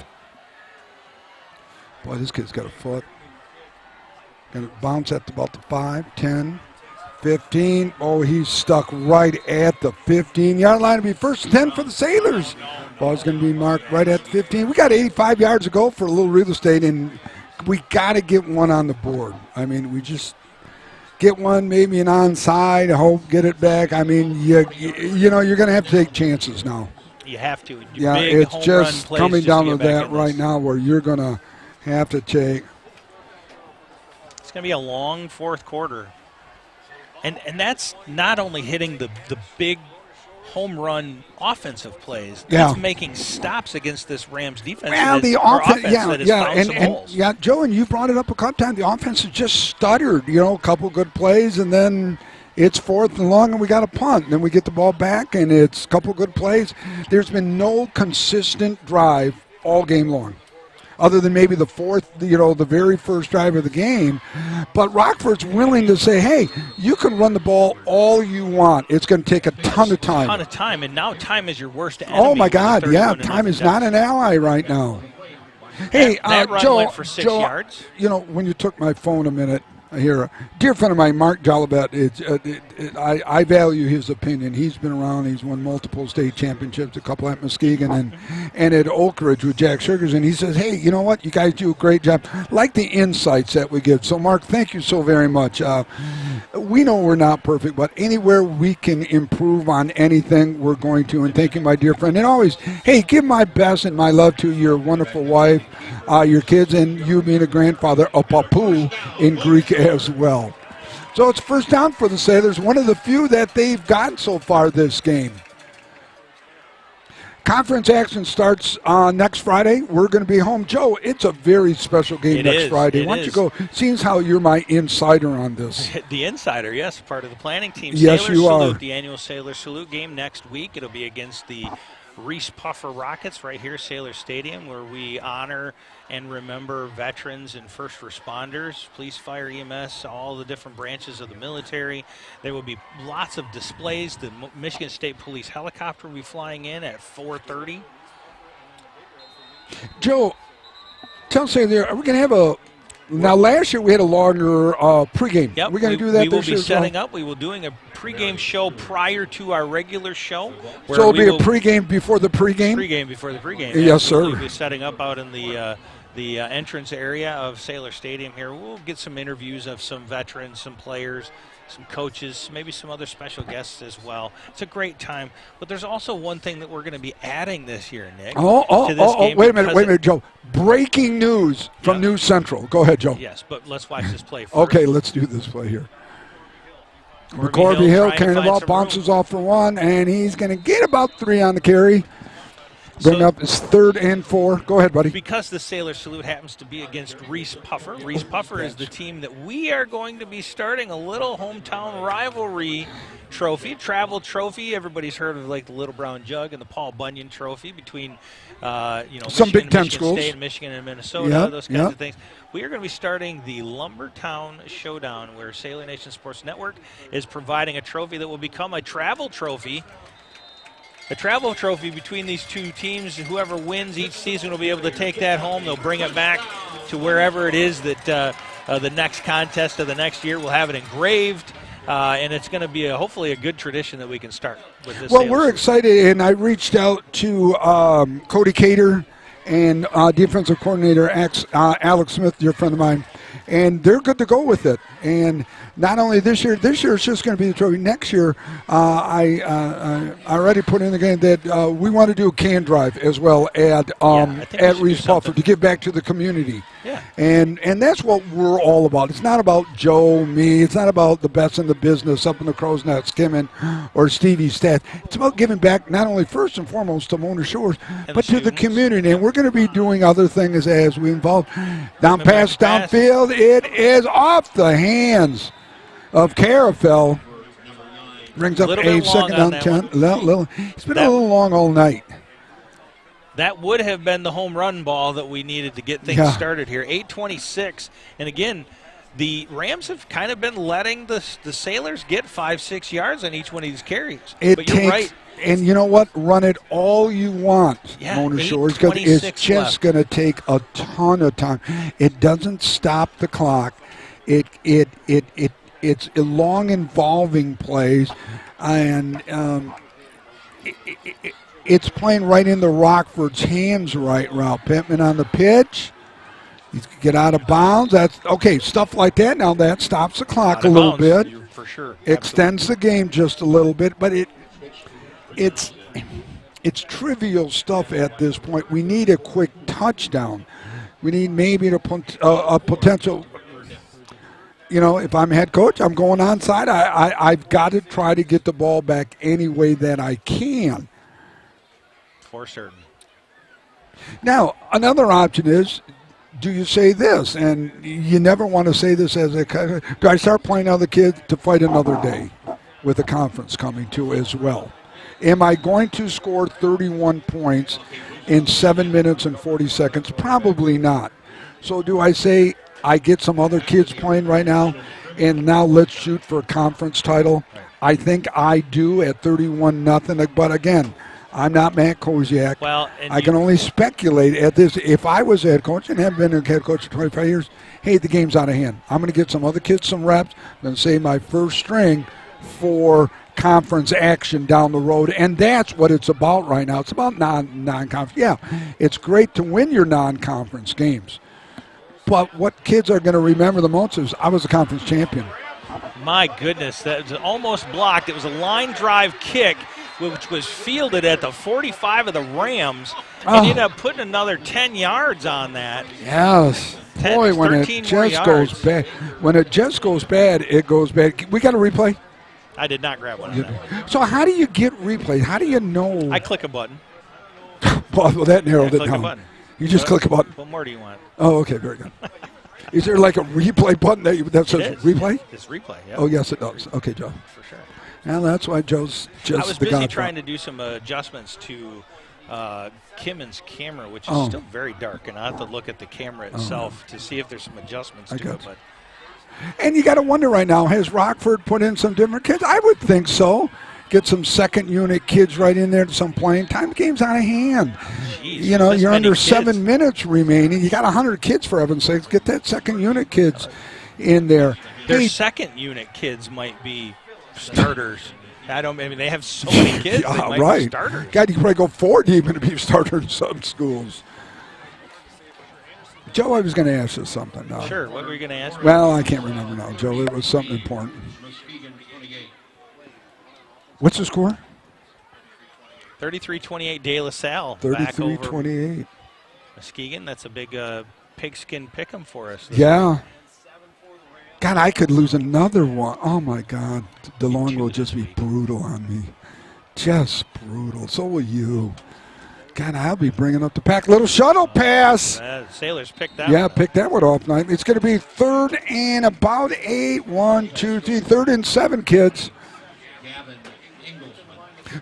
Boy, this kid's got a foot. Going to bounce at about the 5, 10, 15. Oh, he's stuck right at the 15-yard line. It'll be first and 10 for the Sailors. Ball's going to be marked right at the 15. We got 85 yards to go for a little real estate, and we got to get one on the board. I mean, we just get one, maybe an onside, hope, get it back. I mean, you know, you're going to have to take chances now. You have to. Yeah, big it's just coming just down to to that right now where you're going to have to take. It's going to be a long fourth quarter. And that's not only hitting the big home run offensive plays. Yeah. It's making stops against this Rams defense. Well, the offense, and Joe, and you brought it up a couple times. The offense has just stuttered. You know, a couple good plays, and then it's 4th and long, and we got a punt. And then we get the ball back, and it's a couple good plays. There's been no consistent drive all game long, other than maybe the the very first drive of the game. But Rockford's willing to say, hey, you can run the ball all you want. It's going to take a ton of time. And now time is your worst enemy. Oh, my God, yeah, time is not an ally right now. Hey, that run Joe, went for 6 yards. You know, when you took my phone a minute here, a dear friend of mine, Mark Jolibet, I value his opinion. He's been around. He's won multiple state championships, a couple at Muskegon and at Oak Ridge with Jack Sugars. And he says, hey, you know what? You guys do a great job. Like the insights that we give. So, Mark, thank you so very much. We know we're not perfect, but anywhere we can improve on anything, we're going to. And thank you, my dear friend. And always, hey, give my best and my love to your wonderful wife, your kids, and you being a grandfather, a papu in Greek as well. So it's first down for the Sailors, one of the few that they've gotten so far this game. Conference action starts next Friday. We're going to be home. Joe, it's a very special game next Friday. Why don't you go? Seems how you're my insider on this. The insider, yes, part of the planning team. Yes, Sailor you Salute, are. the annual Sailor Salute game next week. It'll be against the Reese Puffer Rockets right here, Sailor Stadium, where we honor and remember veterans and first responders, police, fire, EMS, all the different branches of the military. There will be lots of displays. The Michigan State Police helicopter will be flying in at 4:30. Joe, tell us there, are we going to have a now, last year we had a longer pregame. Yep, We're going to do that we will this year be as well? setting up. We will doing a pregame show prior to our regular show. So it'll be a pregame before the pregame? Pregame before the pregame. Yes, sir. We'll be setting up out in the entrance area of Sailor Stadium here. We'll get some interviews of some veterans, some players, some coaches, maybe some other special guests as well. It's a great time. But there's also one thing that we're going to be adding this year, Nick. to this game wait a minute, Joe. Breaking news from News Central. Go ahead, Joe. Yes, but let's watch this play first. Okay, let's do this play here. McCorvey Hill carrying the ball, bounces off for one, and he's going to get about 3 on the carry. Bring up is 3rd and 4. Go ahead, buddy. Because the Sailor Salute happens to be against Reese Puffer. Reese Puffer is the team that we are going to be starting a little hometown rivalry trophy, travel trophy. Everybody's heard of like the Little Brown Jug and the Paul Bunyan Trophy between some Michigan, Big Ten Michigan schools, State, Michigan and Minnesota, those kinds of things. We are going to be starting the Lumbertown Showdown, where Sailor Nation Sports Network is providing a trophy that will become a travel trophy. A travel trophy between these two teams. Whoever wins each season will be able to take that home. They'll bring it back to wherever it is that the next contest of the next year will have it engraved. And it's going to be hopefully a good tradition that we can start with this. Well, we're excited, and I reached out to Cody Cater and defensive coordinator Alex Smith, dear friend of mine, and they're good to go with it. And not only this year it's just going to be the trophy. Next year, I already put in the game that we want to do a can drive as well at Reese Puffer to give back to the community. Yeah. And that's what we're all about. It's not about Joe, me. It's not about the best in the business up in the crow's nest skimming or Stevie's stats. It's about giving back not only first and foremost to Mona Shores, but to the community. And we're going to be doing other things as we involve. Downfield. It is off the hands of Carafel. Brings up a 2nd down 10. It's been a little long all night. That would have been the home run ball that we needed to get things started here. 8:26. And again, the Rams have kind of been letting the Sailors get 5-6 yards on each one of these carries. But you're right. And you know what? Run it all you want, Mona Shores, because it's just going to take a ton of time. It doesn't stop the clock. It's a long involving plays, and it's playing right into Rockford's hands right now. Pittman on the pitch. He's get out of bounds. That's okay. Stuff like that. Now that stops the clock a little bit. For sure. Extends the game just a little bit, but it's trivial stuff at this point. We need a quick touchdown. We need maybe a potential. You know, if I'm head coach, I'm going onside. I've got to try to get the ball back any way that I can. For certain. Now, another option is, do you say this? And you never want to say this as a coach. Do I start playing other kids to fight another day with a conference coming too as well? Am I going to score 31 points in 7 minutes and 40 seconds? Probably not. So do I say I get some other kids playing right now, and now let's shoot for a conference title? I think I do at 31-0. But again, I'm not Matt Koziak. Well, I can only speculate at this. If I was a head coach and have been a head coach for 25 years, hey, the game's out of hand. I'm going to get some other kids some reps. I'm going to save my first string for conference action down the road, and that's what it's about right now. It's about non-conference. Yeah, it's great to win your non-conference games, but what kids are going to remember the most is I was a conference champion. My goodness, that was almost blocked. It was a line drive kick, which was fielded at the 45 of the Rams, and ended up putting another 10 yards on that. Yes. Boy, when it just goes bad. When it just goes bad, it goes bad. We got a replay? I did not grab one of that. So how do you get replays? How do you know? I click a button. Well, that narrowed it down. Click a button. You just click a button. What more do you want? Oh, okay, very good. Is there like a replay button that says replay? It's replay, yeah. Oh, yes, it does. Okay, Joe. For sure. Well, that's why Joe's just I was busy trying to do some adjustments to Kimmon's camera, which is still very dark, and I have to look at the camera itself to see if there's some adjustments to it. But and you got to wonder right now, has Rockford put in some different kids? I would think so. Get some second unit kids right in there to some playing time. The game's out of hand. Jeez, you know, you're under 7 minutes remaining. You got 100 kids, for heaven's sakes. Get that second unit kids in there. Their second unit kids might be starters. I mean, they have so many kids. They might be starters. God, you could probably go 4 deep and be a starter in some schools. Joe, I was going to ask you something. Sure. What were you going to ask me? Well, I can't remember now, Joe. It was something important. What's the score? 33-28 De La Salle. 33-28. Muskegon. That's a big pigskin pick'em for us. Yeah. God, I could lose another one. Oh, my God. DeLong will just be brutal on me. Just brutal. So will you. God, I'll be bringing up the pack. Little shuttle pass. Sailors picked that Yeah, one. pick that one off. It's going to be 3rd and about 8. 1, 2, 3. 3rd and 7, kids.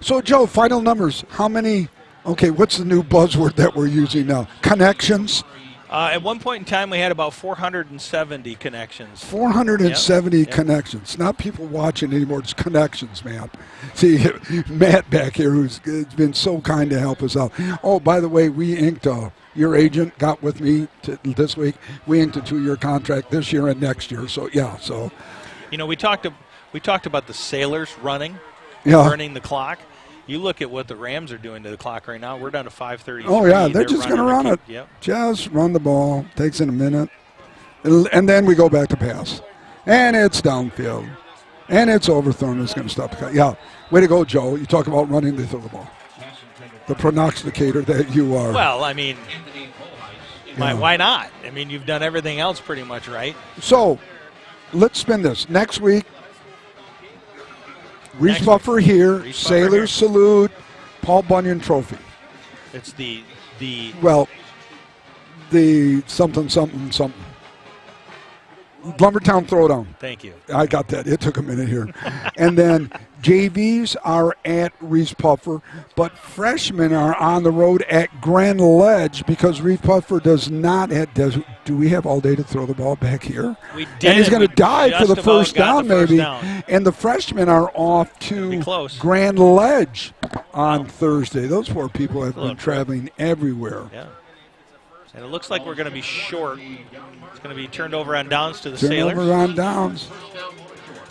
So, Joe, final numbers. How many? Okay, what's the new buzzword that we're using now? Connections? At one point in time, we had about 470 connections. 470 connections. Not people watching anymore. It's connections, man. See, Matt back here, who's been so kind to help us out. Oh, by the way, we inked your agent got with me this week. We inked a 2-year contract this year and next year. So, yeah. So, we talked about the Sailors running, yeah, burning the clock. You look at what the Rams are doing to the clock right now. We're down to 5:33. Oh, yeah, they're just going to run it. Yep. Just run the ball. Takes in a minute. And then we go back to pass. And it's downfield. And it's overthrown. It's going to stop the cut. Yeah, way to go, Joe. You talk about running, they throw the ball. The prognosticator that you are. Well, I mean, why not? I mean, you've done everything else pretty much right. So, let's spin this. Next week, Reese Buffer here, Sailors Salute, Paul Bunyan Trophy. It's the something. Lumbertown Throwdown. Thank you. I got that. It took a minute here. And then JVs are at Reese Puffer, but freshmen are on the road at Grand Ledge because Reese Puffer does not have. Do we have all day to throw the ball back here? We did. And he's going to dive for the first down, maybe. Down. And the freshmen are off to Grand Ledge on Thursday. Those poor people have been traveling everywhere. Yeah. And it looks like we're going to be short. It's going to be turned over on downs to the Sailors. Turnover on downs.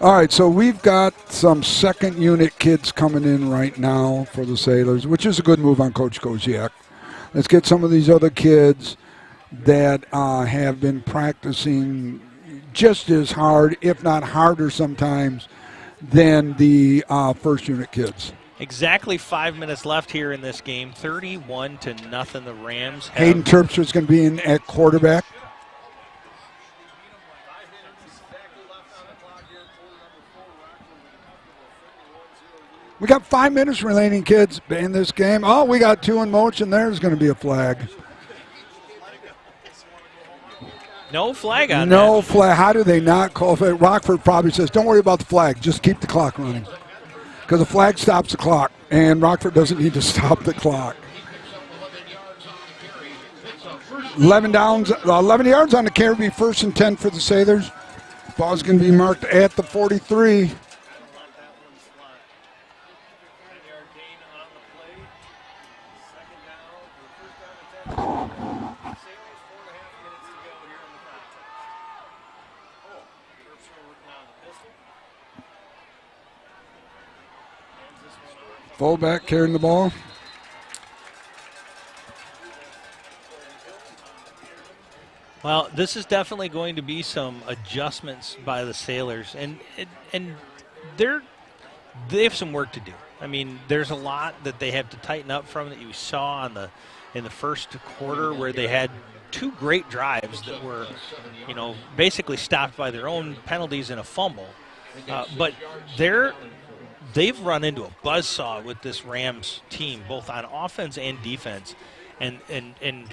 All right, so we've got some second unit kids coming in right now for the Sailors, which is a good move on Coach Koziak. Let's get some of these other kids that have been practicing just as hard, if not harder sometimes, than the first unit kids. Exactly 5 minutes left here in this game. 31-0. The Rams have. Hayden Terpstra is going to be in at quarterback. We got 5 minutes remaining, kids, in this game. Oh, we got 2 in motion. There's going to be a flag. No flag on that. No flag. How do they not call it? Rockford probably says, don't worry about the flag. Just keep the clock running. Because the flag stops the clock, and Rockford doesn't need to stop the clock. 11 yards on the carry, be 1st and 10 for the Sailors. Ball's going to be marked at the 43. Fullback carrying the ball. Well, this is definitely going to be some adjustments by the Sailors, and they have some work to do. I mean, there's a lot that they have to tighten up from that you saw in the first quarter, where they had 2 great drives that were, basically stopped by their own penalties and a fumble. But they've run into a buzzsaw with this Rams team, both on offense and defense. And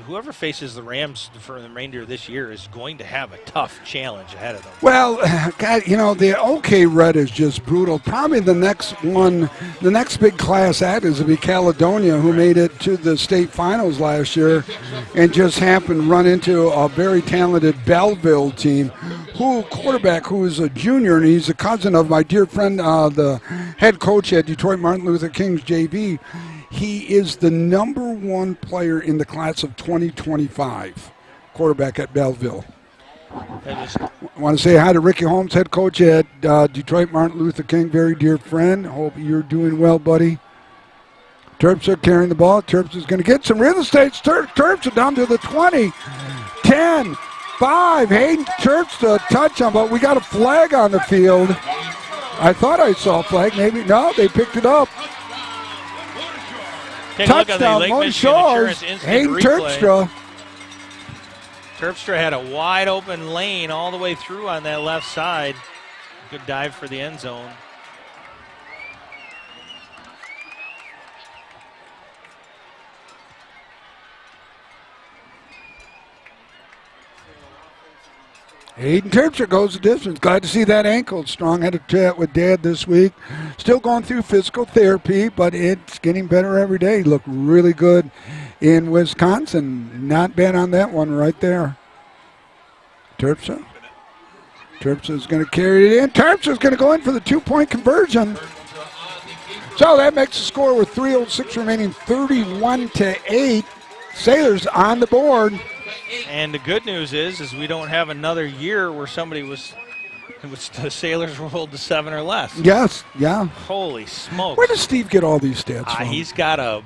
whoever faces the Rams for the remainder of this year is going to have a tough challenge ahead of them. Well, God, the OK Red is just brutal. Probably the next big class act is to be Caledonia, who made it to the state finals last year and just happened to run into a very talented Belleville team, quarterback who is a junior, and he's a cousin of my dear friend, the head coach at Detroit Martin Luther King's JV. He is the #1 player in the class of 2025, quarterback at Belleville. I want to say hi to Ricky Holmes, head coach at Detroit Martin Luther King, very dear friend. Hope you're doing well, buddy. Terpstra carrying the ball. Terpstra's going to get some real estate. Terpstra down to the 20, 10, 5. Hayden Terpstra touchdown, but we got a flag on the field. I thought I saw a flag. Maybe no, they picked it up. Touchdown, Motor Shores. Hayden Terpstra. Terpstra had a wide open lane all the way through on that left side. Good dive for the end zone. Hayden Terpstra goes the distance. Glad to see that ankle strong. Had a chat with Dad this week. Still going through physical therapy, but it's getting better every day. Looked really good in Wisconsin. Not bad on that one right there. Terpstra. Terpstra's going to carry it in. Terpstra's going to go in for the 2-point conversion. So that makes the score with 3:06 remaining, 31-8. Sailors on the board. And the good news is we don't have another year where the Sailors rolled to 7 or less. Yes, yeah. Holy smokes. Where does Steve get all these stats from? He's got a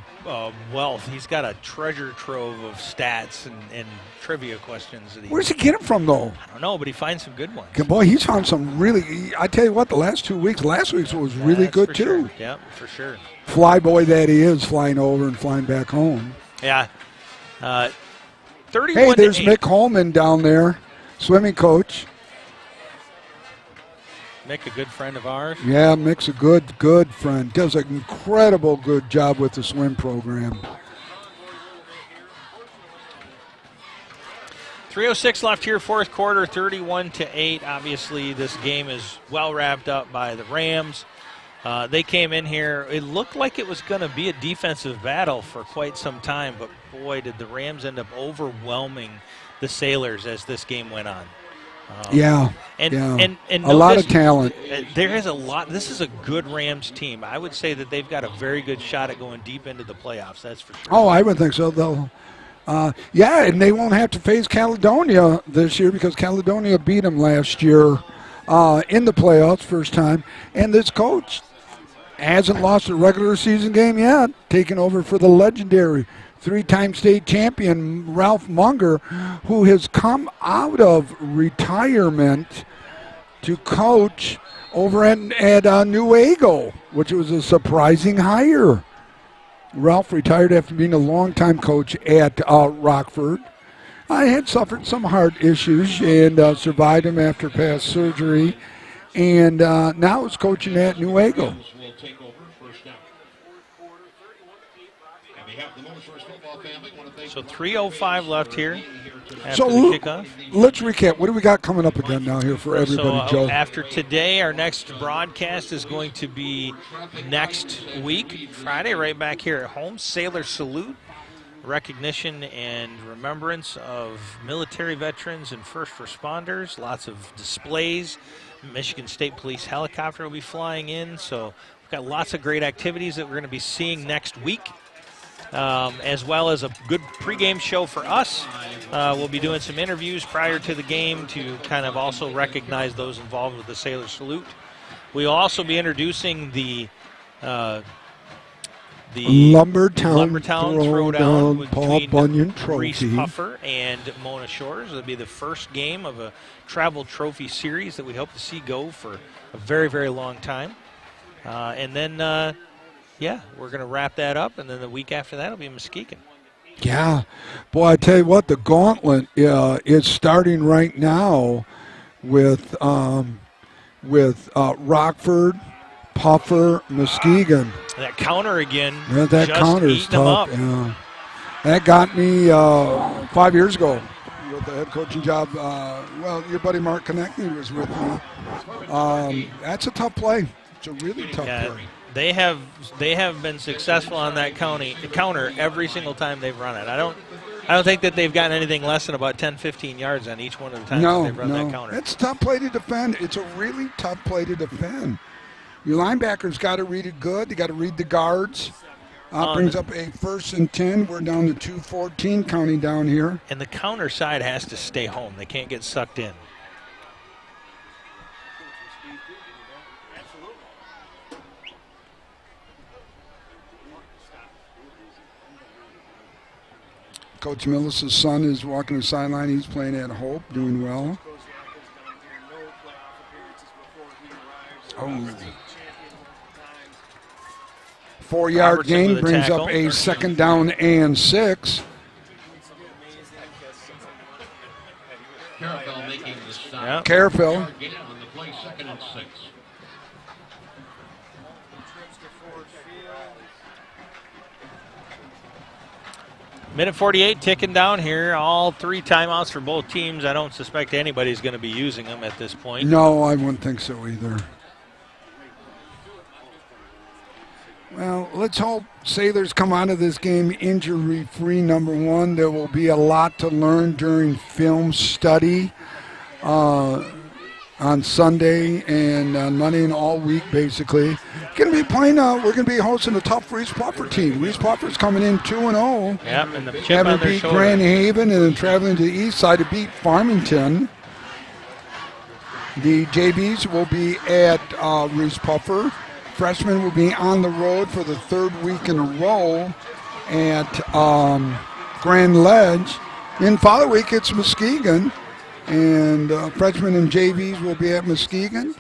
wealth. He's got a treasure trove of stats and trivia questions. Where does he get them from, though? I don't know, but he finds some good ones. Boy, he's found some really, I tell you what, the last 2 weeks, last week's was really good, too. Sure. Yep, for sure. Fly boy that he is, flying over and flying back home. Yeah. 31 Hey, there's 8. Mick Holman down there, swimming coach. Mick, a good friend of ours. Yeah, Mick's a good friend. Does an incredible good job with the swim program. 3:06 left here, fourth quarter, 31-8. Obviously, this game is well wrapped up by the Rams. They came in here. It looked like it was going to be a defensive battle for quite some time, but boy, did the Rams end up overwhelming the Sailors as this game went on. And a lot of talent. There is a lot. This is a good Rams team. I would say that they've got a very good shot at going deep into the playoffs. That's for sure. Oh, I would think so. They'll, and they won't have to face Caledonia this year because Caledonia beat them last year in the playoffs, first time. And this coach hasn't lost a regular season game yet, taking over for the legendary three-time state champion Ralph Munger, who has come out of retirement to coach over at Newaygo, which was a surprising hire. Ralph retired after being a longtime coach at Rockford. I had suffered some heart issues and survived them after past surgery, and now is coaching at Newaygo. So 3:05 left here after So the kickoff. Let's recap. What do we got coming up again now here for everybody, Joe? After today, our next broadcast is going to be next week, Friday, right back here at home. Sailor Salute, recognition and remembrance of military veterans and first responders. Lots of displays. Michigan State Police helicopter will be flying in. So we've got lots of great activities that we're going to be seeing next week. As well as a good pregame show for us. We'll be doing some interviews prior to the game to kind of also recognize those involved with the Sailor Salute. We'll also be introducing the Lumbertown Throwdown with Paul Bunyan Reese Trophy. Puffer and Mona Shores. It'll be the first game of a travel trophy series that we hope to see go for a very, very long time. And then... we're going to wrap that up, and then the week after that will be Muskegon. Yeah. Boy, I tell you what, the gauntlet is starting right now with Rockford, Puffer, Muskegon. That counter again. Yeah, that just counter's eating them tough. up. Yeah. That got me 5 years ago with the head coaching job. Your buddy Mark Konechny was with me. That's a tough play. It's a really tough play. They have been successful on that counter every single time they've run it. I don't think that they've gotten anything less than about 10, 15 yards on each one of the times that they've run that counter. It's a tough play to defend. It's a really tough play to defend. Your linebackers got to read it good. They got to read the guards. Brings up a 1st and 10. We're down to 2:14 counting down here. And the counter side has to stay home. They can't get sucked in. Coach Millis' son is walking the sideline. He's playing at Hope, doing well. Oh. 4-yard gain brings up a 2nd down and 6. Carafell making the stop. Carafell. On the play, 2nd and 6. Minute 48 ticking down here. All 3 timeouts for both teams. I don't suspect anybody's going to be using them at this point. No, I wouldn't think so either. Well, let's hope Sailors come out of this game injury-free, number one. There will be a lot to learn during film study on Sunday and on Monday and all week, basically. Going to be playing. We're going to be hosting a tough Reese Puffer team. Reese Puffer's coming in 2-0. Yep, and the chip having on their beat shoulder. Grand Haven and then traveling to the east side to beat Farmington. The JVs will be at Reese Puffer. Freshmen will be on the road for the 3rd week in a row at Grand Ledge. In following week, it's Muskegon. And freshmen and JVs will be at Muskegon.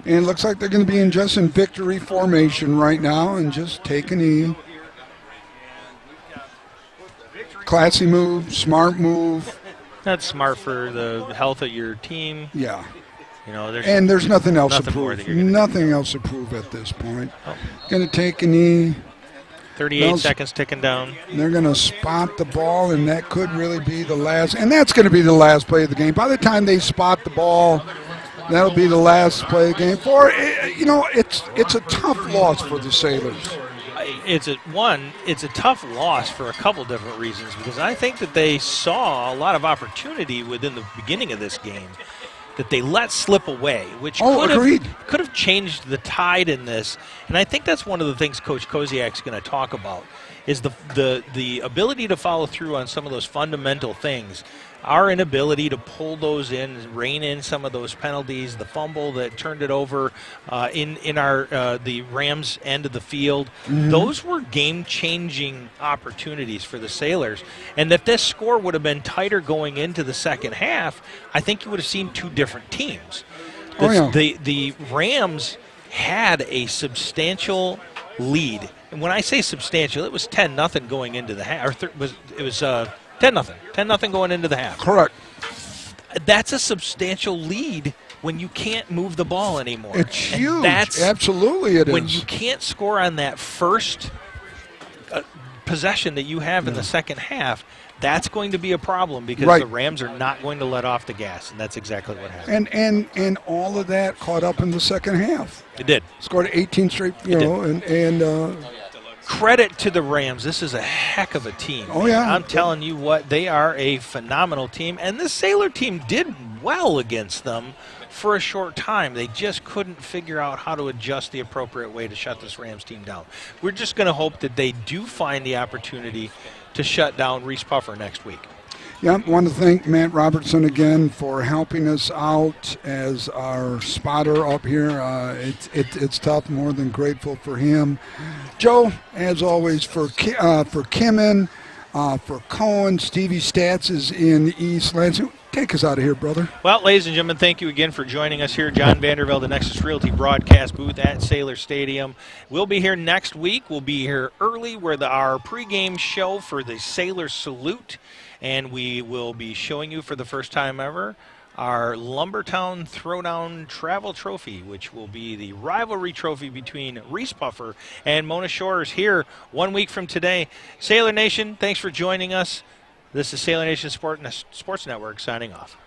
And it looks like they're going to be in victory formation right now and just taking a classy move, smart move. That's smart for the health of your team. Yeah. You know, there's nothing else to more prove. that you're gonna Nothing else to prove at this point. Going to take a knee. 38 seconds ticking down. They're going to spot the ball, and that could really be the last. And that's going to be the last play of the game. By the time they spot the ball, that'll be the last play of the game. It's a tough loss for the Sailors. It's a tough loss for a couple different reasons, because I think that they saw a lot of opportunity within the beginning of this game that they let slip away, which could have changed the tide in this. And I think that's one of the things Coach Koziak's going to talk about, is the ability to follow through on some of those fundamental things. Our inability to pull those in, rein in some of those penalties, the fumble that turned it over in our the Rams' end of the field. Mm-hmm. Those were game-changing opportunities for the Sailors. And if this score would have been tighter going into the second half, I think you would have seen 2 different teams. The Rams had a substantial lead. And when I say substantial, it was 10-0 going into the half. It was 10-0. 10-0 going into the half. Correct. That's a substantial lead when you can't move the ball anymore. It's huge. Absolutely it is. When you can't score on that first possession that you have in the second half, that's going to be a problem, because the Rams are not going to let off the gas, and that's exactly what happened. And all of that caught up in the second half. It did. Scored 18 straight, credit to the Rams. This is a heck of a team. Oh, yeah. I'm telling you what, they are a phenomenal team. And this Sailor team did well against them for a short time. They just couldn't figure out how to adjust the appropriate way to shut this Rams team down. We're just going to hope that they do find the opportunity to shut down Reese Puffer next week. Yeah, I want to thank Matt Robertson again for helping us out as our spotter up here. It's tough, more than grateful for him. Joe, as always, for Kimmin, for Cohen, Stevie Stats is in East Lansing. Take us out of here, brother. Well, ladies and gentlemen, thank you again for joining us here. John Vandervelde, the Nexus Realty broadcast booth at Sailor Stadium. We'll be here next week. We'll be here early with our pregame show for the Sailor Salute. And we will be showing you for the first time ever our Lumbertown Throwdown Travel Trophy, which will be the rivalry trophy between Reese Puffer and Mona Shores here 1 week from today. Sailor Nation, thanks for joining us. This is Sailor Nation Sports Network signing off.